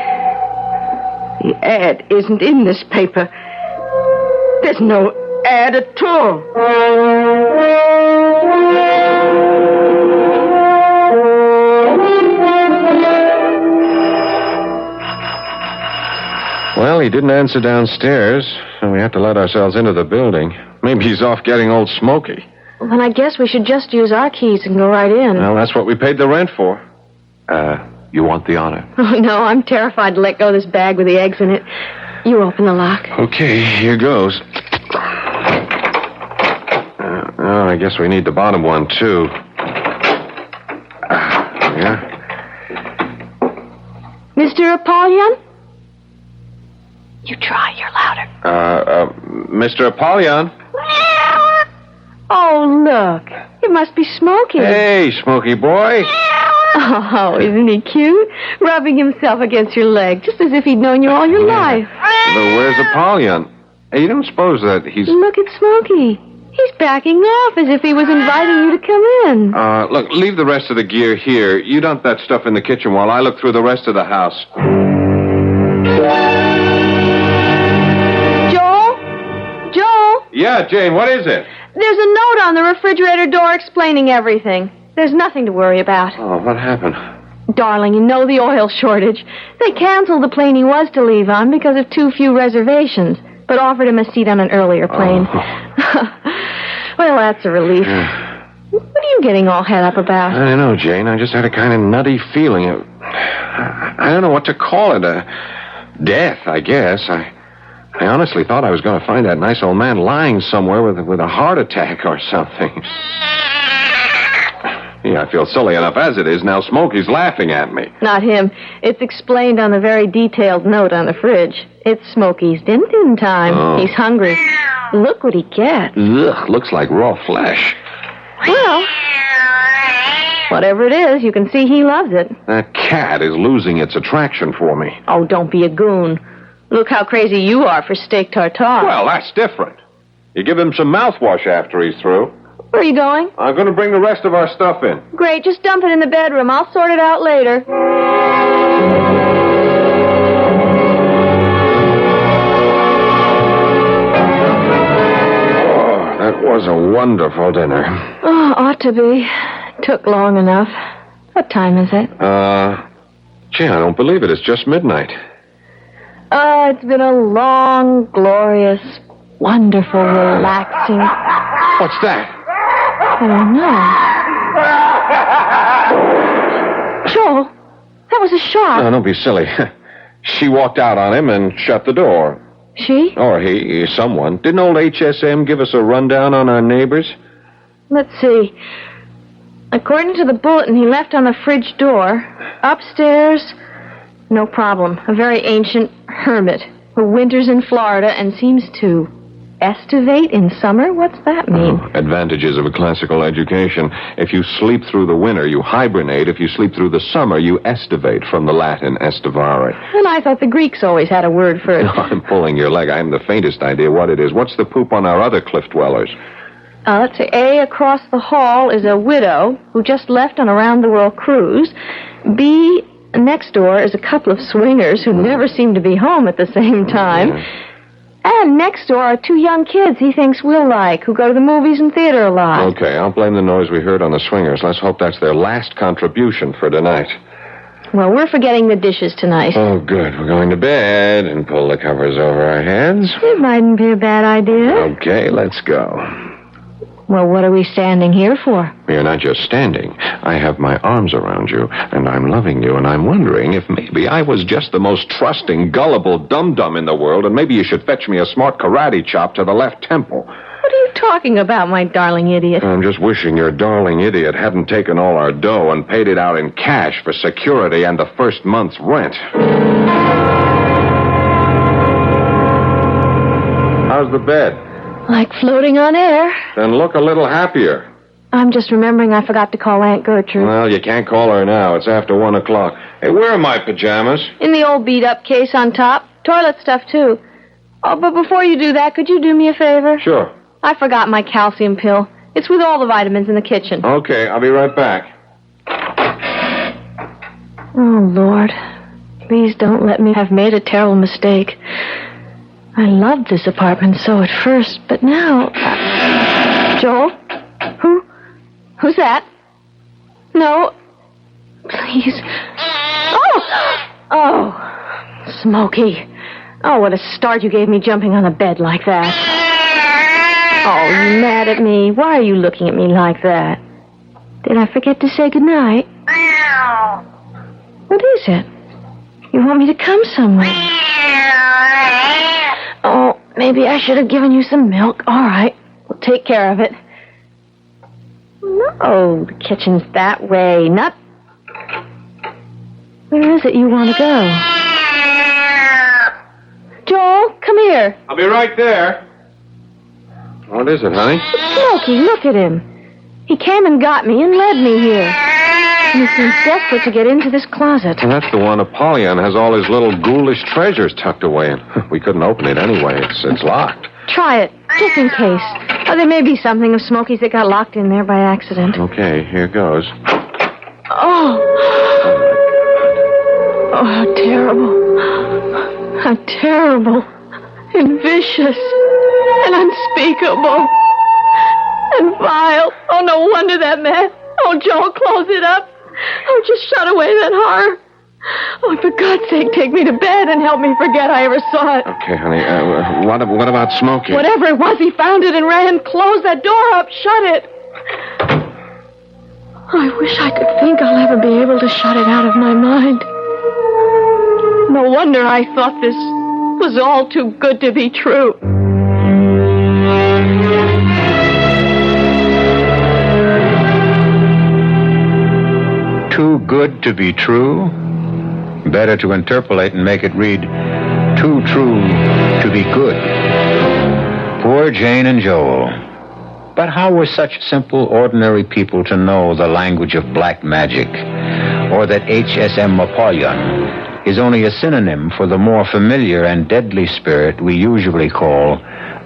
ad isn't in this paper. There's no ad at all. Well, he didn't answer downstairs, so we have to let ourselves into the building. Maybe he's off getting old Smoky. Well, then I guess we should just use our keys and go right in. Well, that's what we paid the rent for. You want the honor? Oh, no, I'm terrified to let go of this bag with the eggs in it. You open the lock. Okay, here goes. I guess we need the bottom one, too. Yeah. Mr. Apollyon? You try, you're louder. Mr. Apollyon? Oh, look. It must be Smokey. Hey, Smokey boy. Oh, isn't he cute? Rubbing himself against your leg, just as if he'd known you all your life. But where's Apollyon? Hey, you don't suppose that he's... Look at Smokey. He's backing off as if he was inviting you to come in. Look, leave the rest of the gear here. You dump that stuff in the kitchen while I look through the rest of the house. Joel? Yeah, Jane, what is it? There's a note on the refrigerator door explaining everything. There's nothing to worry about. Oh, what happened? Darling, you know the oil shortage. They canceled the plane he was to leave on because of too few reservations, but offered him a seat on an earlier plane. Well, that's a relief. What are you getting all head up about? I don't know, Jane. I just had a kind of nutty feeling. I don't know what to call it. Death, I guess. I honestly thought I was going to find that nice old man lying somewhere with a heart attack or something. Yeah, I feel silly enough as it is. Now Smokey's laughing at me. Not him. It's explained on the very detailed note on the fridge. It's Smokey's din-din time. Oh. He's hungry. Look what he gets. Ugh, looks like raw flesh. Well, whatever it is, you can see he loves it. That cat is losing its attraction for me. Oh, don't be a goon. Look how crazy you are for steak tartare. Well, that's different. You give him some mouthwash after he's through. Where are you going? I'm going to bring the rest of our stuff in. Great, just dump it in the bedroom. I'll sort it out later. Oh, that was a wonderful dinner. Oh, ought to be. Took long enough. What time is it? Gee, I don't believe it. It's just midnight. Oh, it's been a long, glorious, wonderful, relaxing... What's that? I don't know. Joel, that was a shot. No, don't be silly. She walked out on him and shut the door. She? Or he, someone. Didn't old HSM give us a rundown on our neighbors? Let's see. According to the bulletin he left on the fridge door, upstairs, no problem. A very ancient hermit who winters in Florida and seems to estivate in summer? What's that mean? Advantages of a classical education. If you sleep through the winter, you hibernate. If you sleep through the summer, you estivate, from the Latin estivare. And I thought the Greeks always had a word for it. I'm pulling your leg. I haven't the faintest idea what it is. What's the poop on our other cliff dwellers? Let's see. A, across the hall is a widow who just left on a round-the-world cruise. B, next door is a couple of swingers who never seem to be home at the same time. Yeah. And next door are two young kids he thinks we'll like, who go to the movies and theater a lot. Okay, I'll blame the noise we heard on the swingers. Let's hope that's their last contribution for tonight. Well, we're forgetting the dishes tonight. Oh, good. We're going to bed and pull the covers over our heads. It mightn't be a bad idea. Okay, let's go. Well, what are we standing here for? You're not just standing. I have my arms around you, and I'm loving you, and I'm wondering if maybe I was just the most trusting, gullible dum-dum in the world, and maybe you should fetch me a smart karate chop to the left temple. What are you talking about, my darling idiot? I'm just wishing your darling idiot hadn't taken all our dough and paid it out in cash for security and the first month's rent. How's the bed? Like floating on air. Then look a little happier. I'm just remembering I forgot to call Aunt Gertrude. Well, you can't call her now. It's after 1 o'clock. Hey, where are my pajamas? In the old beat-up case on top. Toilet stuff, too. Oh, but before you do that, could you do me a favor? Sure. I forgot my calcium pill. It's with all the vitamins in the kitchen. Okay, I'll be right back. Oh, Lord. Please don't let me have made a terrible mistake. I loved this apartment so at first, but now... Joel? Who's that? No. Please. Oh, Smokey. Oh, what a start you gave me jumping on a bed like that. Oh, you mad at me? Why are you looking at me like that? Did I forget to say goodnight? What is it? You want me to come somewhere? Oh, maybe I should have given you some milk. All right, we'll take care of it. No, the kitchen's that way, not... Where is it you want to go? Joel, come here. I'll be right there. What is it, honey? It's Smokey, look at him. He came and got me and led me here. And he seems desperate to get into this closet. Well, that's the one Apollyon has all his little ghoulish treasures tucked away in. We couldn't open it anyway. It's locked. Try it, just in case. Oh, there may be something of Smokey's that got locked in there by accident. Okay, here goes. Oh, how terrible. How terrible. And vicious. And unspeakable. And vile. Oh, no wonder that man. Oh, Joel, close it up. Oh, just shut away that horror. Oh, for God's sake, take me to bed and help me forget I ever saw it. Okay, honey. What about Smokey? Whatever it was, he found it and ran. Close that door up. Shut it. I wish I could think I'll ever be able to shut it out of my mind. No wonder I thought this was all too good to be true. Too good to be true? Better to interpolate and make it read, too true to be good. Poor Jane and Joel. But how were such simple, ordinary people to know the language of black magic, or that HSM Apollyon is only a synonym for the more familiar and deadly spirit we usually call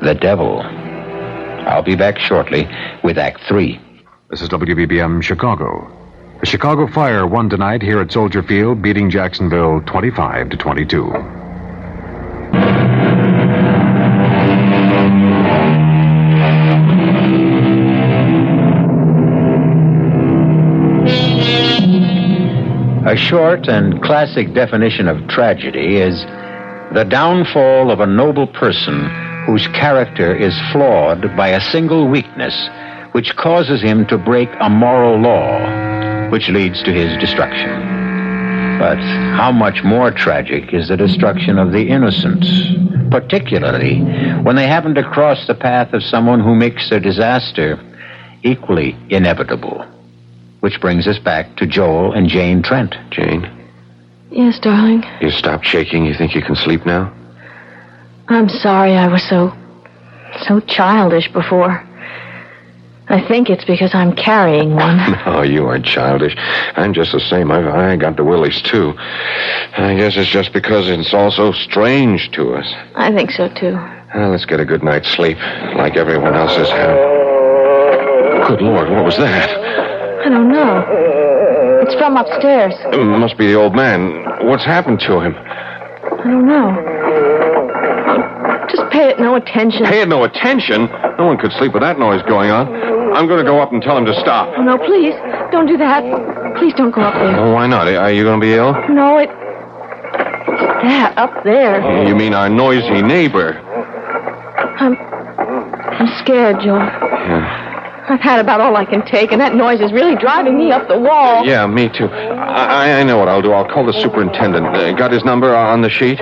the devil? I'll be back shortly with Act 3. This is WBBM Chicago. The Chicago Fire won tonight here at Soldier Field, beating Jacksonville 25-22. A short and classic definition of tragedy is the downfall of a noble person whose character is flawed by a single weakness which causes him to break a moral law, which leads to his destruction. But how much more tragic is the destruction of the innocent, particularly when they happen to cross the path of someone who makes their disaster equally inevitable. Which brings us back to Joel and Jane Trent. Jane? Yes, darling? You stopped shaking? You think you can sleep now? I'm sorry I was so childish before. I think it's because I'm carrying one. No, you aren't childish. I'm just the same. I got the willies, too. I guess it's just because it's all so strange to us. I think so, too. Well, let's get a good night's sleep, like everyone else has had. Good Lord, what was that? I don't know. It's from upstairs. It must be the old man. What's happened to him? I don't know. Just pay it no attention. Pay it no attention? No one could sleep with that noise going on. I'm going to go up and tell him to stop. Oh, no, please. Don't do that. Please don't go up there. Oh, why not? Are you going to be ill? No, it's that up there. You mean our noisy neighbor? I'm scared, Joel. Yeah. I've had about all I can take, and that noise is really driving me up the wall. Yeah, me too. I know what I'll do. I'll call the superintendent. Got his number on the sheet?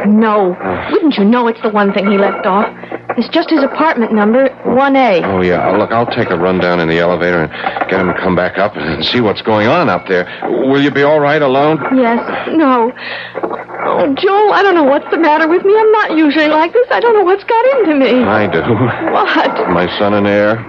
No. Wouldn't you know it's the one thing he left off? It's just his apartment number, 1A. Oh, yeah. Look, I'll take a run down in the elevator and get him to come back up and see what's going on up there. Will you be all right alone? Yes. No. Oh, Joel, I don't know what's the matter with me. I'm not usually like this. I don't know what's got into me. I do. What? My son and heir.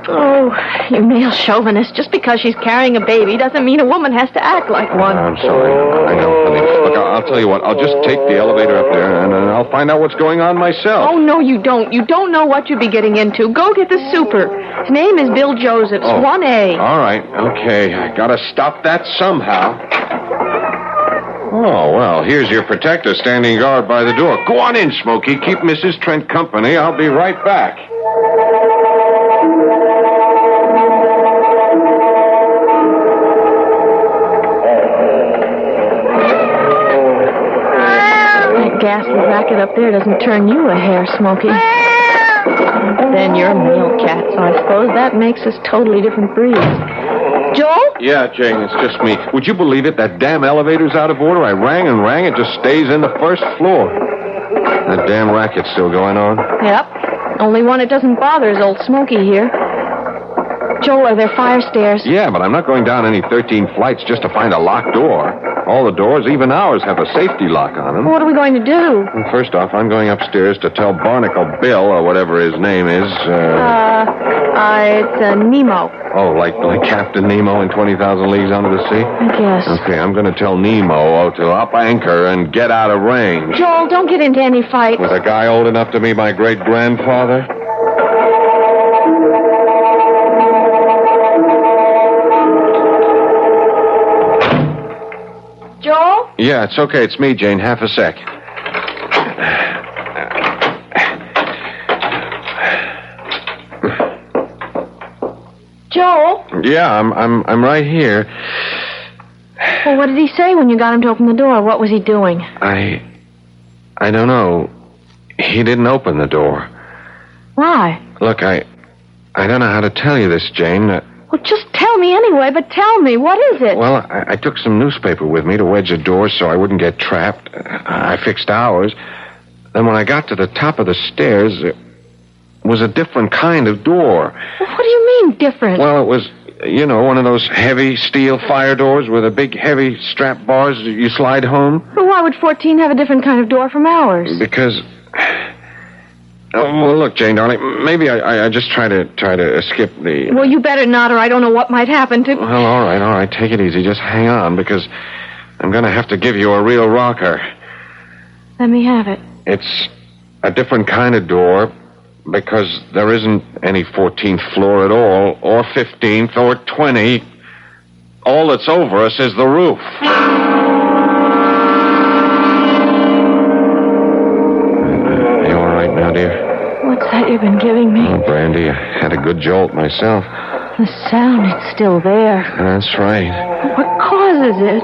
Oh, you male chauvinist. Just because she's carrying a baby doesn't mean a woman has to act like one. I'm sorry. I know, honey. Look, I'll tell you what. I'll just take the elevator up there, and I'll find out what's going on myself. Oh, no, you don't. You don't know what you'd be getting into. Go get the super. His name is Bill Josephs, 1A. All right. Okay. I gotta stop that somehow. Oh, well, here's your protector standing guard by the door. Go on in, Smokey. Keep Mrs. Trent company. I'll be right back. That ghastly racket up there doesn't turn you a hair, Smokey. Then you're a male cat, so I suppose that makes us totally different breeds. Joel? Yeah, Jane, it's just me. Would you believe it? That damn elevator's out of order. I rang and rang. It just stays in the first floor. That damn racket's still going on. Yep. Only one it doesn't bother is old Smokey here. Joel, are there fire stairs? Yeah, but I'm not going down any 13 flights just to find a locked door. All the doors, even ours, have a safety lock on them. What are we going to do? Well, first off, I'm going upstairs to tell Barnacle Bill, or whatever his name is. It's Nemo. Oh, like Captain Nemo in 20,000 Leagues Under the Sea? I guess. Okay, I'm going to tell Nemo to up anchor and get out of range. Joel, don't get into any fights. With a guy old enough to be my great-grandfather? Joel? Yeah, it's okay. It's me, Jane. Half a sec. Joel? Yeah, I'm right here. Well, what did he say when you got him to open the door? What was he doing? I don't know. He didn't open the door. Why? Look, I don't know how to tell you this, Jane. Well, just tell me anyway, but tell me. What is it? Well, I took some newspaper with me to wedge the door so I wouldn't get trapped. I fixed ours. Then when I got to the top of the stairs, it was a different kind of door. Well, what do you mean, different? Well, it was, one of those heavy steel fire doors with a big, heavy strap bars that you slide home. But why would 14 have a different kind of door from ours? Because... Oh, well, look, Jane, darling, maybe I just try to skip the... Well, you better not, or I don't know what might happen to... Well, all right, take it easy. Just hang on, because I'm going to have to give you a real rocker. Let me have it. It's a different kind of door, because there isn't any 14th floor at all, or 15th, or 20. All that's over us is the roof. Now, dear. What's that you've been giving me? Oh, brandy. I had a good jolt myself. The sound, it's still there. That's right. What causes it?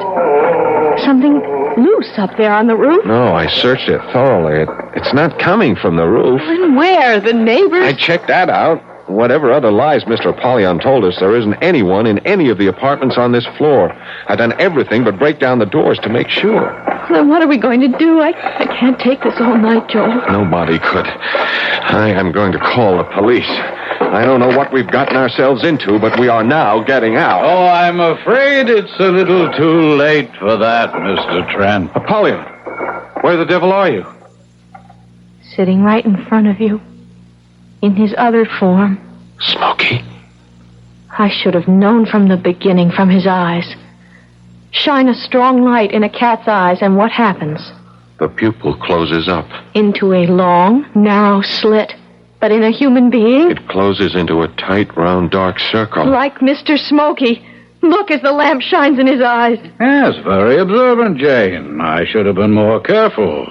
Something loose up there on the roof? No, I searched it thoroughly. It's not coming from the roof. Then where? The neighbors? I checked that out. Whatever other lies Mr. Apollyon told us, there isn't anyone in any of the apartments on this floor. I've done everything but break down the doors to make sure. Then what are we going to do? I can't take this all night, Joel. Nobody could. I am going to call the police. I don't know what we've gotten ourselves into, but we are now getting out. Oh, I'm afraid it's a little too late for that, Mr. Trent. Apollyon, where the devil are you? Sitting right in front of you. In his other form. Smokey. I should have known from the beginning, from his eyes. Shine a strong light in a cat's eyes, and what happens? The pupil closes up. Into a long, narrow slit. But in a human being? It closes into a tight, round, dark circle. Like Mr. Smokey. Look as the lamp shines in his eyes. Yes, very observant, Jane. I should have been more careful.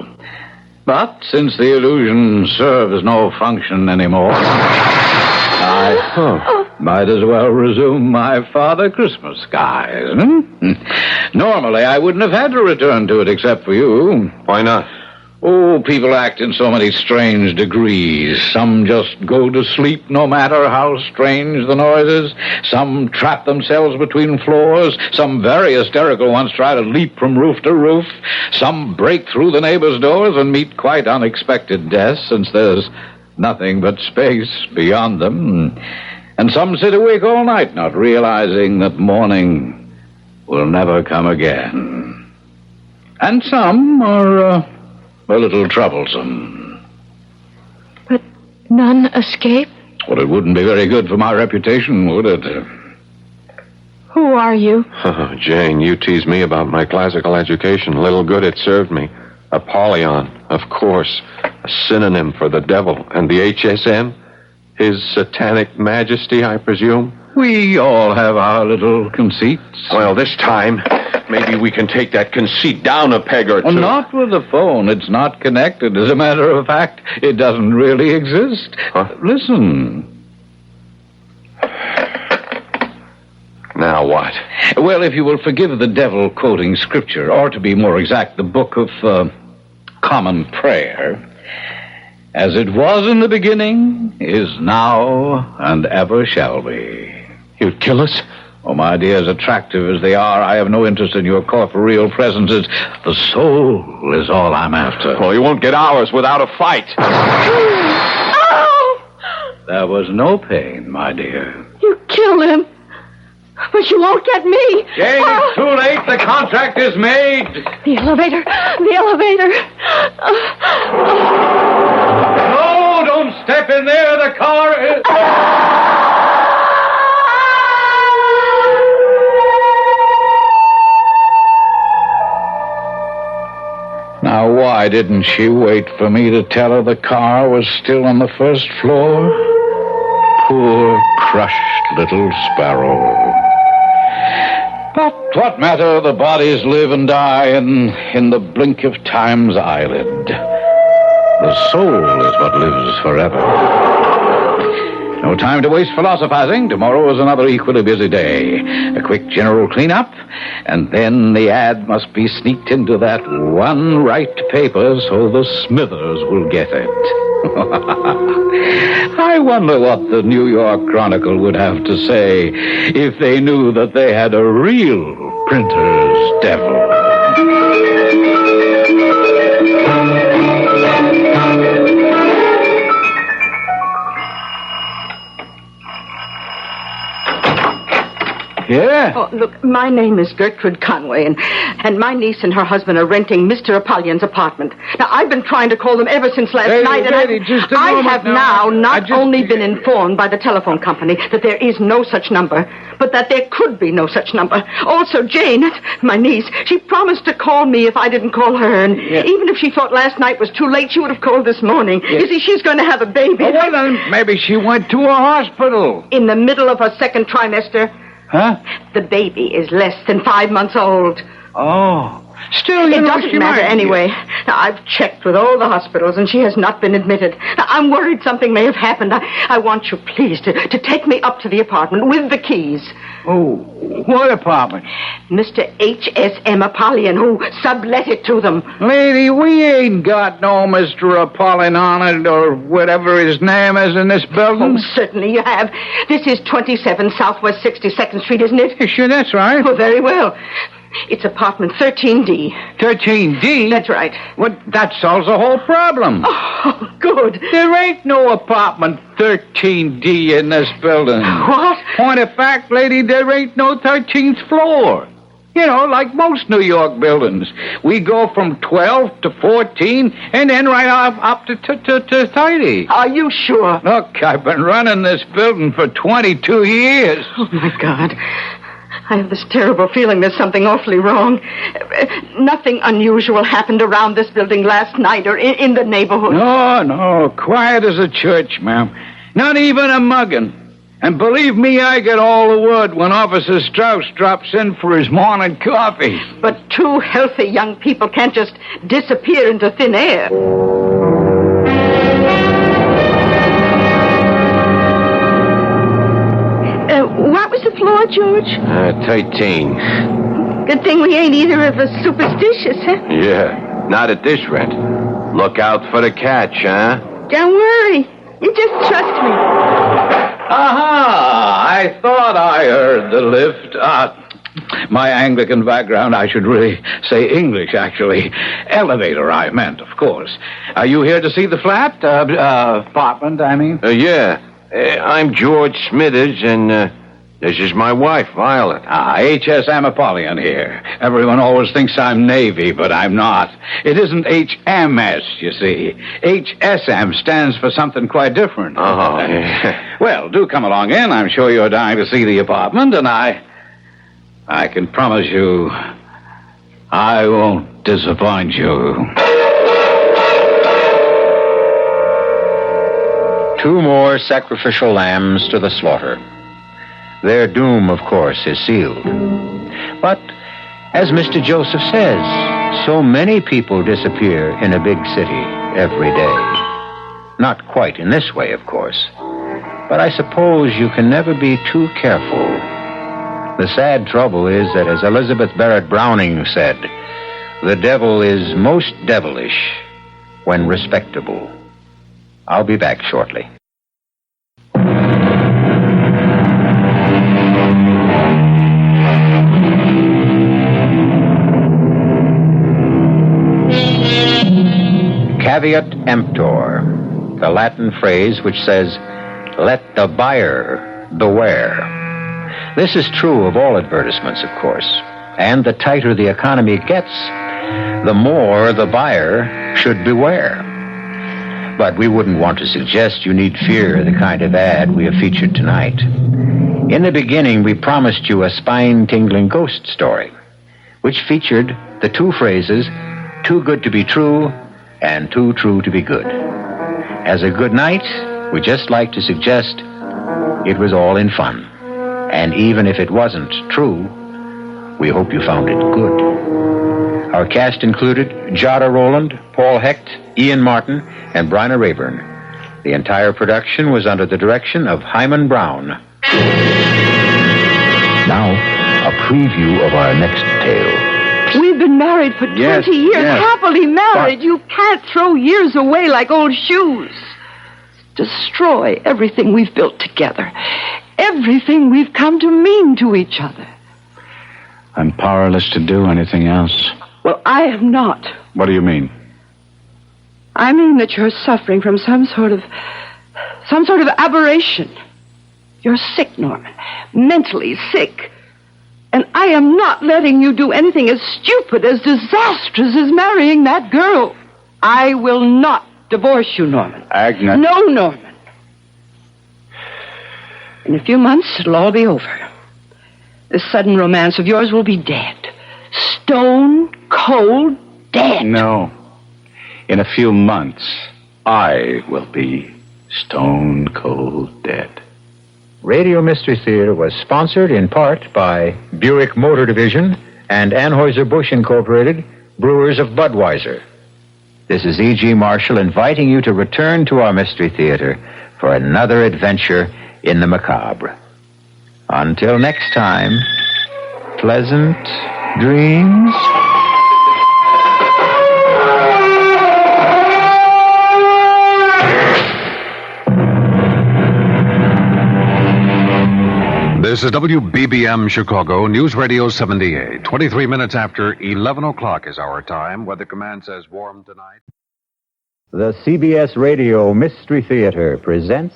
But since the illusion serves no function anymore, I might as well resume my Father Christmas skies. Normally, I wouldn't have had to return to it except for you. Why not? Oh, people act in so many strange degrees. Some just go to sleep no matter how strange the noise is. Some trap themselves between floors. Some very hysterical ones try to leap from roof to roof. Some break through the neighbors' doors and meet quite unexpected deaths, since there's nothing but space beyond them. And some sit awake all night, not realizing that morning will never come again. And some are... a little troublesome. But none escape? Well, it wouldn't be very good for my reputation, would it? Who are you? Oh, Jane, you tease me about my classical education. Little good it served me. Apollyon, of course. A synonym for the devil. And the HSM? His satanic majesty, I presume? We all have our little conceits. Well, this time, maybe we can take that conceit down a peg or two. Not with the phone. It's not connected. As a matter of fact, it doesn't really exist. Huh? Listen. Now what? Well, if you will forgive the devil quoting scripture, or to be more exact, the book of common prayer, as it was in the beginning, is now, and ever shall be. You'd kill us? Oh, my dear, as attractive as they are, I have no interest in your corporeal presences. The soul is all I'm after. Well, you won't get ours without a fight. Oh! There was no pain, my dear. You killed him. But you won't get me. Jane, it's too late. The contract is made. The elevator. The elevator. No, don't step in there. The car is... Now, why didn't she wait for me to tell her the car was still on the first floor? Poor, crushed little sparrow. But what matter? The bodies live and die in the blink of time's eyelid. The soul is what lives forever. No time to waste philosophizing. Tomorrow is another equally busy day. A quick general cleanup, and then the ad must be sneaked into that one right paper so the Smithers will get it. I wonder what the New York Chronicle would have to say if they knew that they had a real printer's devil. Yeah? Oh, look, my name is Gertrude Conway, and my niece and her husband are renting Mr. Apollyon's apartment. Now, I've been trying to call them ever since last night, and I have now not only been informed by the telephone company that there is no such number, but that there could be no such number. Also, Jane, my niece, she promised to call me if I didn't call her, and even if she thought last night was too late, she would have called this morning. You see, she's going to have a baby. Oh, well, then maybe she went to a hospital. In the middle of her second trimester. Huh? The baby is less than 5 months old. Oh. Still, it doesn't matter anyway. Now, I've checked with all the hospitals, and she has not been admitted. Now, I'm worried something may have happened. I want you, please, to take me up to the apartment with the keys. Oh, what apartment? Mr. H.S.M. Apollyon, who sublet it to them. Lady, we ain't got no Mr. Apollyon on it, or whatever his name is in this building. Oh, certainly you have. This is 27 Southwest 62nd Street, isn't it? Sure, that's right. Oh, very well. It's apartment 13D. 13D? That's right. Well, that solves the whole problem. Oh, good. There ain't no apartment 13D in this building. What? Point of fact, lady, there ain't no 13th floor. You know, like most New York buildings. We go from 12 to 14 and then right up to 30. Are you sure? Look, I've been running this building for 22 years. Oh, my God. I have this terrible feeling there's something awfully wrong. Nothing unusual happened around this building last night or in the neighborhood. No. Quiet as a church, ma'am. Not even a mugging. And believe me, I get all the word when Officer Strauss drops in for his morning coffee. But two healthy young people can't just disappear into thin air. What was the floor, George? 13. Good thing we ain't either of us superstitious, huh? Yeah, not at this rent. Look out for the catch, huh? Don't worry. You just trust me. Aha! I thought I heard the lift. My Anglican background, I should really say English, actually. Elevator, I meant, of course. Are you here to see the flat? Apartment, I mean? Yeah. I'm George Smithers, and this is my wife, Violet. H.S.M. Apollyon here. Everyone always thinks I'm Navy, but I'm not. It isn't H.M.S., you see. H.S.M. stands for something quite different. Oh, yeah. Well, do come along in. I'm sure you're dying to see the apartment, and I can promise you I won't disappoint you. 2 more sacrificial lambs to the slaughter. Their doom, of course, is sealed. But, as Mr. Joseph says, so many people disappear in a big city every day. Not quite in this way, of course. But I suppose you can never be too careful. The sad trouble is that, as Elizabeth Barrett Browning said, the devil is most devilish when respectable. I'll be back shortly. Caveat emptor, the Latin phrase which says, let the buyer beware. This is true of all advertisements, of course. And the tighter the economy gets, the more the buyer should beware. But we wouldn't want to suggest you need fear the kind of ad we have featured tonight. In the beginning, we promised you a spine-tingling ghost story, which featured the two phrases, too good to be true and too true to be good. As a good night, we just like to suggest it was all in fun. And even if it wasn't true, we hope you found it good. Our cast included Jada Rowland, Paul Hecht, Ian Martin, and Bryna Rayburn. The entire production was under the direction of Hyman Brown. Now, a preview of our next tale. We've been married for 20 years, happily married. You can't throw years away like old shoes. Destroy everything we've built together. Everything we've come to mean to each other. I'm powerless to do anything else. Well, I am not. What do you mean? I mean that you're suffering from some sort of aberration. You're sick, Norman. Mentally sick. And I am not letting you do anything as stupid, as disastrous as marrying that girl. I will not divorce you, Norman. Agnes. No, Norman. In a few months, it'll all be over. This sudden romance of yours will be dead. Stone cold dead. No. In a few months, I will be stone cold dead. Radio Mystery Theater was sponsored in part by Buick Motor Division and Anheuser-Busch Incorporated, brewers of Budweiser. This is E.G. Marshall inviting you to return to our Mystery Theater for another adventure in the macabre. Until next time, pleasant dreams. This is WBBM Chicago, News Radio 78. 23 minutes after 11 o'clock is our time. Weather Command says warm tonight. The CBS Radio Mystery Theater presents...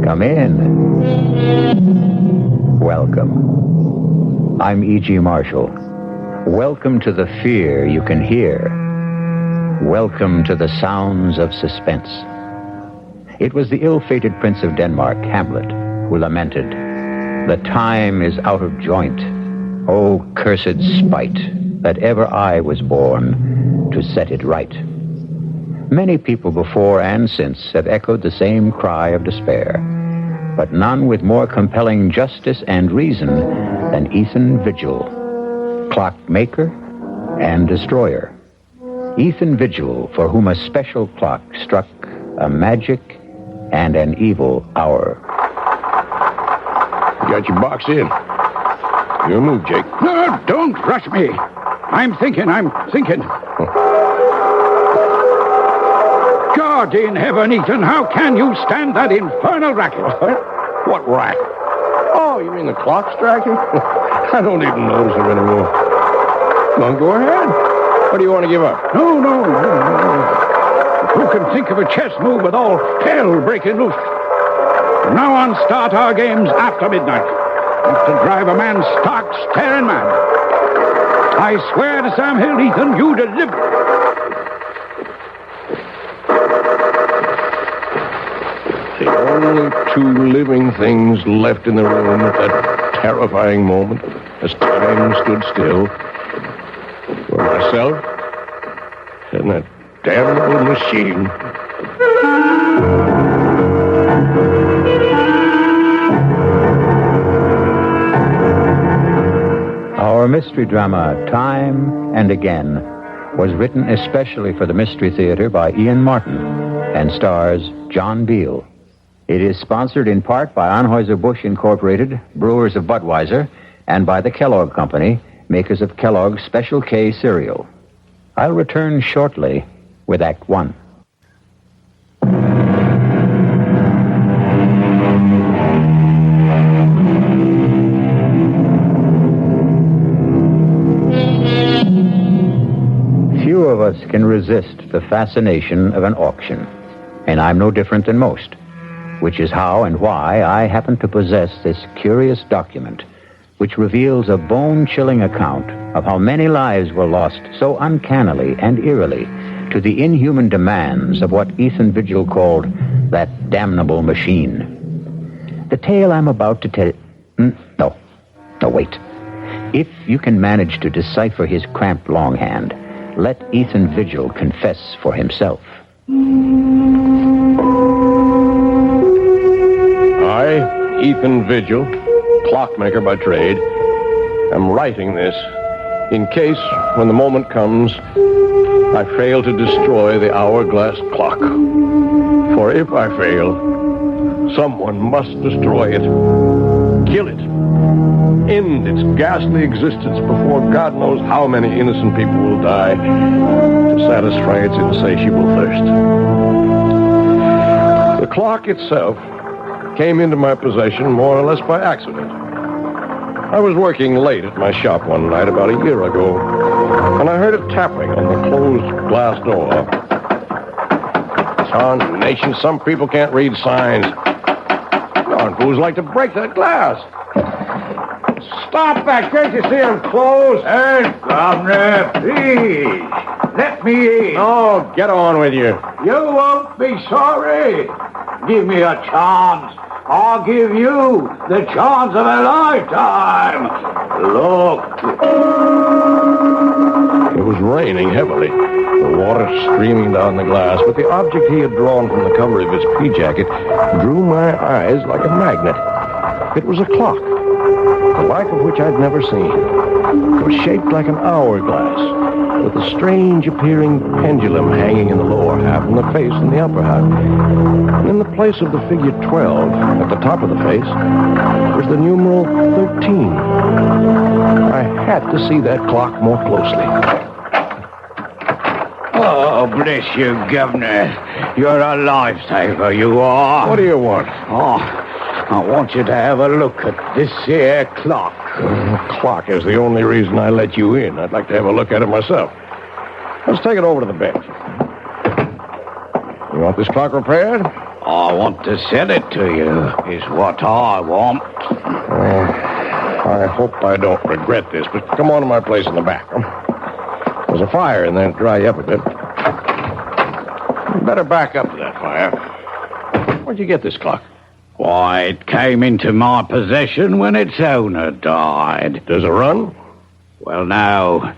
Come in. Welcome. I'm E.G. Marshall. Welcome to the fear you can hear. Welcome to the sounds of suspense. It was the ill-fated Prince of Denmark, Hamlet, who lamented, "The time is out of joint. Oh, cursed spite, that ever I was born to set it right." Many people before and since have echoed the same cry of despair, but none with more compelling justice and reason than Ethan Vigil, clockmaker and destroyer. Ethan Vigil, for whom a special clock struck a magic and an evil hour. You got your box in. Your move, Jake. No, don't rush me. I'm thinking. God in heaven, Ethan, how can you stand that infernal racket? What racket? Oh, you mean the clock striking? I don't even notice it anymore. Come on, go ahead. What do you want to give up? No. Who can think of a chess move with all hell breaking loose? From now on, start our games after midnight. Enough to drive a man stark, staring mad. I swear to Sam Hill, Ethan, you deliver. Take Only two living things left in the room at that terrifying moment as time stood still were myself and that damnable machine. Our mystery drama, Time and Again, was written especially for the Mystery Theater by Ian Martin and stars John Beal. It is sponsored in part by Anheuser-Busch Incorporated, brewers of Budweiser, and by the Kellogg Company, makers of Kellogg's Special K cereal. I'll return shortly with Act One. Few of us can resist the fascination of an auction, and I'm no different than most, which is how and why I happen to possess this curious document, which reveals a bone-chilling account of how many lives were lost so uncannily and eerily to the inhuman demands of what Ethan Vigil called that damnable machine. The tale I'm about to tell... No, wait. If you can manage to decipher his cramped longhand, let Ethan Vigil confess for himself. I, Ethan Vigil, clockmaker by trade, am writing this in case, when the moment comes, I fail to destroy the hourglass clock. For if I fail, someone must destroy it. Kill it. End its ghastly existence before God knows how many innocent people will die to satisfy its insatiable thirst. The clock itself came into my possession more or less by accident. I was working late at my shop one night about a year ago, and I heard a tapping on the closed glass door. Nation, some people can't read signs. Darn fools like to break that glass. Stop that! Can't you see I'm closed? Hey, Governor, please. Let me in. Oh, get on with you. You won't be sorry. Give me a chance. I'll give you the chance of a lifetime. Look. It was raining heavily, the water streaming down the glass, but the object he had drawn from the cover of his pea jacket drew my eyes like a magnet. It was a clock, the like of which I'd never seen. It was shaped like an hourglass, with a strange appearing pendulum hanging in the lower half and the face in the upper half. And in the place of the figure 12, at the top of the face, was the numeral 13. I had to see that clock more closely. Oh, bless you, Governor. You're a lifesaver, you are. What do you want? Oh, I want you to have a look at this here clock. The clock is the only reason I let you in. I'd like to have a look at it myself. Let's take it over to the bench. You want this clock repaired? I want to sell it to you, is what I want. I hope I don't regret this, but come on to my place in the back. There's a fire in there to dry you up a bit. You better back up to that fire. Where'd you get this clock? Why, it came into my possession when its owner died. Does it run? Well, now,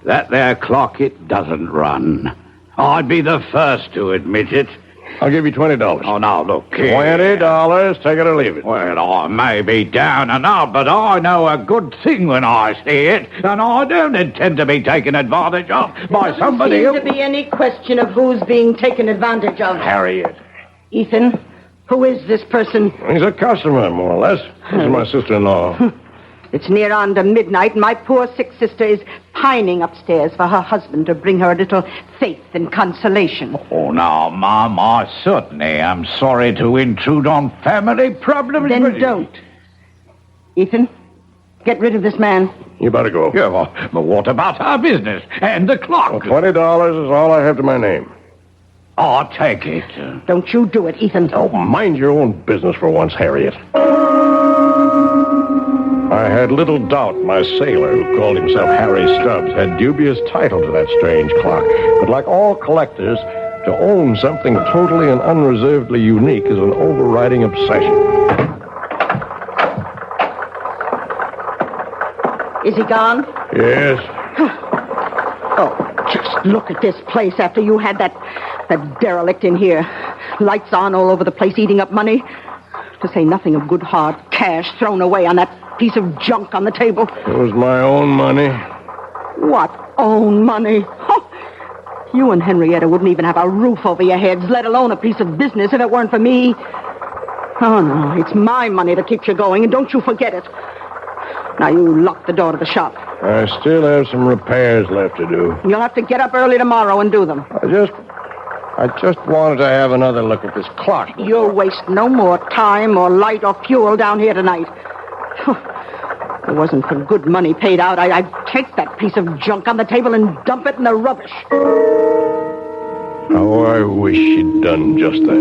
that there clock, it doesn't run. I'd be the first to admit it. I'll give you $20. Oh, now, look here. $20. Take it or leave it. Well, I may be down and out, but I know a good thing when I see it, and I don't intend to be taken advantage of by somebody There doesn't seem to be any question of who's being taken advantage of. Harriet. Ethan, who is this person? He's a customer, more or less. This is my sister-in-law. It's near on to midnight, and my poor sick sister is pining upstairs for her husband to bring her a little faith and consolation. Oh, now, Mom, I certainly am sorry to intrude on family problems. Then don't. Ethan, get rid of this man. You better go. Yeah, but what about our business and the clock? Well, $20 is all I have to my name. I'll take it. Don't you do it, Ethan. Oh, mind your own business for once, Harriet. I had little doubt my sailor, who called himself Harry Stubbs, had dubious title to that strange clock. But like all collectors, To own something totally and unreservedly unique is an overriding obsession. Is he gone? Yes. Oh, just look at this place after you had that derelict in here. Lights on all over the place, eating up money. To say nothing of good hard cash thrown away on that piece of junk on the table. It was my own money. What own money? You and Henrietta wouldn't even have a roof over your heads, let alone a piece of business if it weren't for me. Oh, no, it's my money that keeps you going, and don't you forget it. Now, you lock the door to the shop. I still have some repairs left to do. You'll have to get up early tomorrow and do them. I just wanted to have another look at this clock. You'll waste no more time or light or fuel down here tonight. If it wasn't for good money paid out, I'd take that piece of junk on the table and dump it in the rubbish. How I wish she'd done just that.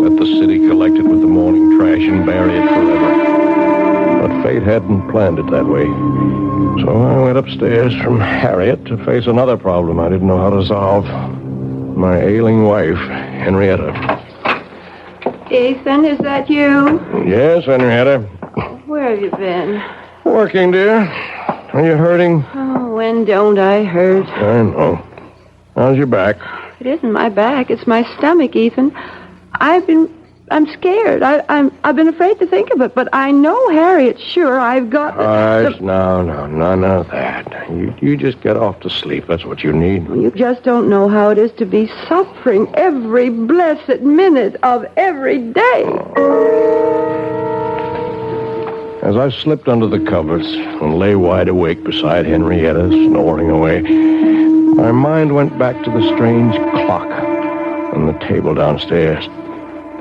Let the city collect it with the morning trash and bury it forever. But fate hadn't planned it that way. So I went upstairs from Harriet to face another problem I didn't know how to solve. My ailing wife, Henrietta. Ethan, is that you? Yes, Henrietta. Where have you been? Working, dear. Are you hurting? Oh, when don't I hurt? I know. How's your back? It isn't my back. It's my stomach, Ethan. I'm scared. I've been afraid to think of it, but I know Harriet's sure I've got... No, none of that. You just get off to sleep. That's what you need. You just don't know how it is to be suffering every blessed minute of every day. As I slipped under the covers and lay wide awake beside Henrietta, snoring away, my mind went back to the strange clock on the table downstairs.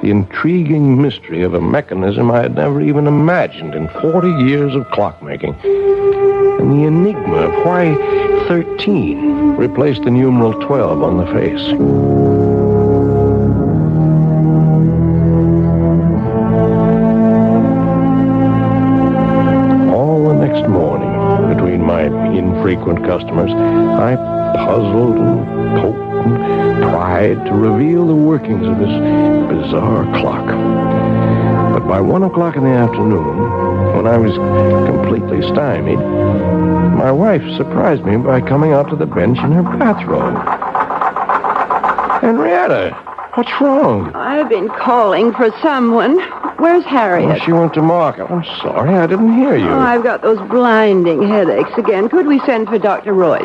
The intriguing mystery of a mechanism I had never even imagined in 40 years of clockmaking. And the enigma of why 13 replaced the numeral 12 on the face. Infrequent customers, I puzzled and poked and tried to reveal the workings of this bizarre clock. But by 1 o'clock in the afternoon, when I was completely stymied, my wife surprised me by coming out to the bench in her bathrobe. Henrietta, what's wrong? I've been calling for someone. Where's Harriet? Oh, she went to market. I'm sorry, I didn't hear you. Oh, I've got those blinding headaches again. Could we send for Dr. Royce?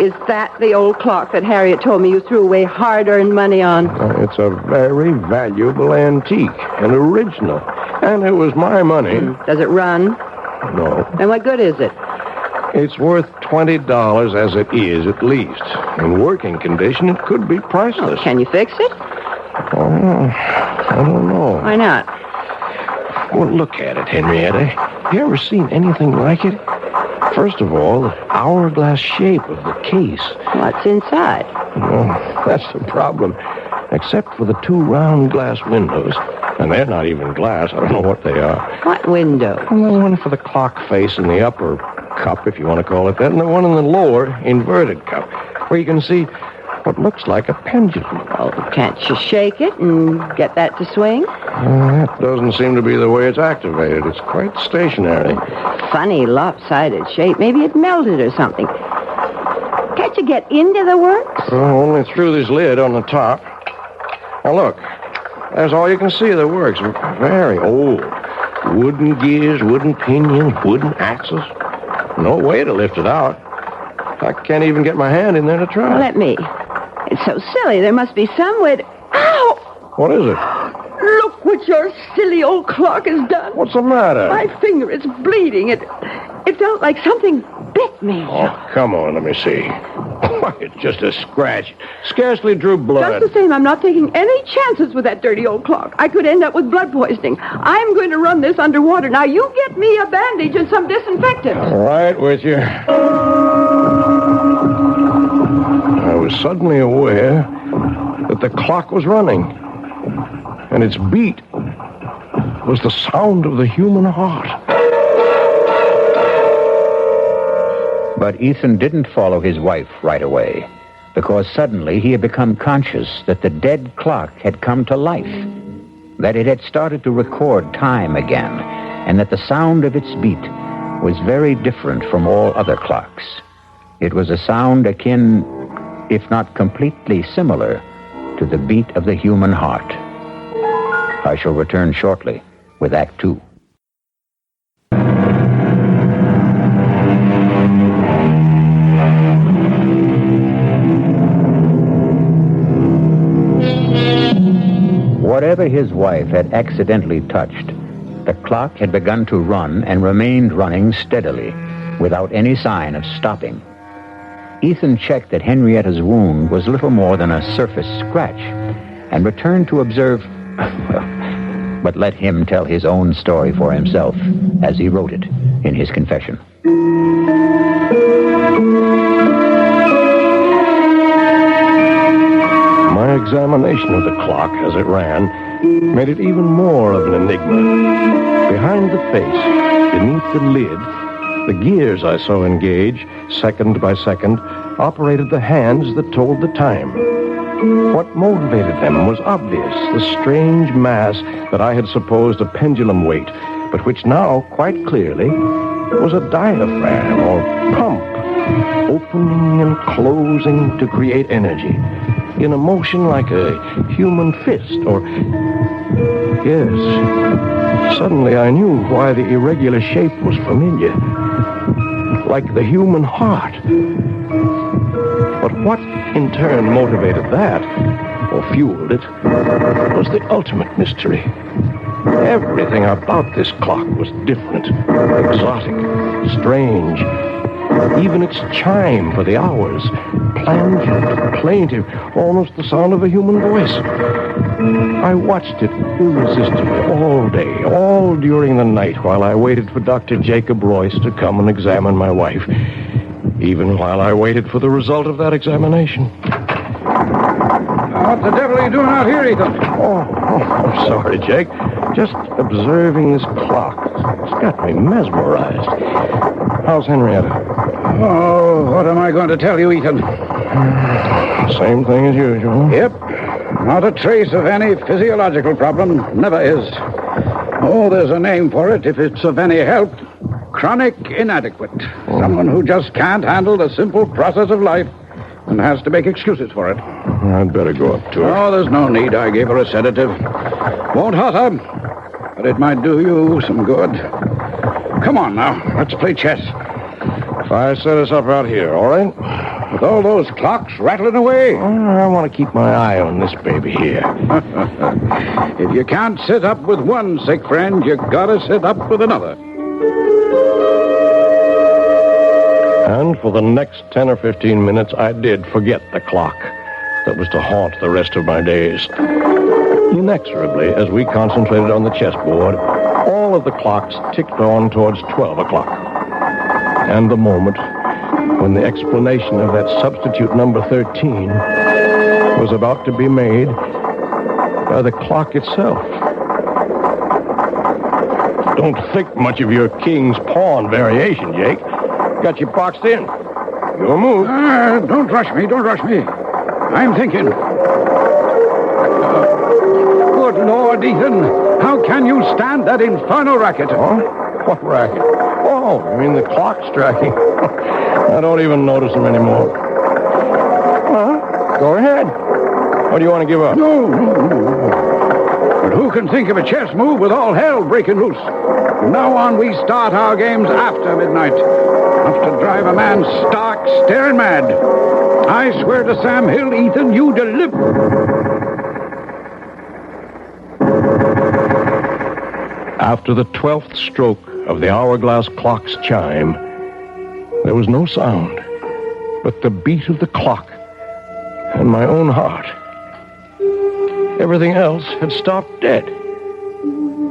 Is that the old clock that Harriet told me you threw away hard-earned money on? It's a very valuable antique, an original. And it was my money. Does it run? No. Then what good is it? It's worth $20 as it is, at least. In working condition, it could be priceless. Oh, can you fix it? Oh, I don't know. Why not? Well, look at it, Henrietta. You ever seen anything like it? First of all, the hourglass shape of the case. What's inside? Well, that's the problem. Except for the 2 round glass windows. And they're not even glass. I don't know what they are. What window? Well, the one for the clock face in the upper cup, if you want to call it that, and the one in the lower inverted cup, where you can see what looks like a pendulum. Oh, can't you shake it and get that to swing? That doesn't seem to be the way it's activated. It's quite stationary. Funny lopsided shape. Maybe it melted or something. Can't you get into the works? Only through this lid on the top. Now, look. That's all you can see of the works. Very old. Wooden gears, wooden pinions, wooden axles. No way to lift it out. I can't even get my hand in there to try. Well, let me. It's so silly. There must be some way to... Ow! What is it? Look what your silly old clock has done. What's the matter? My finger, it's bleeding. It felt like something bit me. Oh, come on, let me see. Why, it's just a scratch. Scarcely drew blood. Just the same, I'm not taking any chances with that dirty old clock. I could end up with blood poisoning. I'm going to run this underwater. Now, you get me a bandage and some disinfectant. All right, with you. I was suddenly aware that the clock was running. And its beat was the sound of the human heart. But Ethan didn't follow his wife right away. because suddenly he had become conscious that the dead clock had come to life, that it had started to record time again, and that the sound of its beat was very different from all other clocks. It was a sound akin, if not completely similar, to the beat of the human heart. I shall return shortly with Act Two. Whatever his wife had accidentally touched, the clock had begun to run and remained running steadily, without any sign of stopping. Ethan checked that Henrietta's wound was little more than a surface scratch, and returned to observe... but let him tell his own story for himself, as he wrote it in his confession. My examination of the clock as it ran made it even more of an enigma. Behind the face, beneath the lid, the gears I saw engage, second by second, operated the hands that told the time. What motivated them was obvious, the strange mass that I had supposed a pendulum weight, but which now, quite clearly, was a diaphragm or pump, opening and closing to create energy, in a motion like a human fist, or... Yes, suddenly I knew why the irregular shape was familiar, like the human heart. But what in turn motivated that, or fueled it, was the ultimate mystery. Everything about this clock was different, exotic, strange. Even its chime for the hours, plangent, plaintive, almost the sound of a human voice. I watched it irresistibly all day, all during the night, while I waited for Dr. Jacob Royce to come and examine my wife. Even while I waited for the result of that examination. What the devil are you doing out here, Ethan? I'm sorry, Jake. Just observing this clock. It's got me mesmerized. How's Henrietta? Oh, what am I going to tell you, Ethan? Same thing as usual. Yep. Not a trace of any physiological problem. Never is. Oh, there's a name for it if it's of any help. Chronic inadequate. Someone who just can't handle the simple process of life and has to make excuses for it. I'd better go up to her. Oh, there's no need. I gave her a sedative. Won't hurt her, but it might do you some good. Come on now. Let's play chess. If I set us up out here, all right? With all those clocks rattling away? I want to keep my eye on this baby here. If you can't sit up with one sick friend, you gotta sit up with another. And for the next 10 or 15 minutes, I did forget the clock that was to haunt the rest of my days. Inexorably, as we concentrated on the chessboard, all of the clocks ticked on towards 12 o'clock. And the moment when the explanation of that substitute number 13 was about to be made by the clock itself. Don't think much of your king's pawn variation, Jake. Got you boxed in. Your move. Don't rush me. I'm thinking. Good Lord, Ethan. How can you stand that infernal racket? Huh? What racket? Oh, you mean the clock striking? I don't even notice them anymore. Go ahead. Or do you want to give up? No. But who can think of a chess move with all hell breaking loose? From now on, we start our games after midnight. Enough to drive a man stark, staring mad. I swear to Sam Hill, Ethan, you deliver. After the 12th stroke of the hourglass clock's chime, there was no sound but the beat of the clock and my own heart. Everything else had stopped dead.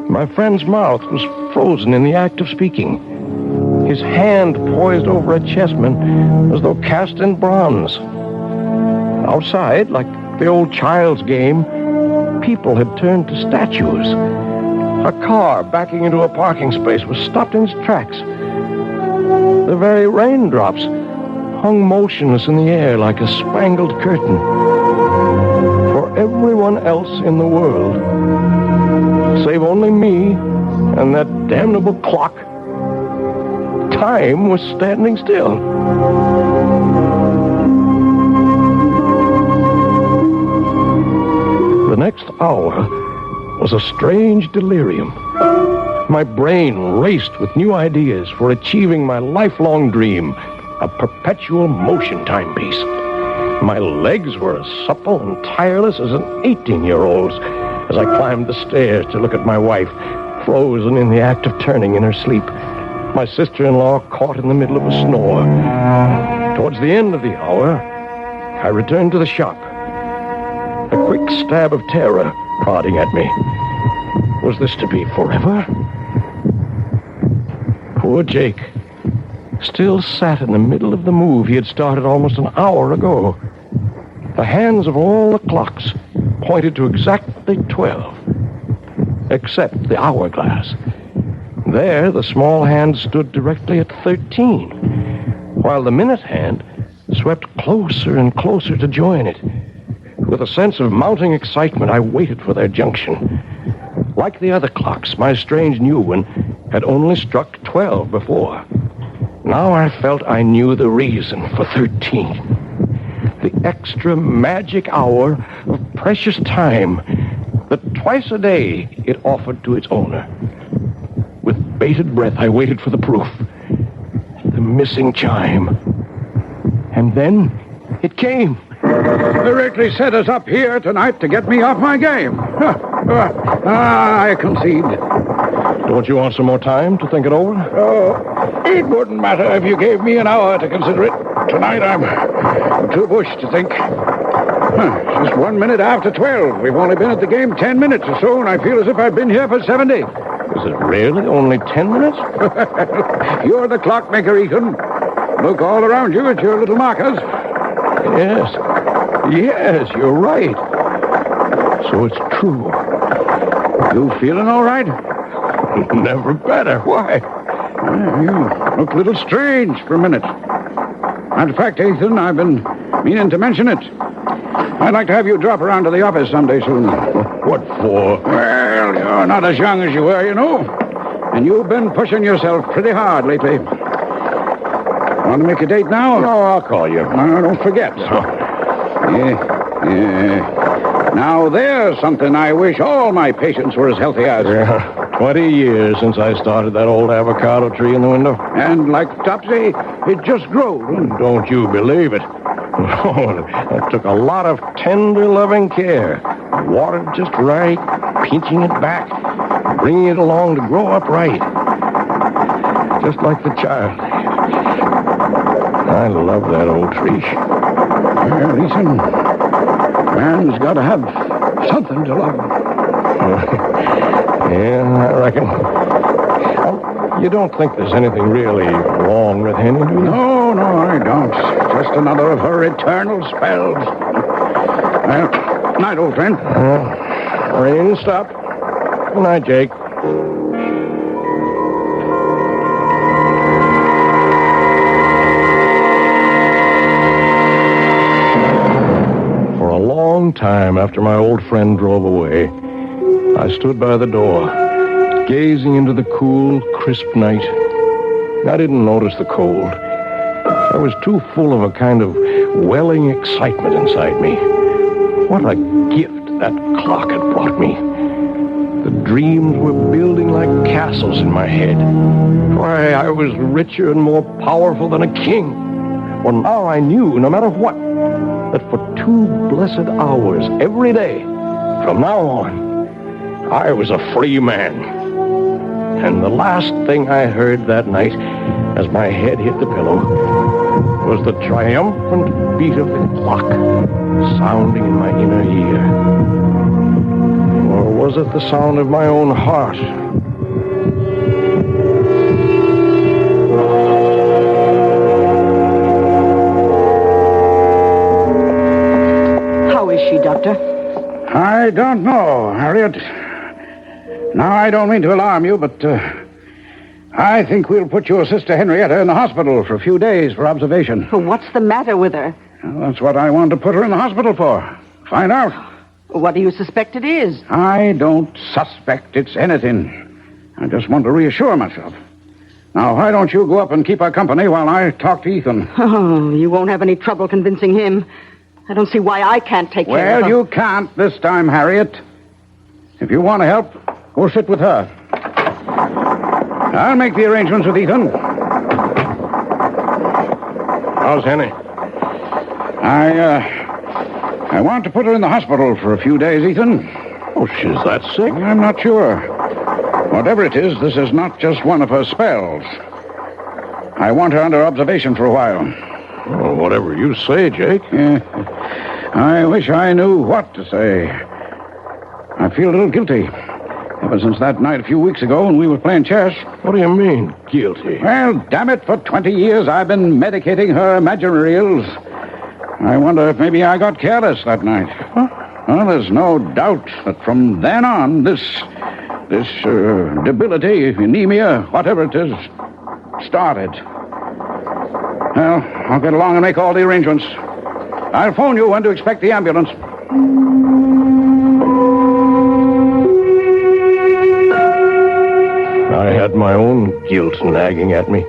My friend's mouth was frozen in the act of speaking. His hand poised over a chessman as though cast in bronze. Outside, like the old child's game, people had turned to statues. A car backing into a parking space was stopped in its tracks. The very raindrops hung motionless in the air like a spangled curtain. For everyone else in the world, save only me and that damnable clock, time was standing still. The next hour was a strange delirium. My brain raced with new ideas for achieving my lifelong dream, a perpetual motion timepiece. My legs were as supple and tireless as an 18-year-old's as I climbed the stairs to look at my wife, frozen in the act of turning in her sleep. My sister-in-law caught in the middle of a snore. Towards the end of the hour, I returned to the shop. A quick stab of terror prodding at me. Was this to be forever? Poor Jake still sat in the middle of the move he had started almost an hour ago. The hands of all the clocks pointed to exactly 12, except the hourglass. There, the small hand stood directly at 13, while the minute hand swept closer and closer to join it. With a sense of mounting excitement, I waited for their junction. Like the other clocks, my strange new one had only struck 12 before. Now I felt I knew the reason for 13. The extra magic hour of precious time that twice a day it offered to its owner. With bated breath, I waited for the proof. The missing chime. And then it came. Directly set us up here tonight to get me off my game. I concede. Don't you want some more time to think it over? Oh, it wouldn't matter if you gave me an hour to consider it. Tonight I'm too bushed to think. It's just 1 minute after 12. We've only been at the game 10 minutes or so, and I feel as if I've been here for 70. Is it really only 10 minutes? You're the clockmaker, Ethan. Look all around you at your little markers. Yes, you're right. So it's true. You feeling all right? Never better. Why? You look a little strange for a minute. Matter of fact, Ethan, I've been meaning to mention it. I'd like to have you drop around to the office someday soon. What for? Well, you're not as young as you were, you know. And you've been pushing yourself pretty hard lately. Want to make a date now? No, I'll call you. No, don't forget. Yeah. Now, there's something I wish all my patients were as healthy as. Yeah, 20 years since I started that old avocado tree in the window. And like Topsy, it just grew. Don't you believe it? Oh, it took a lot of tender, loving care. Watered just right, pinching it back, bringing it along to grow up right. Just like the child. I love that old tree. Well, Ethan, man's got to have something to love. Yeah, I reckon. Oh, you don't think there's anything really wrong with Henny, do you? No, I don't. Just another of her eternal spells. Well, night, old friend. Rain stop. Good night, Jake. For a long time after my old friend drove away, I stood by the door, gazing into the cool, crisp night. I didn't notice the cold. I was too full of a kind of welling excitement inside me. What a gift that clock had brought me. The dreams were building like castles in my head. Why, I was richer and more powerful than a king. Well, now I knew, no matter what, that for 2 blessed hours every day, from now on, I was a free man. And the last thing I heard that night, as my head hit the pillow, was the triumphant beat of the clock sounding in my inner ear. Or was it the sound of my own heart? How is she, Doctor? I don't know, Harriet. Now, I don't mean to alarm you, but I think we'll put your sister Henrietta in the hospital for a few days for observation. Well, what's the matter with her? Well, that's what I wanted to put her in the hospital for. Find out. What do you suspect it is? I don't suspect it's anything. I just want to reassure myself. Now, why don't you go up and keep her company while I talk to Ethan? Oh, you won't have any trouble convincing him. I don't see why I can't take care of her. Well, you can't this time, Harriet. If you want to help, go sit with her. I'll make the arrangements with Ethan. How's Henny? I want to put her in the hospital for a few days, Ethan. Oh, she's that sick? I'm not sure. Whatever it is, this is not just one of her spells. I want her under observation for a while. Oh, whatever you say, Jake. I wish I knew what to say. I feel a little guilty. Ever since that night a few weeks ago when we were playing chess. What do you mean, guilty? Well, damn it, for 20 years I've been medicating her imaginary ills. I wonder if maybe I got careless that night. Huh? Well, there's no doubt that from then on, this debility, anemia, whatever it is, started. Well, I'll get along and make all the arrangements. I'll phone you when to expect the ambulance. I had my own guilt nagging at me.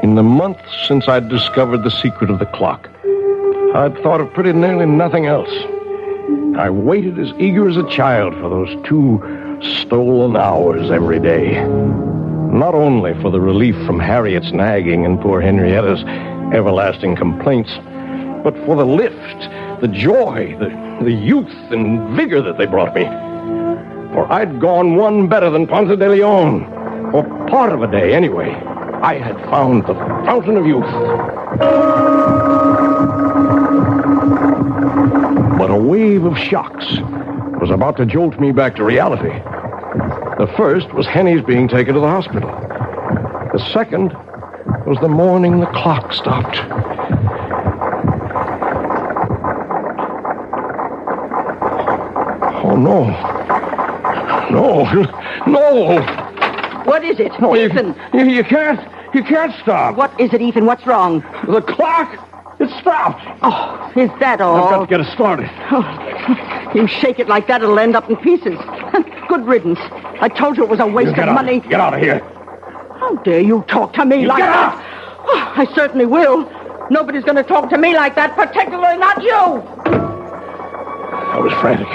In the month since I'd discovered the secret of the clock, I'd thought of pretty nearly nothing else. I waited as eager as a child for those 2 stolen hours every day. Not only for the relief from Harriet's nagging and poor Henrietta's everlasting complaints, but for the lift, the joy, the youth and vigor that they brought me. For I'd gone one better than Ponce de Leon. For part of a day, anyway. I had found the fountain of youth. But a wave of shocks was about to jolt me back to reality. The first was Henny's being taken to the hospital. The second was the morning the clock stopped. Oh, no. No. No. What is it? No, Ethan. You can't stop. What is it, Ethan? What's wrong? The clock. It stopped. Oh, is that all? I've got to get it started. Oh, you shake it like that, it'll end up in pieces. Good riddance. I told you it was a waste of money. Get out of here. How dare you talk to me like that? Oh, I certainly will. Nobody's going to talk to me like that, particularly not you. I was frantic.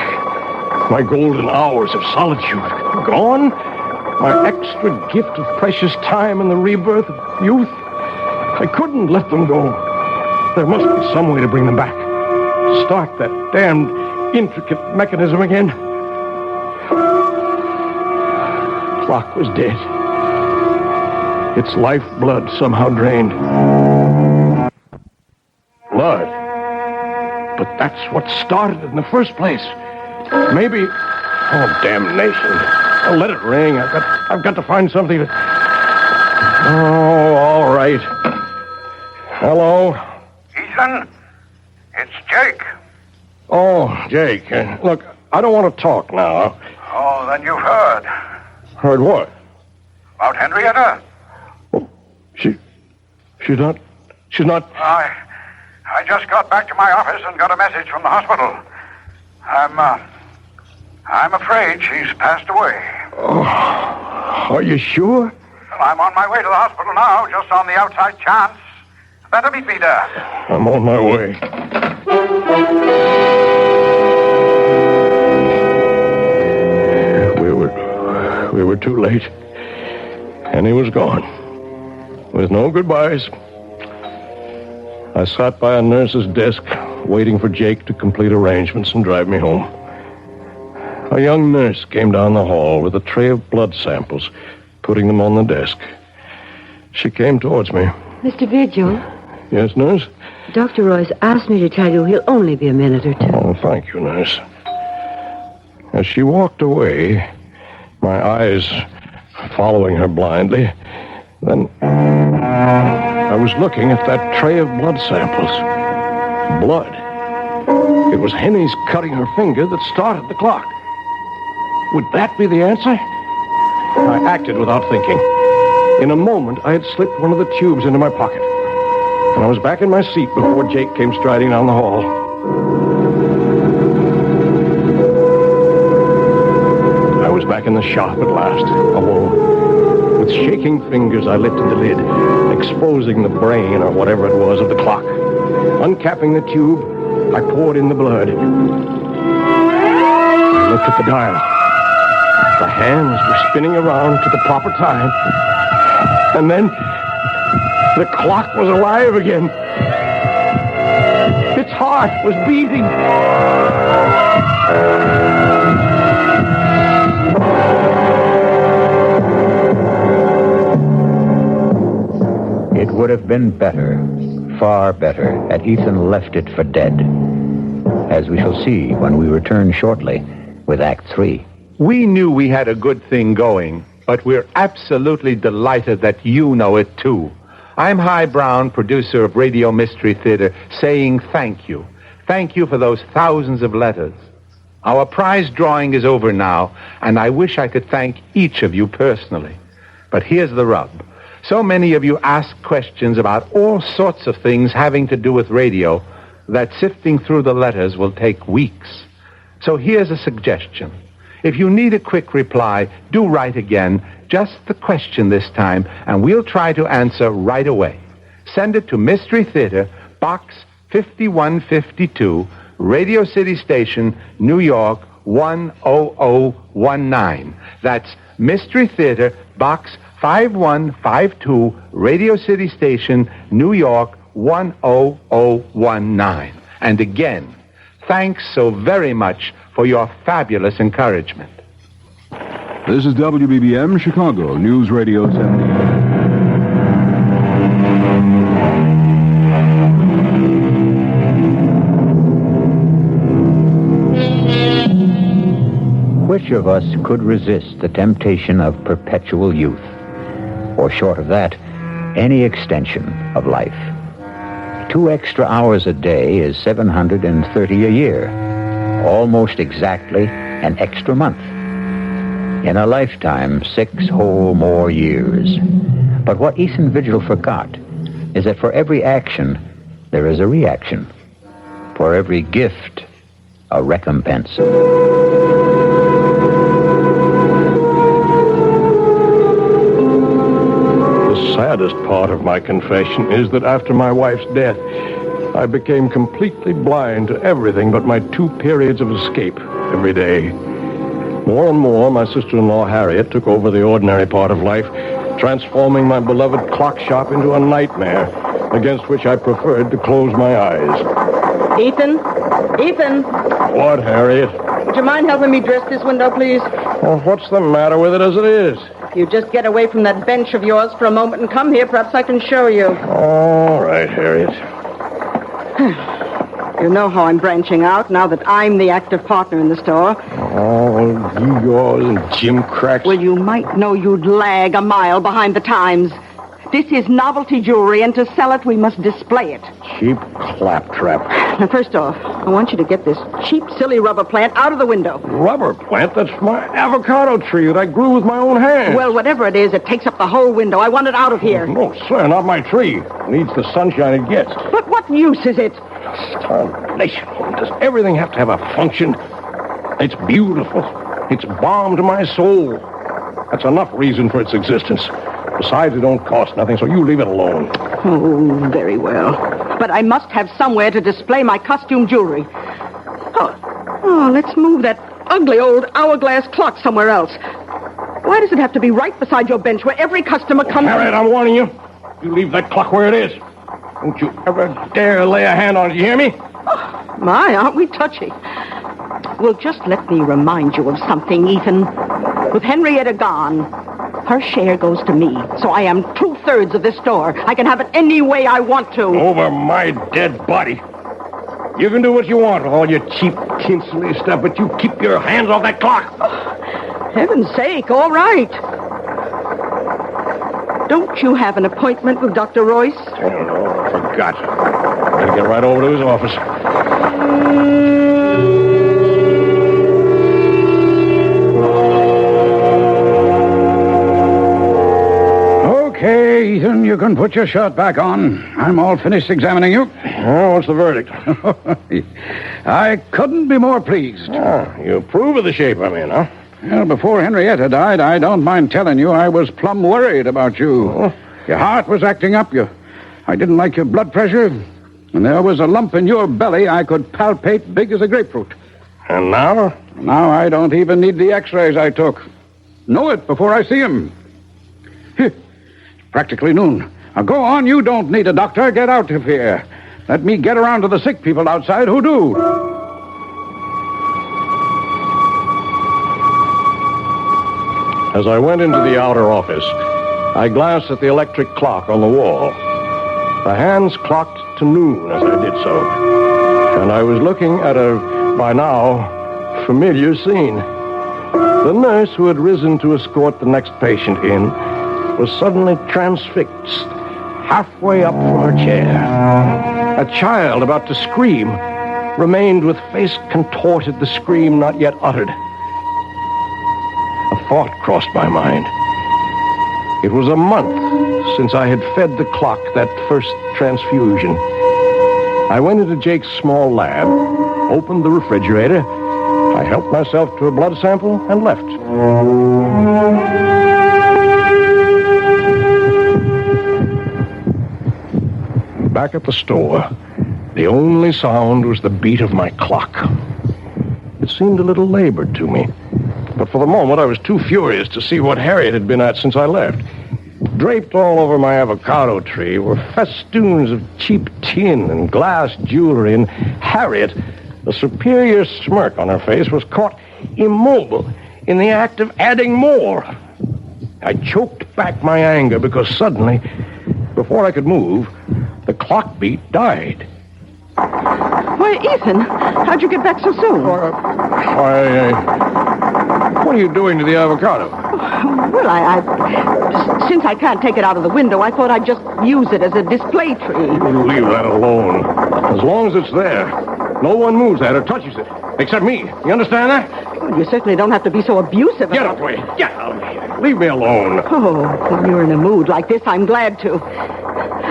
My golden hours of solitude gone. My extra gift of precious time and the rebirth of youth. I couldn't let them go. There must be some way to bring them back. Start that damned intricate mechanism again. Clock was dead. Its lifeblood somehow drained. Blood. But that's what started it in the first place. Maybe... Oh, damnation. I'll let it ring. I've got to find something to... Oh, all right. Hello? Ethan, it's Jake. Oh, Jake. Look, I don't want to talk now. Oh, then you've heard. Heard what? About Henrietta? Oh, she's not... I just got back to my office and got a message from the hospital. I'm afraid she's passed away. Oh, are you sure? Well, I'm on my way to the hospital now, just on the outside chance. Better meet me there. I'm on my way. We were too late. And he was gone. With no goodbyes. I sat by a nurse's desk, waiting for Jake to complete arrangements and drive me home. A young nurse came down the hall with a tray of blood samples, putting them on the desk. She came towards me. Mr. Vigil? Yes, nurse? Dr. Royce asked me to tell you he'll only be a minute or two. Oh, thank you, nurse. As she walked away, my eyes following her blindly, then I was looking at that tray of blood samples. Blood. It was Henny's cutting her finger that started the clock. Would that be the answer? I acted without thinking. In a moment, I had slipped one of the tubes into my pocket. And I was back in my seat before Jake came striding down the hall. I was back in the shop at last, alone. With shaking fingers, I lifted the lid, exposing the brain, or whatever it was, of the clock. Uncapping the tube, I poured in the blood. I looked at the dial. The hands were spinning around to the proper time. And then the clock was alive again. Its heart was beating. It would have been better, far better, had Ethan left it for dead, as we shall see when we return shortly with Act 3. We knew we had a good thing going, but we're absolutely delighted that you know it, too. I'm Hy Brown, producer of Radio Mystery Theater, saying thank you. Thank you for those thousands of letters. Our prize drawing is over now, and I wish I could thank each of you personally. But here's the rub. So many of you ask questions about all sorts of things having to do with radio that sifting through the letters will take weeks. So here's a suggestion. If you need a quick reply, do write again, just the question this time, and we'll try to answer right away. Send it to Mystery Theater, Box 5152, Radio City Station, New York 10019. That's Mystery Theater, Box 5152, Radio City Station, New York 10019. And again, thanks so very much for your fabulous encouragement. This is WBBM Chicago, News Radio 78. Which of us could resist the temptation of perpetual youth? Or short of that, any extension of life? 2 extra hours a day is 730 a year. Almost exactly an extra month. In a lifetime, 6 whole more years. But what Ethan Vigil forgot is that for every action, there is a reaction. For every gift, a recompense. The saddest part of my confession is that after my wife's death, I became completely blind to everything but my 2 periods of escape every day. More and more, my sister-in-law, Harriet, took over the ordinary part of life, transforming my beloved clock shop into a nightmare, against which I preferred to close my eyes. Ethan? Ethan? What, Harriet? Would you mind helping me dress this window, please? Well, what's the matter with it as it is? If you just get away from that bench of yours for a moment and come here, perhaps I can show you. All right, Harriet. You know how I'm branching out now that I'm the active partner in the store. Oh, gewgaws and gimcracks. Well, you might know you'd lag a mile behind the times. This is novelty jewelry, and to sell it, we must display it. Cheap claptrap. Now, first off, I want you to get this cheap, silly rubber plant out of the window. Rubber plant? That's my avocado tree that I grew with my own hands. Well, whatever it is, it takes up the whole window. I want it out of here. No, sir, not my tree. It needs the sunshine it gets. But what use is it? Starvation. Does everything have to have a function? It's beautiful. It's balm to my soul. That's enough reason for its existence. Besides, it don't cost nothing, so you leave it alone. Oh, very well. But I must have somewhere to display my costume jewelry. Oh, let's move that ugly old hourglass clock somewhere else. Why does it have to be right beside your bench where every customer comes... Harriet, I'm warning you. You leave that clock where it is. Don't you ever dare lay a hand on it, you hear me? Oh, my, aren't we touchy? Well, just let me remind you of something, Ethan. With Henrietta gone, her share goes to me, so I am 2/3 of this store. I can have it any way I want to. Over my dead body. You can do what you want with all your cheap, tinselly stuff, but you keep your hands off that clock. Oh, heaven's sake, all right. Don't you have an appointment with Dr. Royce? I don't know. I forgot. Gotta get right over to his office. Okay, Ethan, you can put your shirt back on. I'm all finished examining you. Oh, what's the verdict? I couldn't be more pleased. You approve of the shape I'm in, huh? Well, before Henrietta died, I don't mind telling you I was plumb worried about you. Oh. Your heart was acting up. I didn't like your blood pressure. And there was a lump in your belly I could palpate big as a grapefruit. And now? Now I don't even need the x-rays I took. Know it before I see him. It's practically noon. Now go on, you don't need a doctor. Get out of here. Let me get around to the sick people outside who do. As I went into the outer office, I glanced at the electric clock on the wall. The hands clocked to noon as I did so, and I was looking at a, by now, familiar scene. The nurse who had risen to escort the next patient in was suddenly transfixed, halfway up from her chair. A child about to scream remained with face contorted, the scream not yet uttered. A thought crossed my mind. It was a month since I had fed the clock that first transfusion. I went into Jake's small lab, opened the refrigerator, I helped myself to a blood sample and left. Back at the store, the only sound was the beat of my clock. It seemed a little labored to me, but for the moment I was too furious to see what Harriet had been at since I left. Draped all over my avocado tree were festoons of cheap tin and glass jewelry, and Harriet, a superior smirk on her face, was caught immobile in the act of adding more. I choked back my anger because suddenly, before I could move, the clock beat died. Why, Ethan, how'd you get back so soon? What are you doing to the avocado? Well, since I can't take it out of the window, I thought I'd just use it as a display tree. You leave that alone. As long as it's there, no one moves that or touches it, except me. You understand that? Well, you certainly don't have to be so abusive. Get away. Get out of here. Leave me alone. Oh, when you're in a mood like this, I'm glad to.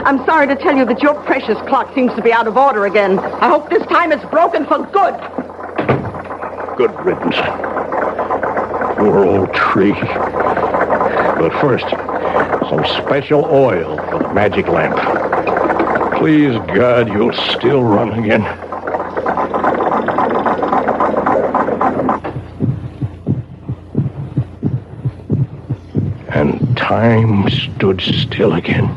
I'm sorry to tell you that your precious clock seems to be out of order again. I hope this time it's broken for good. Good riddance. Poor old tree. But first, some special oil for the magic lamp. Please, God, you'll still run again. And time stood still again.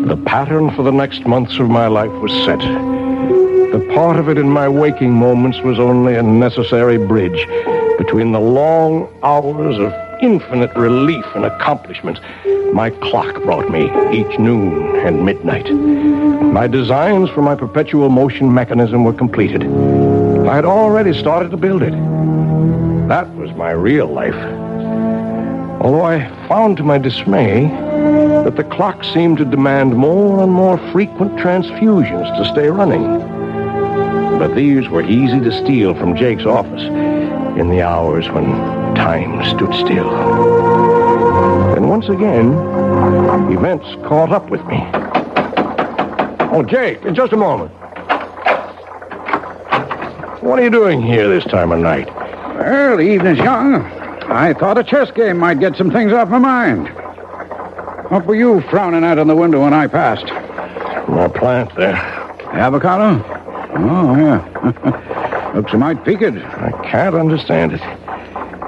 The pattern for the next months of my life was set. The part of it in my waking moments was only a necessary bridge between the long hours of infinite relief and accomplishment my clock brought me each noon and midnight. My designs for my perpetual motion mechanism were completed. I had already started to build it. That was my real life. Although I found to my dismay that the clock seemed to demand more and more frequent transfusions to stay running. But these were easy to steal from Jake's office in the hours when time stood still. And once again, events caught up with me. Oh, Jake, in just a moment. What are you doing here this time of night? Well, the evening's young. I thought a chess game might get some things off my mind. What were you frowning at in the window when I passed? My plant there. The avocado? Oh, yeah. Looks a mite peaked. I can't understand it.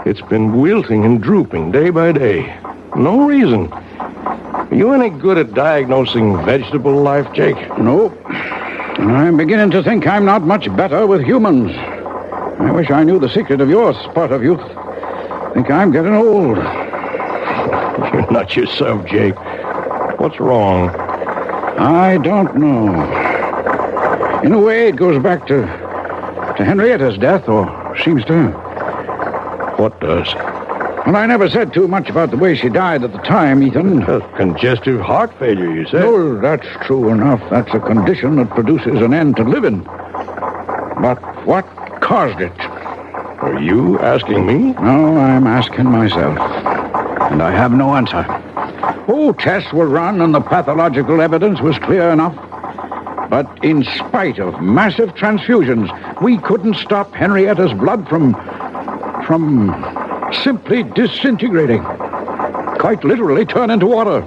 It's been wilting and drooping day by day. No reason. Are you any good at diagnosing vegetable life, Jake? Nope. I'm beginning to think I'm not much better with humans. I wish I knew the secret of your spurt of youth. Think I'm getting old. You're not yourself, Jake. What's wrong? I don't know. In a way, it goes back to Henrietta's death, or seems to. What does? Well, I never said too much about the way she died at the time, Ethan. Congestive heart failure, you said? No, that's true enough. That's a condition that produces an end to living. But what caused it? Are you asking me? No, I'm asking myself. And I have no answer. Oh, tests were run and the pathological evidence was clear enough. But in spite of massive transfusions, we couldn't stop Henrietta's blood from simply disintegrating. Quite literally turn into water.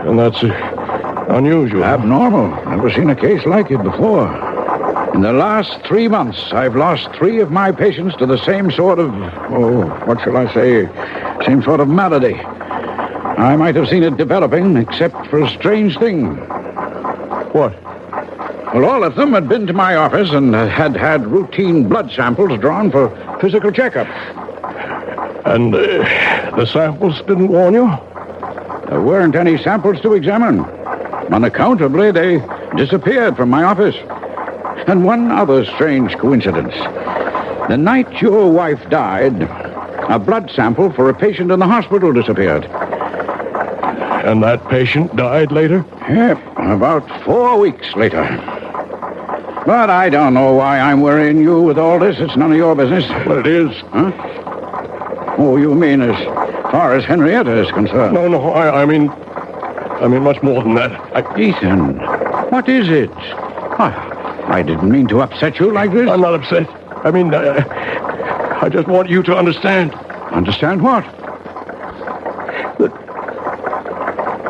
And that's unusual. Abnormal. Never seen a case like it before. In the last 3 months, I've lost 3 of my patients to the same sort of, what shall I say, same sort of malady. I might have seen it developing, except for a strange thing. What? Well, all of them had been to my office and had routine blood samples drawn for physical checkup. And the samples didn't warn you? There weren't any samples to examine. Unaccountably, they disappeared from my office. And one other strange coincidence. The night your wife died, a blood sample for a patient in the hospital disappeared. And that patient died later? Yep, about 4 weeks later. But I don't know why I'm worrying you with all this. It's none of your business. But it is. Huh? Oh, you mean as far as Henrietta is concerned? No, I mean much more than that. Ethan, what is it? I didn't mean to upset you like this. I'm not upset. I mean, I just want you to understand. Understand what?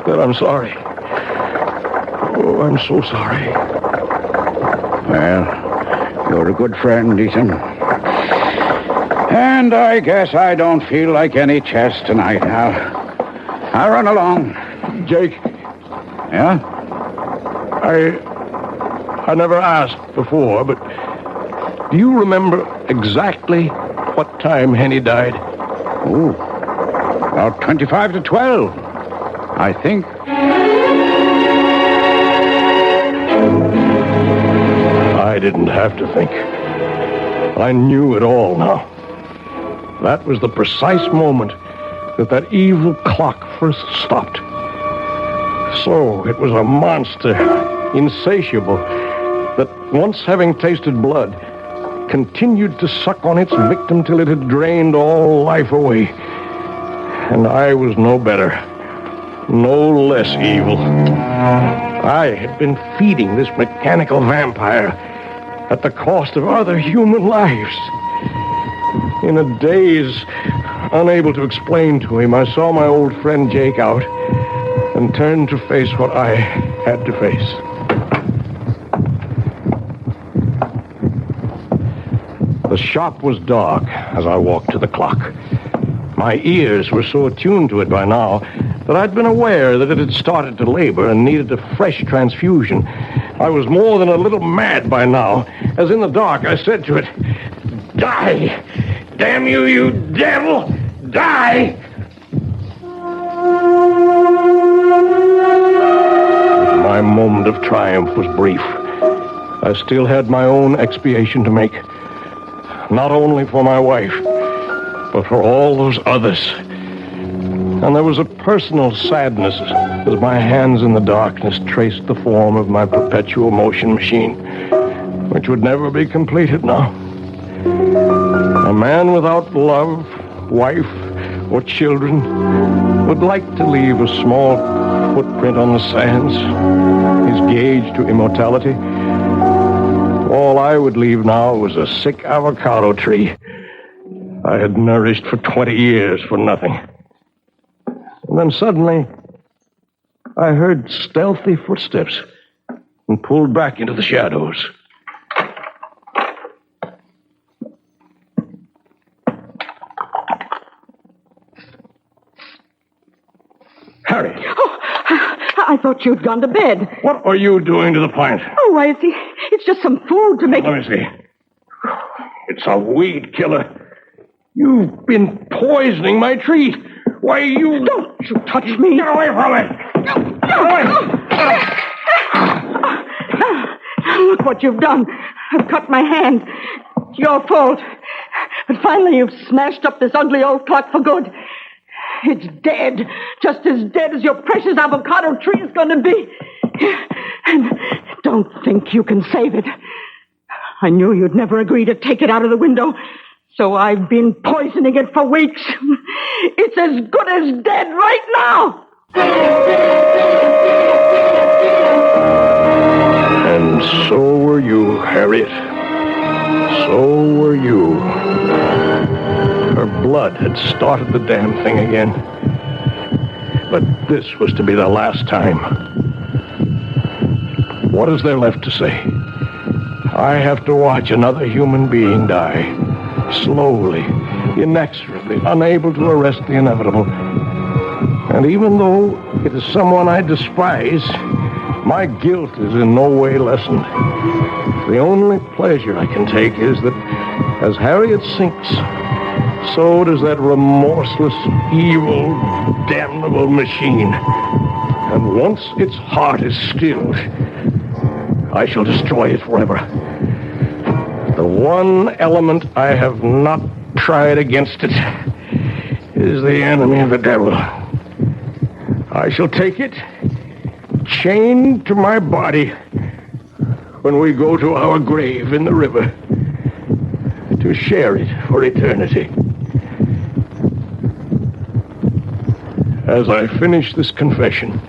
That I'm sorry. Oh, I'm so sorry. Well, you're a good friend, Ethan. And I guess I don't feel like any chess tonight. I'll run along. Jake. Yeah? I never asked before, but do you remember exactly what time Henny died? Oh, about 25 to 12, I think. I didn't have to think. I knew it all now. That was the precise moment that evil clock first stopped. So it was a monster, insatiable, that once having tasted blood, continued to suck on its victim till it had drained all life away. And I was no better, no less evil. I had been feeding this mechanical vampire at the cost of other human lives. In a daze, unable to explain to him, I saw my old friend Jake out and turned to face what I had to face. The shop was dark as I walked to the clock. My ears were so attuned to it by now that I'd been aware that it had started to labor and needed a fresh transfusion. I was more than a little mad by now, as in the dark I said to it, "Die! Damn you, you devil! Die!" My moment of triumph was brief. I still had my own expiation to make. Not only for my wife, but for all those others. And there was a personal sadness as my hands in the darkness traced the form of my perpetual motion machine, which would never be completed now. A man without love, wife, or children would like to leave a small footprint on the sands, his gauge to immortality. All I would leave now was a sick avocado tree I had nourished for 20 years for nothing. And then suddenly, I heard stealthy footsteps and pulled back into the shadows. Harry. Oh, I thought you'd gone to bed. What are you doing to the plant? Oh, why, it's just some food to make... Let me see. It's a weed killer. You've been poisoning my tree. Why, you... Don't you touch me. Get away from it. Get away. Look what you've done. I've cut my hand. It's your fault. But finally you've smashed up this ugly old clock for good. It's dead. Just as dead as your precious avocado tree is going to be. And don't think you can save it. I knew you'd never agree to take it out of the window. So I've been poisoning it for weeks. It's as good as dead right now. And so were you, Harriet. So were you. Her blood had started the damn thing again. But this was to be the last time. What is there left to say? I have to watch another human being die. Slowly, inexorably, unable to arrest the inevitable. And even though it is someone I despise, my guilt is in no way lessened. The only pleasure I can take is that as Harriet sinks, so does that remorseless, evil, damnable machine. And once its heart is stilled, I shall destroy it forever. The one element I have not tried against it is the enemy of the devil. I shall take it, chained to my body, when we go to our grave in the river, to share it for eternity. As I finish this confession,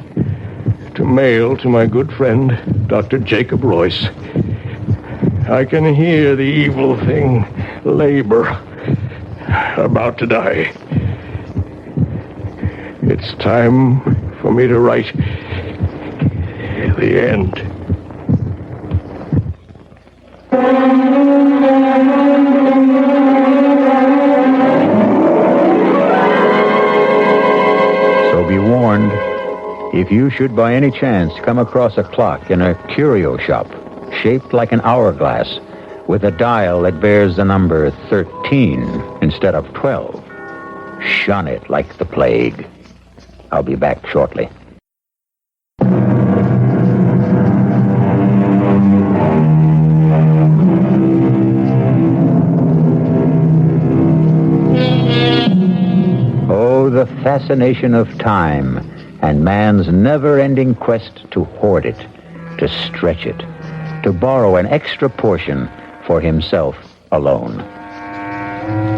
to mail to my good friend, Dr. Jacob Royce, I can hear the evil thing labor, about to die. It's time for me to write the end. So be warned, if you should by any chance come across a clock in a curio shop shaped like an hourglass with a dial that bears the number 13 instead of 12, shun it like the plague. I'll be back shortly. Oh, the fascination of time and man's never-ending quest to hoard it, to stretch it, to borrow an extra portion for himself alone.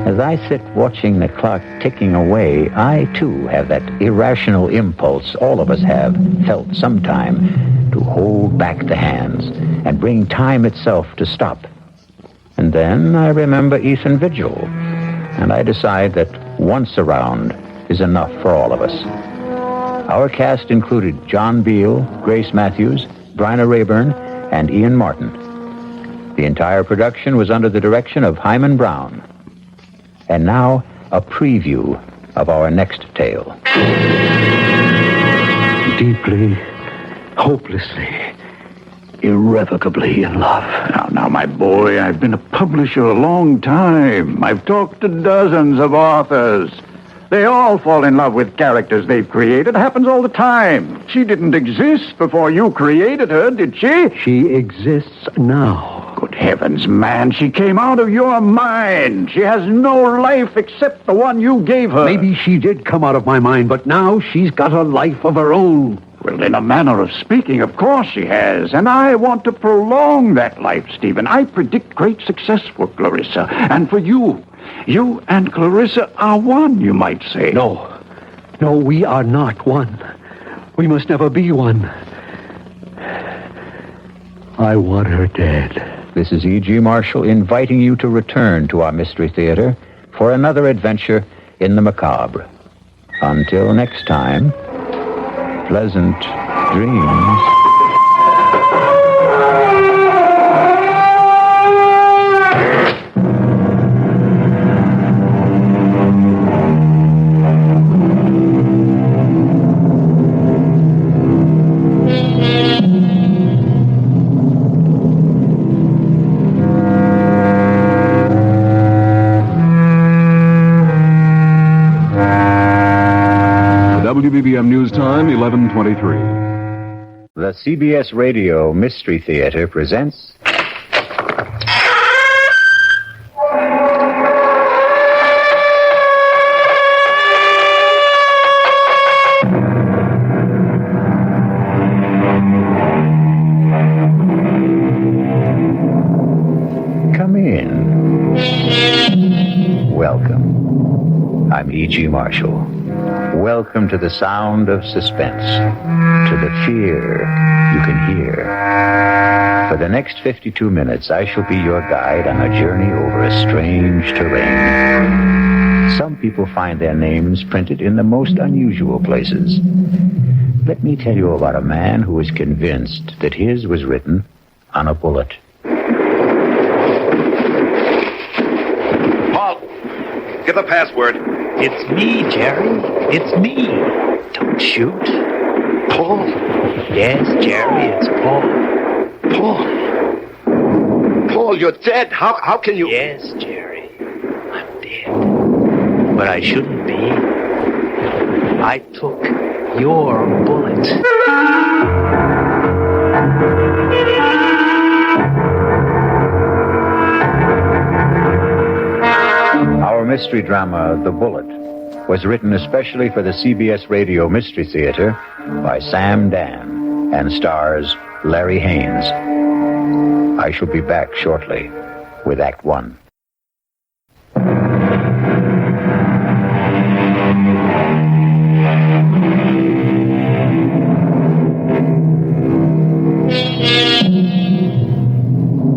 As I sit watching the clock ticking away, I too have that irrational impulse all of us have felt sometime to hold back the hands and bring time itself to stop. And then I remember Ethan Vigil, and I decide that once around is enough for all of us. Our cast included John Beal, Grace Matthews, Bryna Rayburn, and Ian Martin. The entire production was under the direction of Hyman Brown. And now, a preview of our next tale. Deeply, hopelessly, irrevocably in love. Now, my boy, I've been a publisher a long time. I've talked to dozens of authors. They all fall in love with characters they've created. It happens all the time. She didn't exist before you created her, did she? She exists now. Good heavens, man. She came out of your mind. She has no life except the one you gave her. Maybe she did come out of my mind, but now she's got a life of her own. Well, in a manner of speaking, of course she has. And I want to prolong that life, Stephen. I predict great success for Clarissa and for you. You and Clarissa are one, you might say. No, we are not one. We must never be one. I want her dead. This is E.G. Marshall inviting you to return to our Mystery Theater for another adventure in the macabre. Until next time, pleasant dreams. WBBM News Time, 11:23. The CBS Radio Mystery Theater presents... Come in. I'm E.G. Marshall. Welcome to the sound of suspense, to the fear you can hear. For the next 52 minutes, I shall be your guide on a journey over a strange terrain. Some people find their names printed in the most unusual places. Let me tell you about a man who was convinced that his was written on a bullet. Paul, give the password. It's me, Jerry. It's me. Don't shoot. Paul? Yes, Jerry, it's Paul. Paul? Paul, you're dead. How can you... Yes, Jerry. I'm dead. But I shouldn't be. I took your bullet. Our mystery drama, The Bullet, was written especially for the CBS Radio Mystery Theater by Sam Dan and stars Larry Haynes. I shall be back shortly with Act One.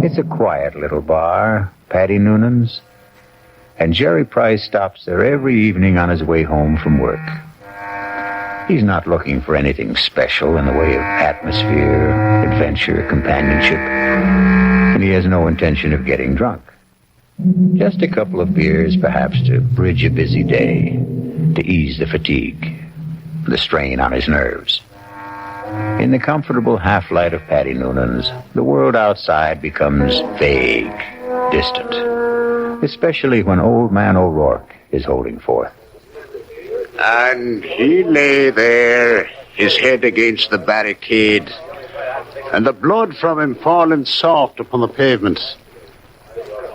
It's a quiet little bar, Paddy Noonan's, and Jerry Price stops there every evening on his way home from work. He's not looking for anything special in the way of atmosphere, adventure, companionship, and he has no intention of getting drunk. Just a couple of beers, perhaps, to bridge a busy day, to ease the fatigue, the strain on his nerves. In the comfortable half-light of Paddy Noonan's, the world outside becomes vague, distant, especially when Old Man O'Rourke is holding forth. And he lay there, his head against the barricade, and the blood from him falling soft upon the pavement.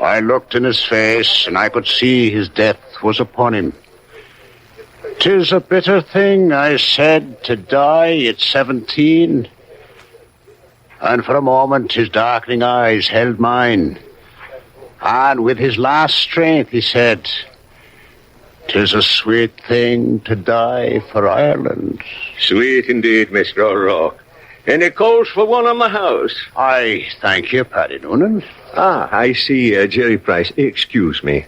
I looked in his face, and I could see his death was upon him. "'Tis a bitter thing," I said, "to die at 17. And for a moment his darkening eyes held mine. And with his last strength he said, "'Tis a sweet thing to die for Ireland." Sweet indeed, Mr. O'Rourke. And it calls for one on the house. I thank you, Paddy Noonan. Ah, I see, Jerry Price. Excuse me.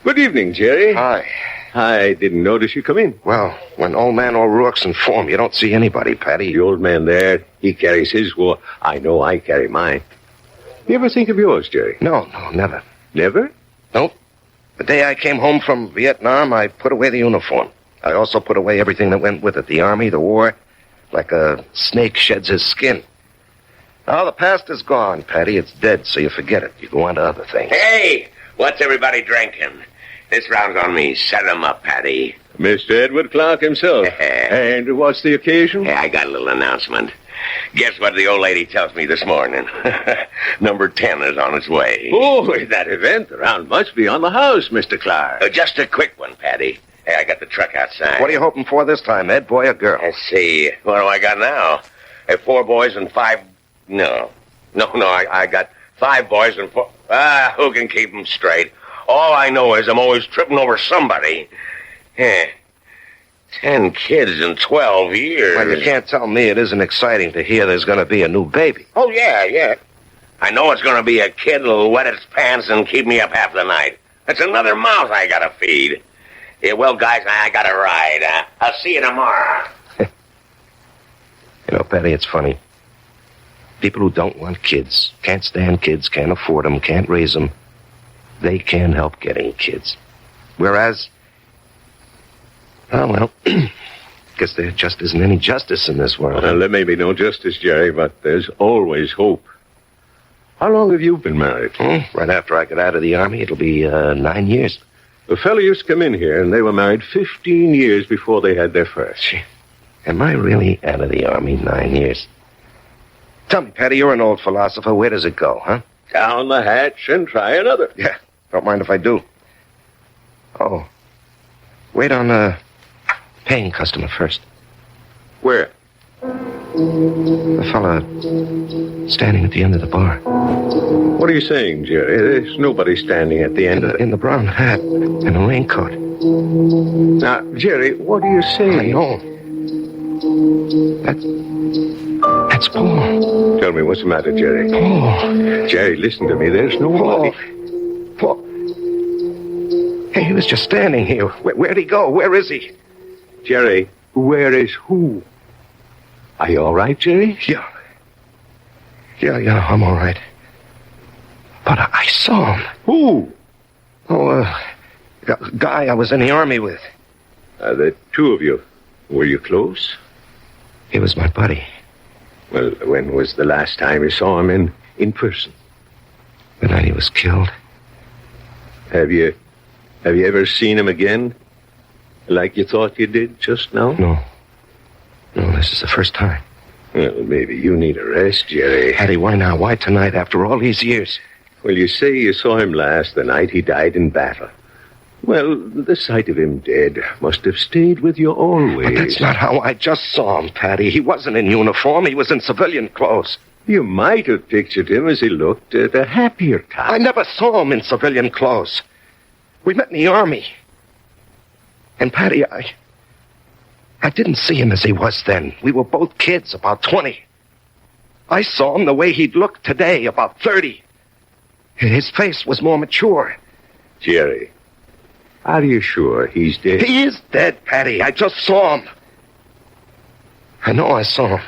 Good evening, Jerry. Hi. I didn't notice you come in. Well, when Old Man O'Rourke's in form, you don't see anybody, Paddy. The old man there, he carries his war. I know I carry mine. You ever think of yours, Jerry? No, never. Never? Nope. The day I came home from Vietnam, I put away the uniform. I also put away everything that went with it. The army, the war, like a snake sheds his skin. Now, the past is gone, Paddy. It's dead, so you forget it. You go on to other things. Hey, what's everybody drinking? This round's on me. Set 'em up, Paddy. Mr. Edward Clark himself. And what's the occasion? Hey, I got a little announcement. Guess what the old lady tells me this morning? Number 10 is on its way. Oh, that event around must be on the house, Mr. Clark. Just a quick one, Paddy. Hey, I got the truck outside. What are you hoping for this time, Ed? Boy or girl? Let's see. What do I got now? 4 boys and 5... No, I got 5 boys and 4... who can keep them straight? All I know is I'm always tripping over somebody. 10 kids in 12 years. Well, you can't tell me it isn't exciting to hear there's going to be a new baby. Oh, yeah. I know it's going to be a kid that'll wet its pants and keep me up half the night. That's another mouth I got to feed. Yeah, well, guys, I got to ride. I'll see you tomorrow. You know, Paddy, it's funny. People who don't want kids, can't stand kids, can't afford them, can't raise them, they can't help getting kids. Whereas, well, guess there just isn't any justice in this world. Well, there may be no justice, Jerry, but there's always hope. How long have you been married? Right after I got out of the army, it'll be 9 years. The fellow used to come in here, and they were married 15 years before they had their first. Am I really out of the army 9 years? Tell me, Paddy, you're an old philosopher. Where does it go, huh? Down the hatch and try another. Yeah, don't mind if I do. Oh, wait on a paying customer first. Where? The fella standing at the end of the bar. What are you saying, Jerry? There's nobody standing at the end. In the brown hat and a raincoat. Now, Jerry, what are you saying? I know. That's Paul. Tell me, what's the matter, Jerry? Paul. Jerry, listen to me. There's nobody. Paul. Hey, he was just standing here. Where'd he go? Where is he? Jerry, where is who? Are you all right, Jerry? Yeah, I'm all right. But I saw him. Who? Oh, a guy I was in the army with. The two of you. Were you close? He was my buddy. Well, when was the last time you saw him in person? The night he was killed. Have you ever seen him again? Like you thought you did just now? No, this is the first time. Well, maybe you need a rest, Jerry. Hattie, why now? Why tonight after all these years? Well, you say you saw him last the night he died in battle. Well, the sight of him dead must have stayed with you always. But that's not how I just saw him, Patty. He wasn't in uniform. He was in civilian clothes. You might have pictured him as he looked at a happier time. I never saw him in civilian clothes. We met in the army. And, Patty, I didn't see him as he was then. We were both kids, about 20. I saw him the way he'd looked today, about 30. His face was more mature. Jerry, are you sure he's dead? He is dead, Patty. I just saw him. I know I saw him.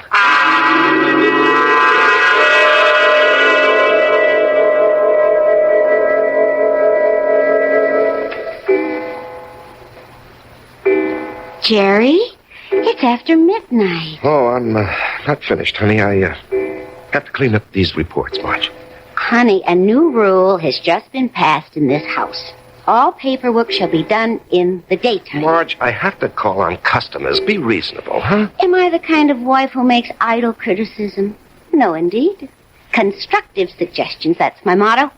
Jerry, it's after midnight. Oh, I'm not finished, honey. I have to clean up these reports, Marge. Honey, a new rule has just been passed in this house. All paperwork shall be done in the daytime. Marge, I have to call on customers. Be reasonable, huh? Am I the kind of wife who makes idle criticism? No, indeed. Constructive suggestions, that's my motto.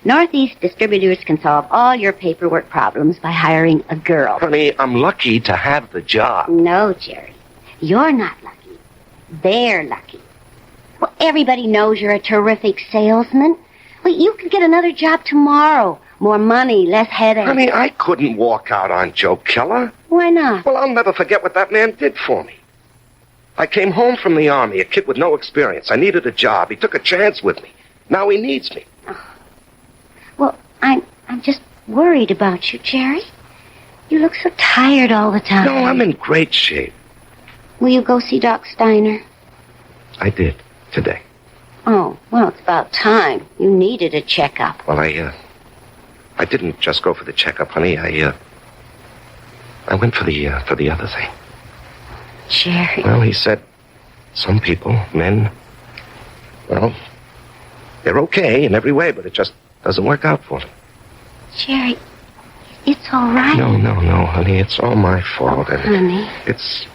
Northeast Distributors can solve all your paperwork problems by hiring a girl. Honey, I'm lucky to have the job. No, Jerry. You're not lucky. They're lucky. Well, everybody knows you're a terrific salesman. Well, you could get another job tomorrow. More money, less headache. Honey, I couldn't walk out on Joe Keller. Why not? Well, I'll never forget what that man did for me. I came home from the army, a kid with no experience. I needed a job. He took a chance with me. Now he needs me. Oh. Well, I'm just worried about you, Jerry. You look so tired all the time. No, I'm in great shape. Will you go see Doc Steiner? I did, today. Oh, well, it's about time. You needed a checkup. Well, I didn't just go for the checkup, honey. I went for the other thing. Jerry. Well, he said some people, men, well, they're okay in every way, but it just doesn't work out for them. Jerry, it's all right. No, honey. It's all my fault. Oh, honey. It's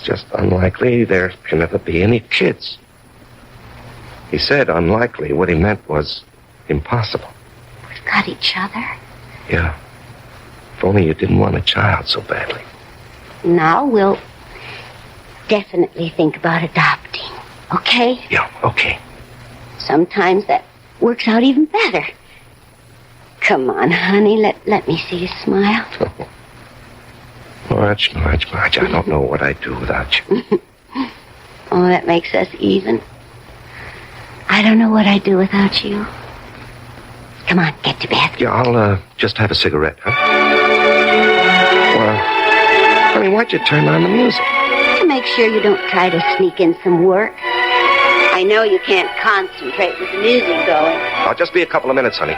just unlikely there can ever be any kids. He said unlikely. What he meant was impossible. We've got each other. Yeah. If only you didn't want a child so badly. Now we'll definitely think about adopting. Okay? Yeah, okay. Sometimes that works out even better. Come on, honey. Let me see you smile. Marge, I don't know what I'd do without you. Oh, that makes us even. I don't know what I'd do without you. Come on, get to bed. Yeah, I'll just have a cigarette, huh? Well, honey, why'd you turn on the music? To make sure you don't try to sneak in some work. I know you can't concentrate with the music going. I'll just be a couple of minutes, honey.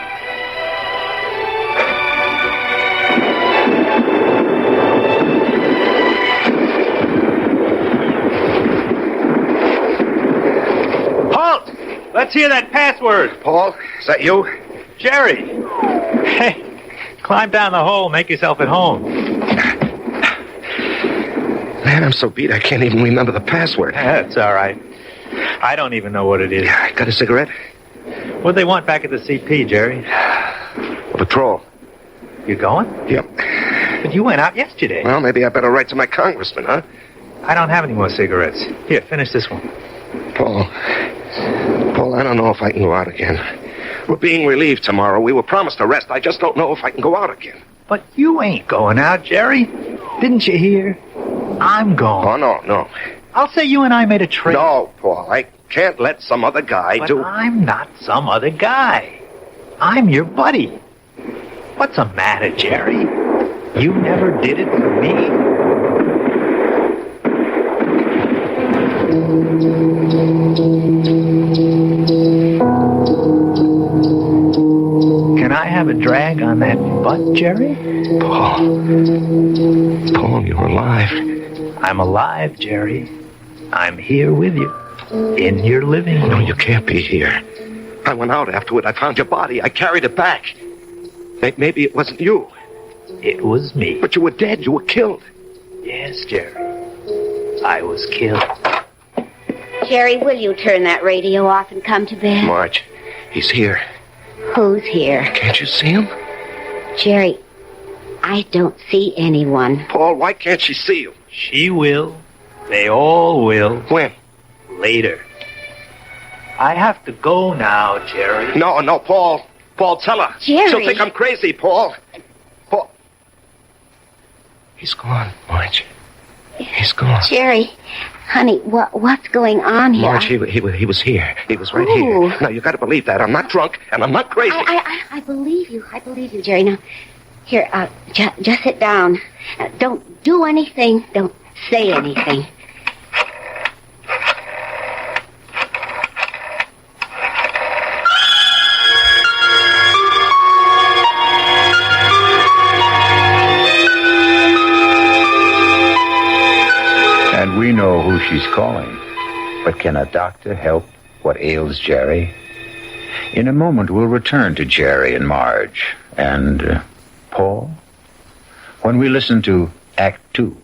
Halt! Let's hear that password. Paul, is that you? Jerry. Hey, climb down the hole, make yourself at home. Man, I'm so beat I can't even remember the password. That's all right. I don't even know what it is. Got a cigarette? What'd they want back at the CP, Jerry? A patrol. You going? Yep. But you went out yesterday. Well, maybe I better write to my congressman, huh? I don't have any more cigarettes. Here, finish this one. Paul, I don't know if I can go out again. We're being relieved tomorrow. We were promised a rest. I just don't know if I can go out again. But you ain't going out, Jerry. Didn't you hear? I'm going. Oh, no. I'll say you and I made a trade. No, Paul, I can't let some other guy But do... I'm not some other guy. I'm your buddy. What's the matter, Jerry? You never did it for me? Can I have a drag on that butt, Jerry? Paul, you're alive. I'm alive, Jerry. I'm here with you. In your living room. No, you can't be here. I went out afterward. I found your body. I carried it back. Maybe it wasn't you. It was me. But you were dead. You were killed. Yes, Jerry. I was killed. Jerry, will you turn that radio off and come to bed? Marge, he's here. Who's here? Can't you see him? Jerry, I don't see anyone. Paul, why can't she see you? She will. They all will. When? Later. I have to go now, Jerry. No, Paul. Paul, tell her. Jerry. She'll think I'm crazy, Paul. Paul. He's gone, Marge. He's gone. Jerry, honey, what's going on here? Marge, he was here. He was right here. Now, you got to believe that. I'm not drunk, and I'm not crazy. I believe you. I believe you, Jerry. Now, here, just sit down. Don't do anything. Don't say anything. And we know who she's calling. But can a doctor help what ails Jerry? In a moment, we'll return to Jerry and Marge and Paul when we listen to Act 2.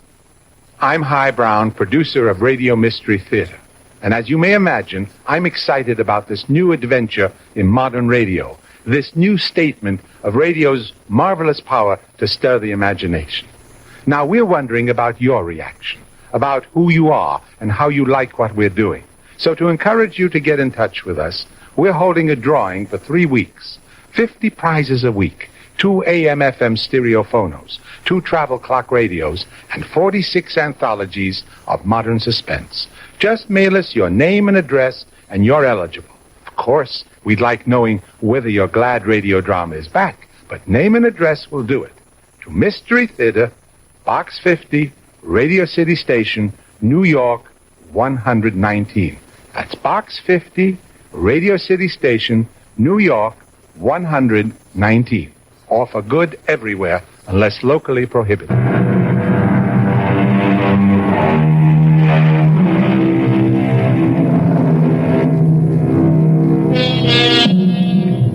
I'm High Brown, producer of Radio Mystery Theater. And as you may imagine, I'm excited about this new adventure in modern radio, this new statement of radio's marvelous power to stir the imagination. Now, we're wondering about your reaction, about who you are and how you like what we're doing. So to encourage you to get in touch with us, we're holding a drawing for 3 weeks. 50 prizes a week, 2 AM/FM stereophonos, 2 travel clock radios, and 46 anthologies of modern suspense. Just mail us your name and address, and you're eligible. Of course, we'd like knowing whether your glad radio drama is back, but name and address will do it. To Mystery Theater, Box 50, Radio City Station, New York, 119. That's Box 50, Radio City Station, New York, 119. Or for good everywhere, unless locally prohibited.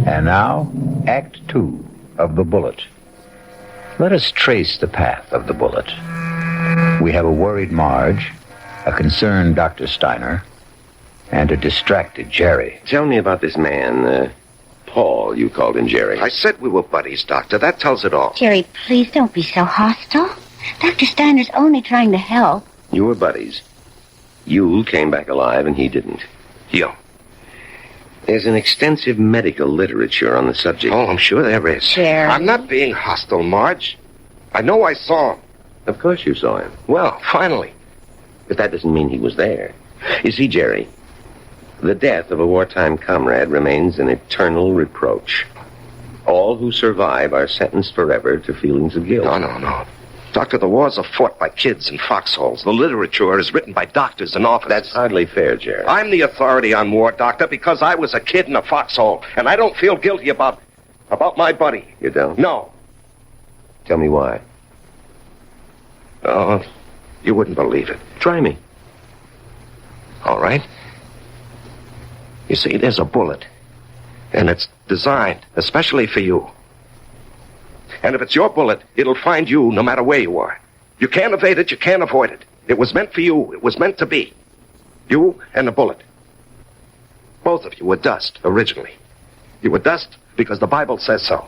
And now, Act 2 of The Bullet. Let us trace the path of the bullet. We have a worried Marge, a concerned Dr. Steiner, and a distracted Jerry. Tell me about this man, Paul, you called him Jerry. I said we were buddies, Doctor. That tells it all. Jerry, please don't be so hostile. Dr. Steiner's only trying to help. You were buddies. You came back alive and he didn't. Yo. There's an extensive medical literature on the subject. Oh, I'm sure there is. Jerry. I'm not being hostile, Marge. I know I saw him. Of course you saw him. Well, finally. But that doesn't mean he was there. You see, Jerry, the death of a wartime comrade remains an eternal reproach. All who survive are sentenced forever to feelings of guilt. No. Doctor, the wars are fought by kids in foxholes. The literature is written by doctors and officers. That's hardly fair, Jerry. I'm the authority on war, Doctor, because I was a kid in a foxhole, and I don't feel guilty about my buddy. You don't? No. Tell me why. Oh, you wouldn't believe it. Try me. All right. You see, there's a bullet, and it's designed especially for you. And if it's your bullet, it'll find you no matter where you are. You can't evade it, you can't avoid it. It was meant for you, it was meant to be. You and the bullet. Both of you were dust, originally. You were dust because the Bible says so.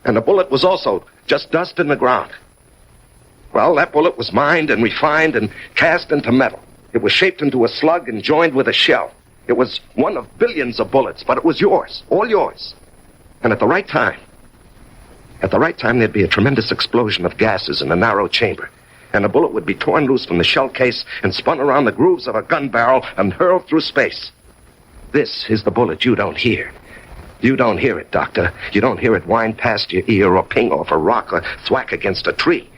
And the bullet was also just dust in the ground. Well, that bullet was mined and refined and cast into metal. It was shaped into a slug and joined with a shell. It was one of billions of bullets, but it was yours. All yours. And at the right time, there'd be a tremendous explosion of gases in a narrow chamber. And the bullet would be torn loose from the shell case and spun around the grooves of a gun barrel and hurled through space. This is the bullet you don't hear. You don't hear it, Doctor. You don't hear it whine past your ear or ping off a rock or thwack against a tree.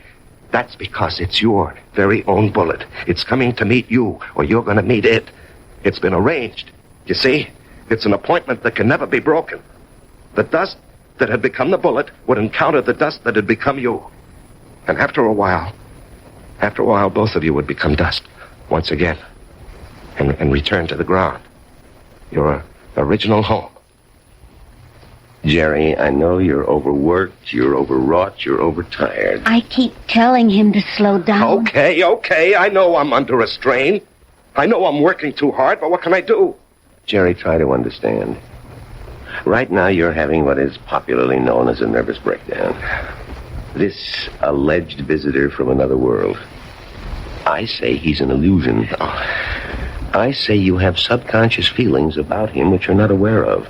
That's because it's your very own bullet. It's coming to meet you, or you're going to meet it. It's been arranged. You see? It's an appointment that can never be broken. The dust that had become the bullet would encounter the dust that had become you. And after a while, both of you would become dust once again and return to the ground. Your original home. Jerry, I know you're overworked, you're overwrought, you're overtired. I keep telling him to slow down. Okay, I know I'm under a strain. I know I'm working too hard, but what can I do? Jerry, try to understand. Right now you're having what is popularly known as a nervous breakdown. This alleged visitor from another world. I say he's an illusion. I say you have subconscious feelings about him which you're not aware of.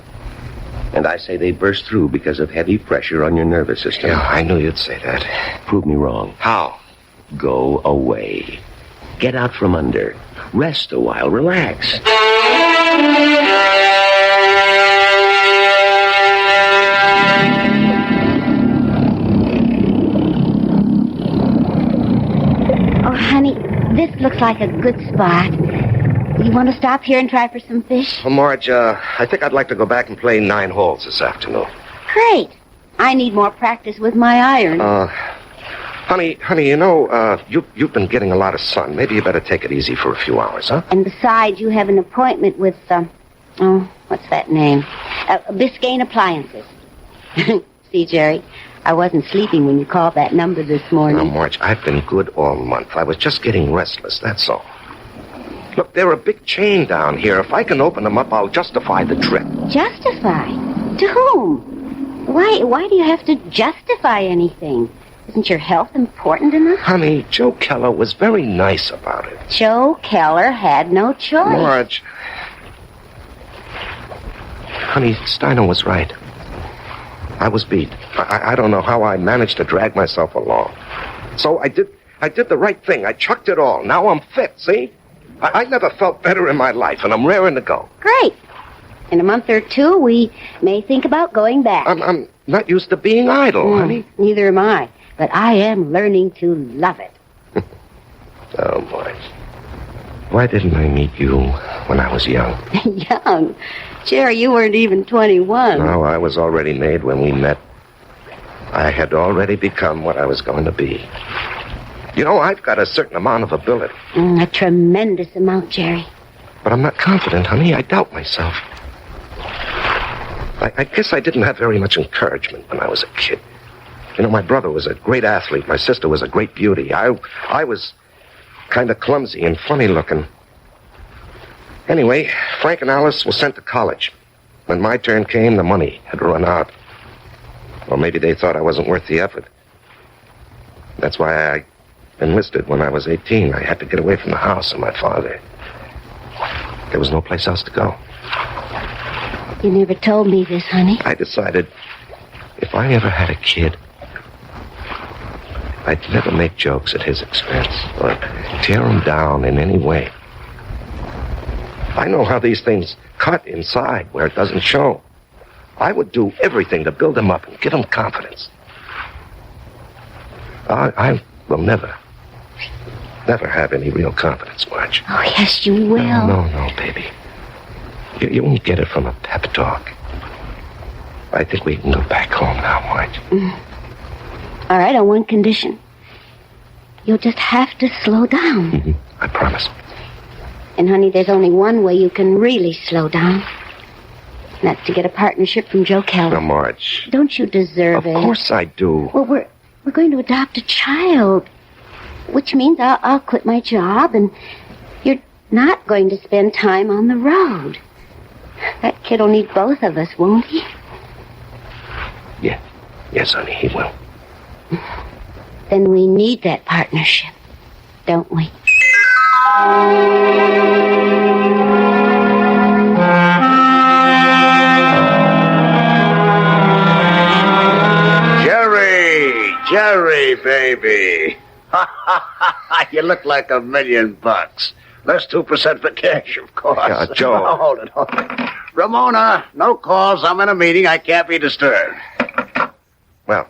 And I say they burst through because of heavy pressure on your nervous system. Yeah, I knew you'd say that. Prove me wrong. How? Go away. Get out from under. Rest a while. Relax. Oh, honey, this looks like a good spot. You want to stop here and try for some fish? Well, Marge, I think I'd like to go back and play 9 holes this afternoon. Great. I need more practice with my iron. Honey, you know, you've been getting a lot of sun. Maybe you better take it easy for a few hours, huh? And besides, you have an appointment with, what's that name? Biscayne Appliances. See, Jerry, I wasn't sleeping when you called that number this morning. Now, Marge, I've been good all month. I was just getting restless, that's all. Look, they're a big chain down here. If I can open them up, I'll justify the trip. Justify? To whom? Why do you have to justify anything? Isn't your health important enough? Honey, Joe Keller was very nice about it. Joe Keller had no choice. Marge. Honey, Steiner was right. I was beat. I don't know how I managed to drag myself along. So I did the right thing. I chucked it all. Now I'm fit, see? I never felt better in my life, and I'm raring to go. Great. In a month or two, we may think about going back. I'm not used to being idle, honey. Neither am I. But I am learning to love it. Oh, Marge. Why didn't I meet you when I was young? Young? Jerry, you weren't even 21. No, I was already made when we met. I had already become what I was going to be. You know, I've got a certain amount of ability. A tremendous amount, Jerry. But I'm not confident, honey. I doubt myself. I guess I didn't have very much encouragement when I was a kid. You know, my brother was a great athlete. My sister was a great beauty. I was kind of clumsy and funny looking. Anyway, Frank and Alice were sent to college. When my turn came, the money had run out. Or maybe they thought I wasn't worth the effort. That's why I enlisted when I was 18. I had to get away from the house and my father. There was no place else to go. You never told me this, honey. I decided if I ever had a kid, I'd never make jokes at his expense or tear him down in any way. I know how these things cut inside where it doesn't show. I would do everything to build him up and give him confidence. I will never have any real confidence, Marge. Oh, yes, you will. No, baby. You won't get it from a pep talk. I think we can go back home now, Marge. All right, on one condition. You'll just have to slow down. Mm-hmm. I promise. And, honey, there's only one way you can really slow down. And that's to get a partnership from Joe Keller. Now, Marge. Don't you deserve it? Of course I do. Well, we're going to adopt a child. Which means I'll quit my job, and you're not going to spend time on the road. That kid will need both of us, won't he? Yeah. Yes, honey, he will. Then we need that partnership, don't we? baby. You look like $1 million. Less 2% for cash, of course. Yeah, Joe. Oh, hold it. Ramona, no calls. I'm in a meeting. I can't be disturbed. Well,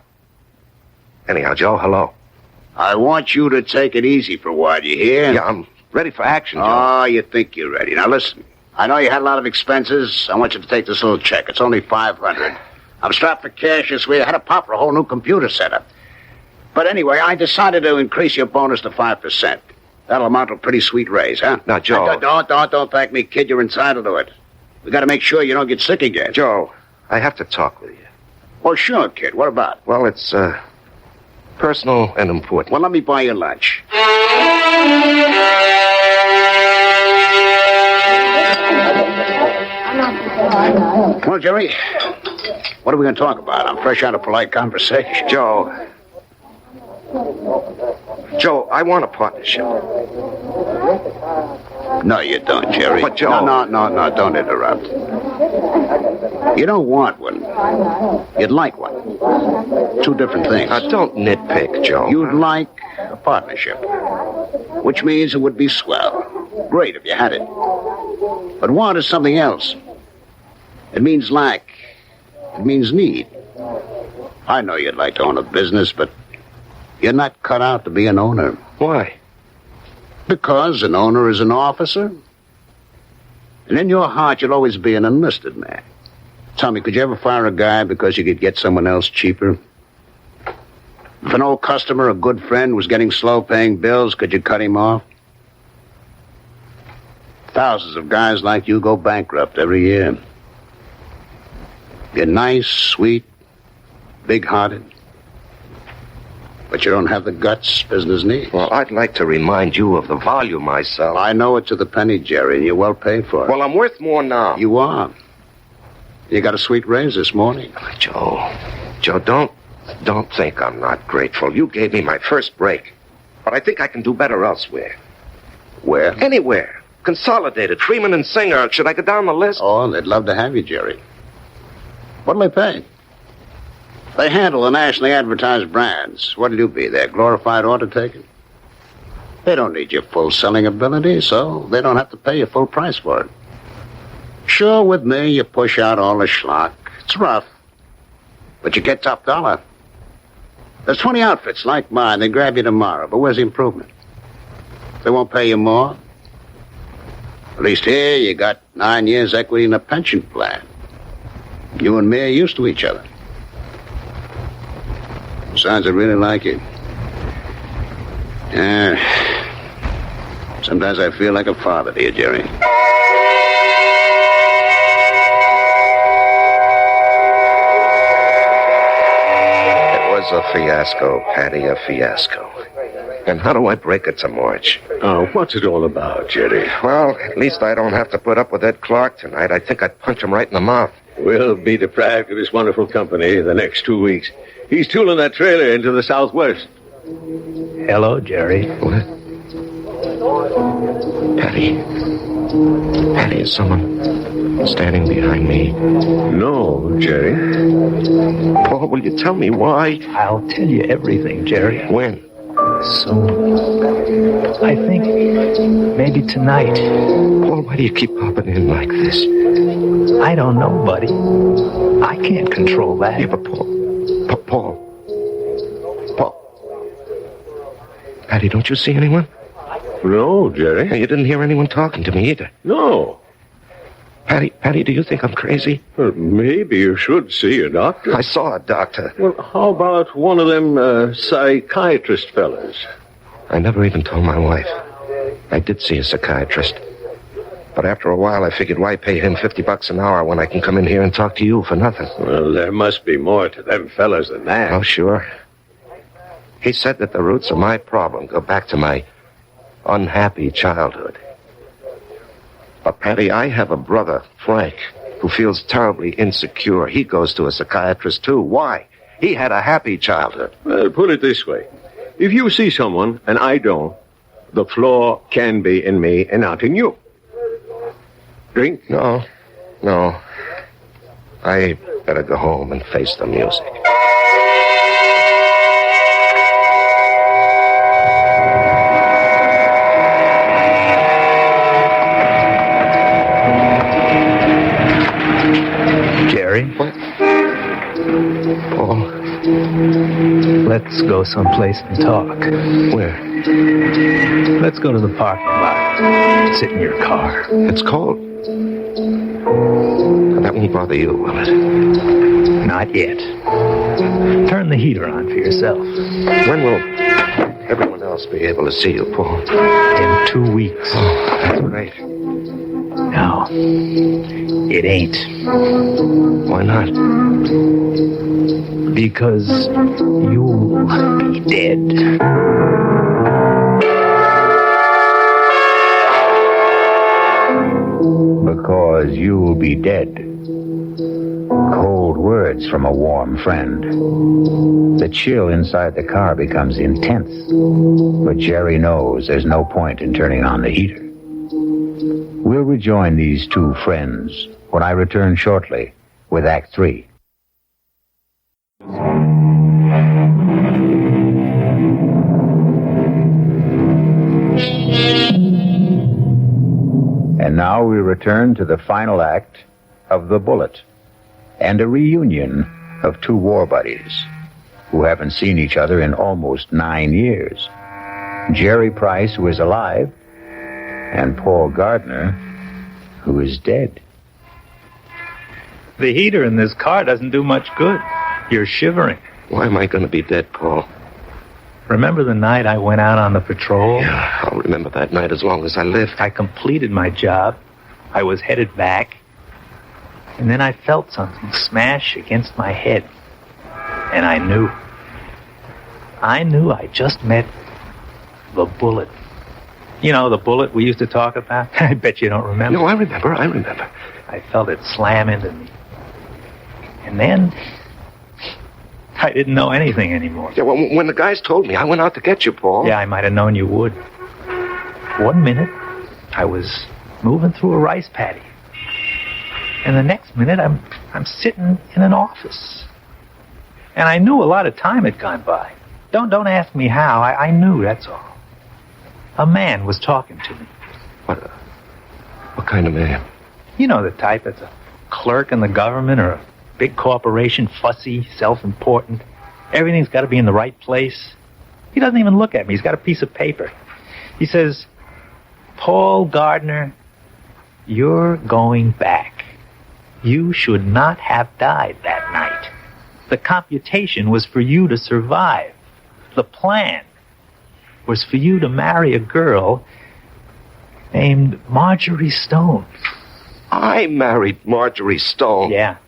anyhow, Joe, hello. I want you to take it easy for a while, you hear? Yeah, I'm ready for action, Joe. Oh, you think you're ready. Now, listen. I know you had a lot of expenses. I want you to take this little check. It's only $500. I'm strapped for cash this week. I had to pop for a whole new computer setup. But anyway, I decided to increase your bonus to 5%. That'll amount to a pretty sweet raise, huh? Now, Joe. Don't thank me, kid. You're entitled to it. We got to make sure you don't get sick again. Joe, I have to talk with you. Oh, sure, kid. What about? Well, it's, personal and important. Well, let me buy you lunch. Well, Jerry, what are we going to talk about? I'm fresh out of polite conversation. Joe, I want a partnership. No, you don't, Jerry. But, Joe... No, don't interrupt. You don't want one. You'd like one. Two different things. Don't nitpick, Joe. You'd like a partnership, which means it would be swell. Great if you had it. But want is something else. It means lack. It means need. I know you'd like to own a business, but you're not cut out to be an owner. Why? Because an owner is an officer. And in your heart, you'll always be an enlisted man. Tell me, could you ever fire a guy because you could get someone else cheaper? If an old customer, a good friend, was getting slow paying bills, could you cut him off? Thousands of guys like you go bankrupt every year. You're nice, sweet, big-hearted. But you don't have the guts business needs. Well, I'd like to remind you of the value myself. I know it to the penny, Jerry, and you're well paid for it. Well, I'm worth more now. You are. You got a sweet raise this morning. Joe, don't think I'm not grateful. You gave me my first break. But I think I can do better elsewhere. Where? Anywhere. Consolidated, Freeman and Singer. Should I go down the list? Oh, they'd love to have you, Jerry. What'll they pay? They handle the nationally advertised brands. What'll you be, their glorified order taker? They don't need your full selling ability, so they don't have to pay you full price for it. Sure, with me, you push out all the schlock. It's rough, but you get top dollar. There's 20 outfits like mine. They grab you tomorrow, but where's the improvement? They won't pay you more. At least here, you got 9 years equity in a pension plan. You and me are used to each other. Besides, I really like you. Yeah. Sometimes I feel like a father to you, Jerry. It was a fiasco, Patty, a fiasco. And how do I break it to March? Oh, what's it all about, Jerry? Well, at least I don't have to put up with Ed Clark tonight. I think I'd punch him right in the mouth. We'll be deprived of his wonderful company the next 2 weeks. He's tooling that trailer into the southwest. Hello, Jerry. What? Patty, is someone standing behind me? No, Jerry. Paul, will you tell me why? I'll tell you everything, Jerry. When? Soon. I think maybe tonight. Paul, why do you keep popping in like this? I don't know, buddy. I can't control that. Yeah, but Paul. Patty, don't you see anyone? No, Jerry. You didn't hear anyone talking to me either. No. Patty, do you think I'm crazy? Well, maybe you should see a doctor. I saw a doctor. Well, how about one of them psychiatrist fellas? I never even told my wife. I did see a psychiatrist. But after a while, I figured, why pay him $50 an hour when I can come in here and talk to you for nothing? Well, there must be more to them fellas than that. Oh, sure. He said that the roots of my problem go back to my unhappy childhood. But, Patty, I have a brother, Frank, who feels terribly insecure. He goes to a psychiatrist, too. Why? He had a happy childhood. Well, put it this way. If you see someone, and I don't, the flaw can be in me and not in you. Drink? No. I better go home and face the music. Let's go someplace and talk. Where? Let's go to the parking lot. Sit in your car. It's cold. That won't bother you, will it? Not yet. Turn the heater on for yourself. When will everyone else be able to see you, Paul? In 2 weeks. Oh, that's great. No, it ain't. Why not? Because you'll be dead. Because you'll be dead. Cold words from a warm friend. The chill inside the car becomes intense, but Jerry knows there's no point in turning on the heater. We'll rejoin these two friends when I return shortly with Act 3. And now we return to the final act of The Bullet and a reunion of two war buddies who haven't seen each other in almost 9 years. Jerry Price, who is alive, and Paul Gardner, who is dead. The heater in this car doesn't do much good. You're shivering. Why am I going to be dead, Paul? Remember the night I went out on the patrol? Yeah, I'll remember that night as long as I live. I completed my job. I was headed back. And then I felt something smash against my head. And I knew. I just met the bullet. You know, the bullet we used to talk about? I bet you don't remember. No, I remember. I felt it slam into me. And then I didn't know anything anymore. Yeah, well, when the guys told me, I went out to get you, Paul. Yeah, I might have known you would. 1 minute, I was moving through a rice paddy. And the next minute, I'm sitting in an office. And I knew a lot of time had gone by. Don't ask me how. I knew, that's all. A man was talking to me. What kind of man? You know the type that's a clerk in the government or a big corporation, fussy, self-important. Everything's got to be in the right place. He doesn't even look at me. He's got a piece of paper. He says, Paul Gardner, you're going back. You should not have died that night. The computation was for you to survive. The plan was for you to marry a girl named Marjorie Stone. I married Marjorie Stone? Yeah.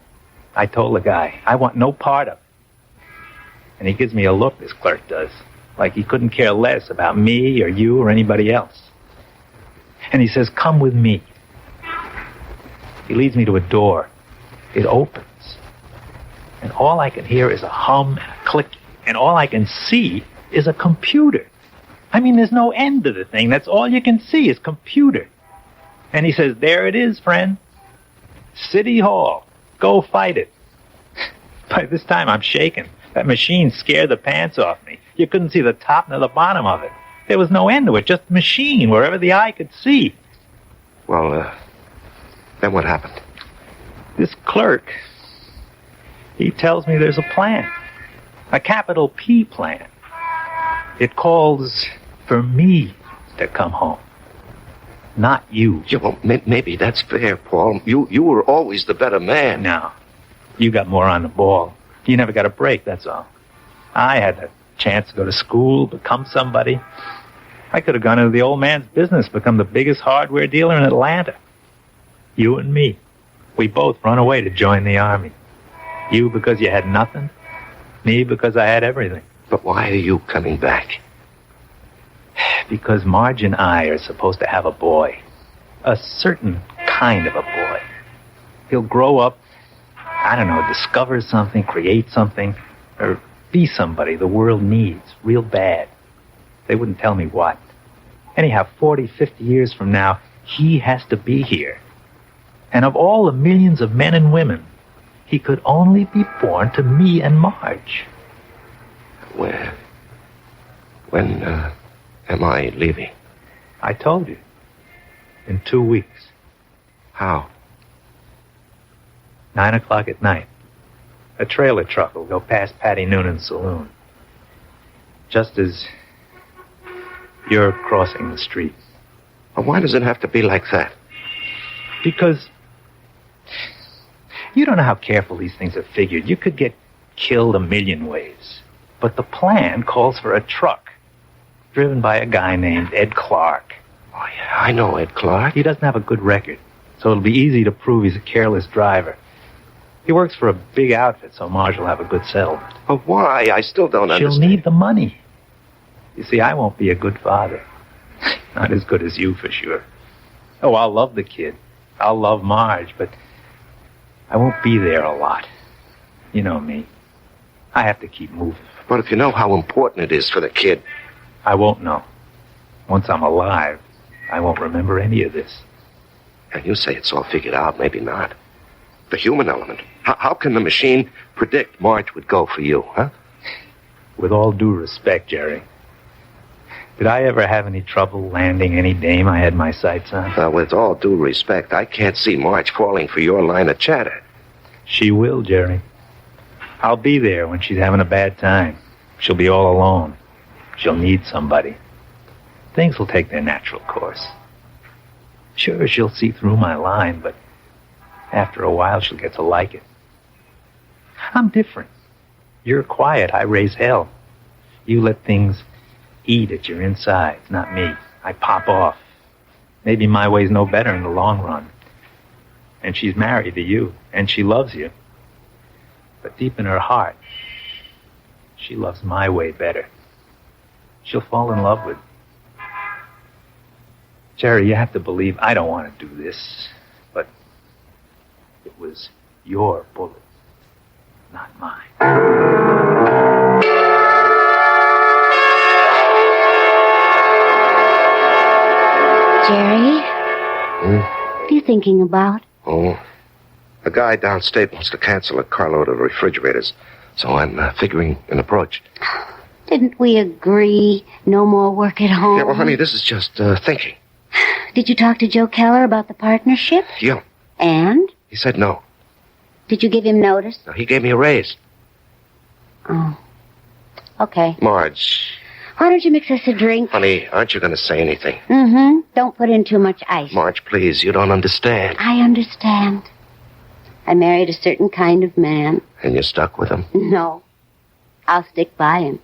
I told the guy, I want no part of it. And he gives me a look, this clerk does, like he couldn't care less about me or you or anybody else. And he says, come with me. He leads me to a door. It opens. And all I can hear is a hum and a click. And all I can see is a computer. I mean, there's no end to the thing. That's all you can see is computer. And he says, there it is, friend. City Hall. Go fight it. By this time, I'm shaking. That machine scared the pants off me. You couldn't see the top nor the bottom of it. There was no end to it, just machine, wherever the eye could see. Well, then what happened? This clerk, he tells me there's a plan. A capital P plan. It calls for me to come home. Not you. Yeah, well, maybe that's fair, Paul. You were always the better man. No. You got more on the ball. You never got a break, that's all. I had a chance to go to school, become somebody. I could have gone into the old man's business, become the biggest hardware dealer in Atlanta. You and me. We both run away to join the army. You because you had nothing. Me because I had everything. But why are you coming back? Because Marge and I are supposed to have a boy. A certain kind of a boy. He'll grow up, I don't know, discover something, create something, or be somebody the world needs real bad. They wouldn't tell me what. Anyhow, 40, 50 years from now, he has to be here. And of all the millions of men and women, he could only be born to me and Marge. When am I leaving? I told you. In 2 weeks. How? 9 o'clock at night. A trailer truck will go past Patty Noonan's saloon. Just as you're crossing the street. Well, why does it have to be like that? Because you don't know how careful these things are figured. You could get killed a million ways. But the plan calls for a truck driven by a guy named Ed Clark. Oh, yeah, I know Ed Clark. He doesn't have a good record, so it'll be easy to prove he's a careless driver. He works for a big outfit, so Marge will have a good settlement. But why? I still don't understand. She'll need the money. You see, I won't be a good father. Not as good as you, for sure. Oh, I'll love the kid. I'll love Marge, but I won't be there a lot. You know me. I have to keep moving. But if you know how important it is for the kid... I won't know. Once I'm alive, I won't remember any of this. And you say it's all figured out, maybe not. The human element. How can the machine predict Marge would go for you, huh? With all due respect, Jerry, did I ever have any trouble landing any dame I had my sights on? With all due respect, I can't see Marge falling for your line of chatter. She will, Jerry. I'll be there when she's having a bad time. She'll be all alone. She'll need somebody. Things will take their natural course. Sure, she'll see through my line, but after a while she'll get to like it. I'm different. You're quiet. I raise hell. You let things eat at your insides, not me. I pop off. Maybe my way's no better in the long run. And she's married to you, and she loves you. But deep in her heart, she loves my way better. She'll fall in love with. Jerry, you have to believe I don't want to do this, but it was your bullet, not mine. Jerry? What are you thinking about? Oh, a guy downstate wants to cancel a carload of refrigerators, so I'm figuring an approach. Didn't we agree no more work at home? Yeah, well, honey, this is just thinking. Did you talk to Joe Keller about the partnership? Yeah. And? He said no. Did you give him notice? No, he gave me a raise. Oh. Okay. Marge. Why don't you mix us a drink? Honey, aren't you going to say anything? Mm-hmm. Don't put in too much ice. Marge, please, you don't understand. I understand. I married a certain kind of man. And you're stuck with him? No. I'll stick by him.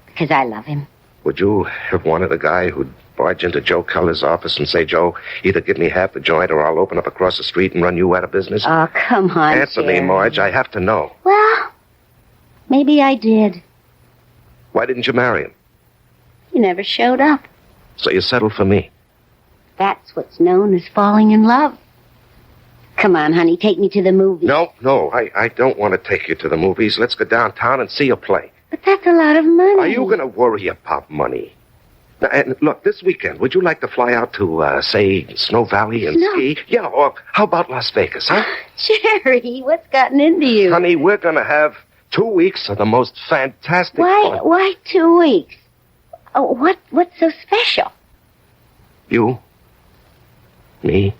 Because I love him. Would you have wanted a guy who'd barge into Joe Keller's office and say, Joe, either give me half the joint or I'll open up across the street and run you out of business? Oh, come on, Answer me, Marge. I have to know. Well, maybe I did. Why didn't you marry him? He never showed up. So you settled for me? That's what's known as falling in love. Come on, honey, take me to the movies. No, I don't want to take you to the movies. Let's go downtown and see a play. But that's a lot of money. Are you going to worry about money? Now, and look, this weekend, would you like to fly out to, say, Snow Valley and ski? Yeah, or how about Las Vegas, huh? Jerry, what's gotten into you? Honey, we're going to have 2 weeks of the most fantastic fun. Why 2 weeks? Oh, what's so special? You. Me.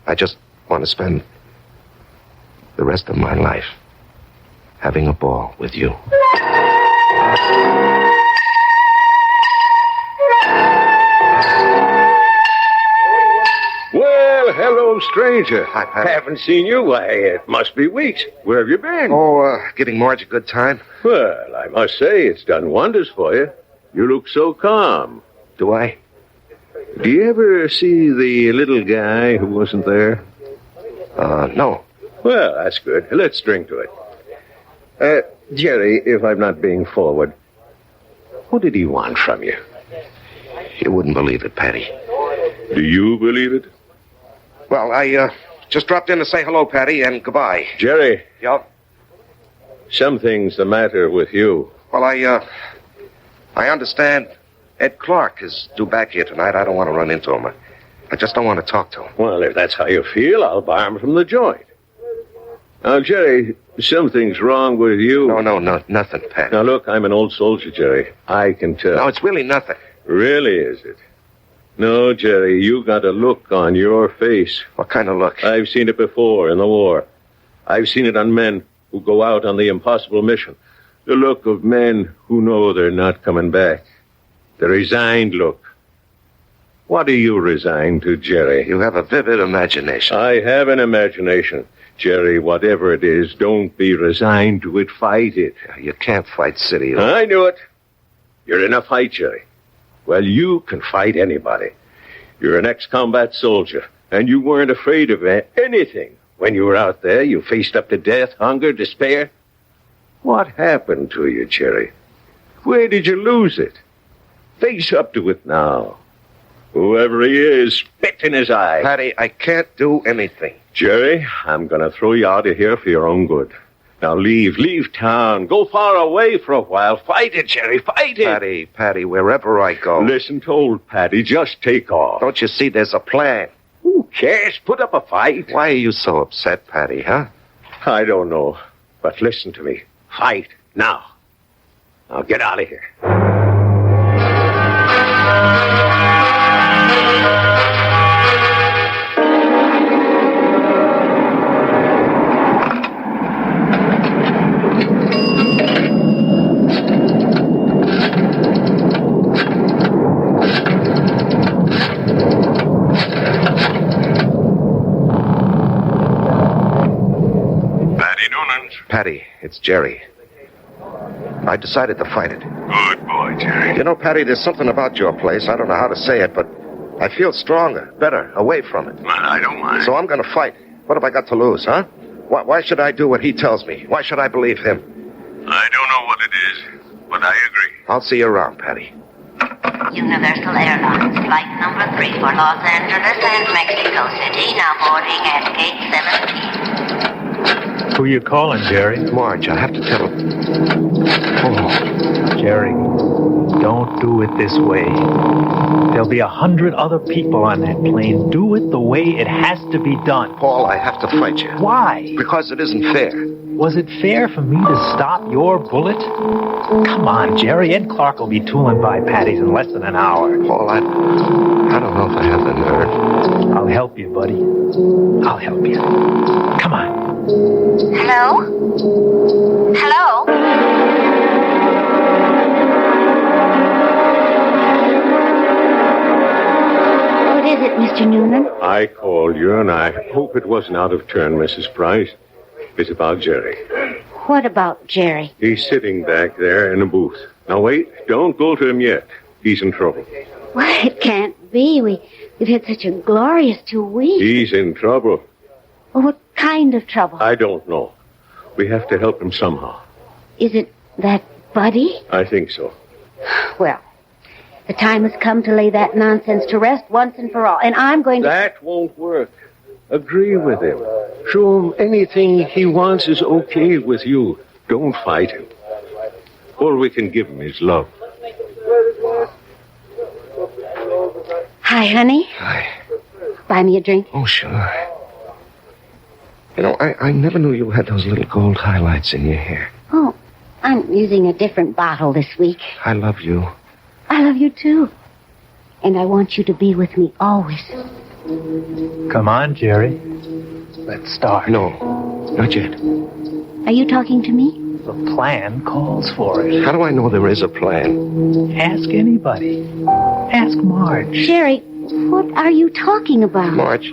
I just want to spend the rest of my life having a ball with you. Well, hello, stranger. I haven't seen you. Why, it must be weeks. Where have you been? Oh, giving Marge a good time. Well, I must say it's done wonders for you. You look so calm. Do I? Do you ever see the little guy who wasn't there? No. Well, that's good. Let's drink to it. Jerry, if I'm not being forward, what did he want from you? You wouldn't believe it, Patty. Do you believe it? Well, I just dropped in to say hello, Patty, and goodbye. Jerry. Yeah? Something's the matter with you. Well, I understand Ed Clark is due back here tonight. I don't want to run into him. I just don't want to talk to him. Well, if that's how you feel, I'll bar him from the joint. Now, Jerry, something's wrong with you. No, nothing, Pat. Now, look, I'm an old soldier, Jerry. I can tell. No, it's really nothing. Really, is it? No, Jerry, you got a look on your face. What kind of look? I've seen it before in the war. I've seen it on men who go out on the impossible mission. The look of men who know they're not coming back. The resigned look. What are you resigned to, Jerry? You have a vivid imagination. I have an imagination. Jerry, whatever it is, don't be resigned to it. Fight it. You can't fight City. I knew it. You're in a fight, Jerry. Well, you can fight anybody. You're an ex-combat soldier, and you weren't afraid of anything. When you were out there, you faced up to death, hunger, despair. What happened to you, Jerry? Where did you lose it? Face up to it now. Whoever he is, spit in his eye. Patty, I can't do anything. Jerry, I'm going to throw you out of here for your own good. Now leave town. Go far away for a while. Fight it, Jerry, fight it. Patty, wherever I go. Listen to old Patty, just take off. Don't you see there's a plan? Who cares? Put up a fight. Why are you so upset, Patty, huh? I don't know. But listen to me. Fight, now. Now get out of here. Patty, it's Jerry. I decided to fight it. Good boy, Jerry. You know, Patty, there's something about your place. I don't know how to say it, but I feel stronger, better, away from it. Well, I don't mind. So I'm going to fight. What have I got to lose, huh? Why should I do what he tells me? Why should I believe him? I don't know what it is, but I agree. I'll see you around, Patty. Universal Airlines, flight number 3 for Los Angeles and Mexico City, now boarding at gate 17. Who you calling, Jerry? Marge, I have to tell him. Oh, Jerry, don't do it this way. There'll be 100 other people on that plane. Do it the way it has to be done. Paul, I have to fight you. Why? Because it isn't fair. Was it fair for me to stop your bullet? Come on, Jerry. Ed Clark will be tooling by Patty's in less than an hour. Paul, I don't know if I have the nerve. I'll help you, buddy. I'll help you. Come on. Hello? Hello? What is it, Mr. Noonan? I called you, and I hope it wasn't out of turn, Mrs. Price. It's about Jerry. What about Jerry? He's sitting back there in a booth. Now, wait. Don't go to him yet. He's in trouble. Well, it can't be. We've had such a glorious 2 weeks. He's in trouble. Well, what kind of trouble? I don't know. We have to help him somehow. Is it that Buddy? I think so. Well, the time has come to lay that nonsense to rest once and for all, and I'm going to... That won't work. Agree with him. Show him anything he wants is okay with you. Don't fight him. All we can give him is love. Hi, honey. Hi. Buy me a drink? Oh, sure. You know, I never knew you had those little gold highlights in your hair. Oh, I'm using a different bottle this week. I love you. I love you, too. And I want you to be with me always. Come on, Jerry. Let's start. No, not yet. Are you talking to me? The plan calls for it. How do I know there is a plan? Ask anybody. Ask Marge. Jerry, what are you talking about? Marge,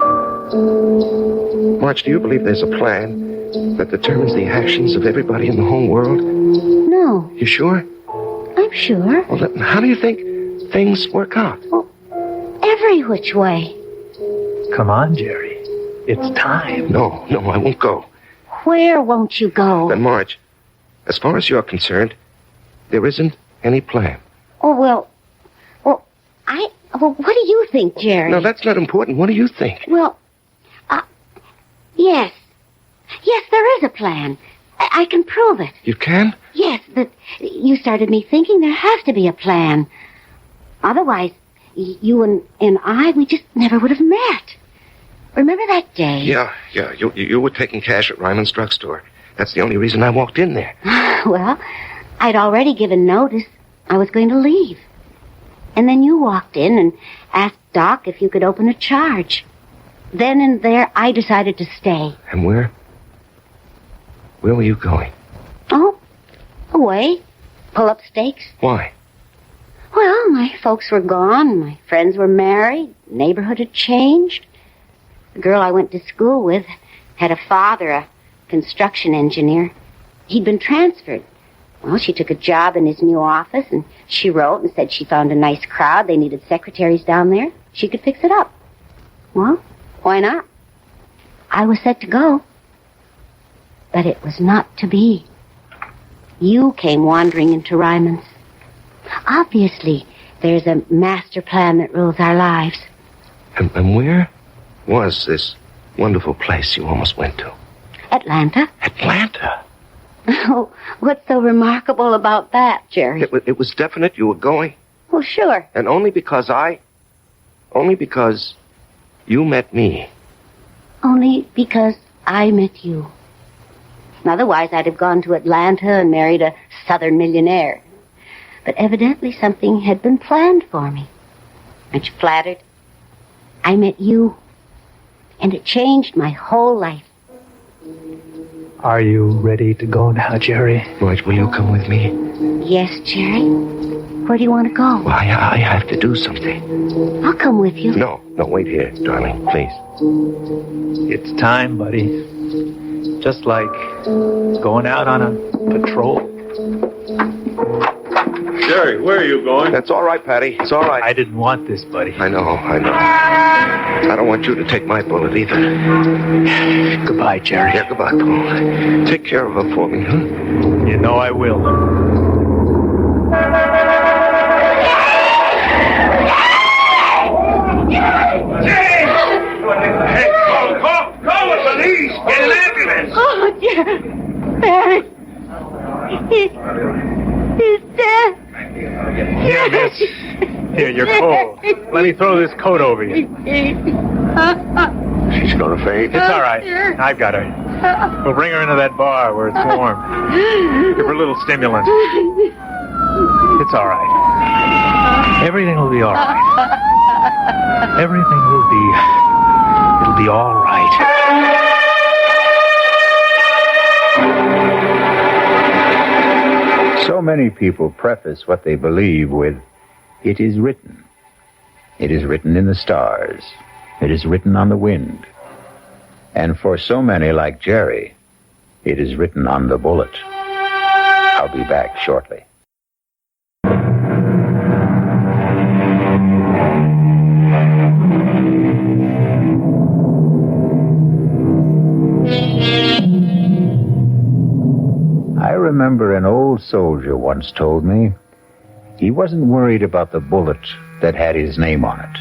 do you believe there's a plan that determines the actions of everybody in the whole world? No. You sure? I'm sure. Well, then how do you think things work out? Well, every which way. Come on, Jerry. It's time. No, I won't go. Where won't you go? Then, Marge, as far as you're concerned, there isn't any plan. Oh, well, what do you think, Jerry? No, that's not important. What do you think? Well, yes. Yes, there is a plan. I can prove it. You can? Yes, but you started me thinking there has to be a plan. Otherwise, you and I, we just never would have met. Remember that day? Yeah. You were taking cash at Ryman's drugstore. That's the only reason I walked in there. Well, I'd already given notice I was going to leave. And then you walked in and asked Doc if you could open a charge. Then and there, I decided to stay. And where were you going? Oh, Away. Pull up stakes. Why? Well, my folks were gone. My friends were married. Neighborhood had changed. The girl I went to school with had a father, a construction engineer. He'd been transferred. Well, she took a job in his new office, and she wrote and said she found a nice crowd. They needed secretaries down there. She could fix it up. Well, why not? I was set to go. But it was not to be. You came wandering into Ryman's. Obviously, there's a master plan that rules our lives. And where was this wonderful place you almost went to? Atlanta. Atlanta? Oh, what's so remarkable about that, Jerry? It was definite you were going? Well, sure. And only because you met me. Only because I met you. Otherwise, I'd have gone to Atlanta and married a southern millionaire. But evidently something had been planned for me. Aren't you flattered? I met you, and it changed my whole life. Are you ready to go now, Jerry? Marge, will you come with me? Yes, Jerry. Where do you want to go? Well, I have to do something. I'll come with you. No, wait here, darling, please. It's time, buddy. Just like going out on a patrol. Jerry, where are you going? That's all right, Patty. It's all right. I didn't want this, buddy. I know. I don't want you to take my bullet either. Goodbye, Jerry. Yeah, goodbye, Paul. Take care of her for me, huh? You know I will. Hey, call the police! Get an ambulance! Oh, dear. Barry. He's dead. Here, miss. Here, you're cold. Let me throw this coat over you. She's gonna faint. It's all right. I've got her. We'll bring her into that bar where it's warm. Give her a little stimulant. It's all right. Everything will be all right. Everything will be... It'll be all right. So many people preface what they believe with, "It is written." It is written in the stars. It is written on the wind. And for so many like Jerry, it is written on the bullet. I'll be back shortly. I remember an old soldier once told me he wasn't worried about the bullet that had his name on it.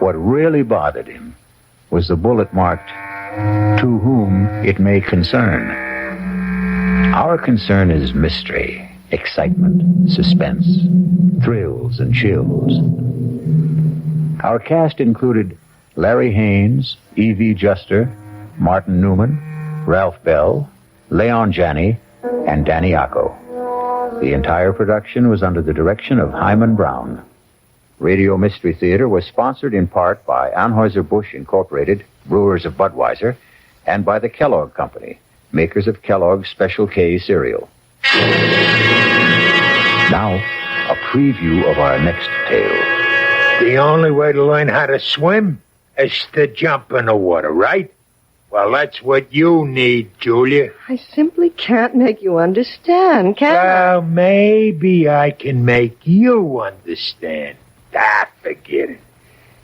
What really bothered him was the bullet marked, "To whom it may concern." Our concern is mystery, excitement, suspense, thrills, and chills. Our cast included Larry Haynes, E.V. Juster, Martin Newman, Ralph Bell, Leon Janney, and Danny Acco. The entire production was under the direction of Hyman Brown. Radio Mystery Theater was sponsored in part by Anheuser-Busch Incorporated, brewers of Budweiser, and by the Kellogg Company, makers of Kellogg's Special K cereal. Now, a preview of our next tale. The only way to learn how to swim is to jump in the water, right? Well, that's what you need, Julia. I simply can't make you understand, can I? Well, maybe I can make you understand. Forget it.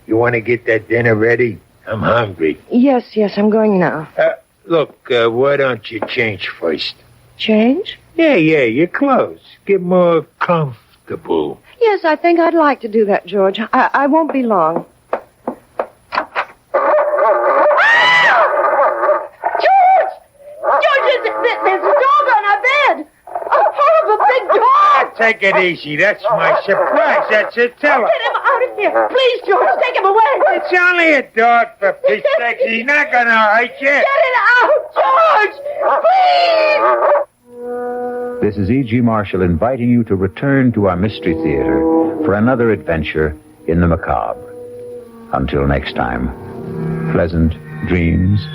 You want to get that dinner ready? I'm hungry. Yes, I'm going now. Look, why don't you change first? Change? Yeah, your clothes. Get more comfortable. Yes, I think I'd like to do that, George. I won't be long. There's a dog on our bed. A horrible big dog. Take it easy. That's my surprise. That's it. Tell her. Get him out of here. Please, George, take him away. It's only a dog, for Pete's sake. He's not going to hurt you. Get it out, George. Please. This is E.G. Marshall inviting you to return to our Mystery Theater for another adventure in the macabre. Until next time, pleasant dreams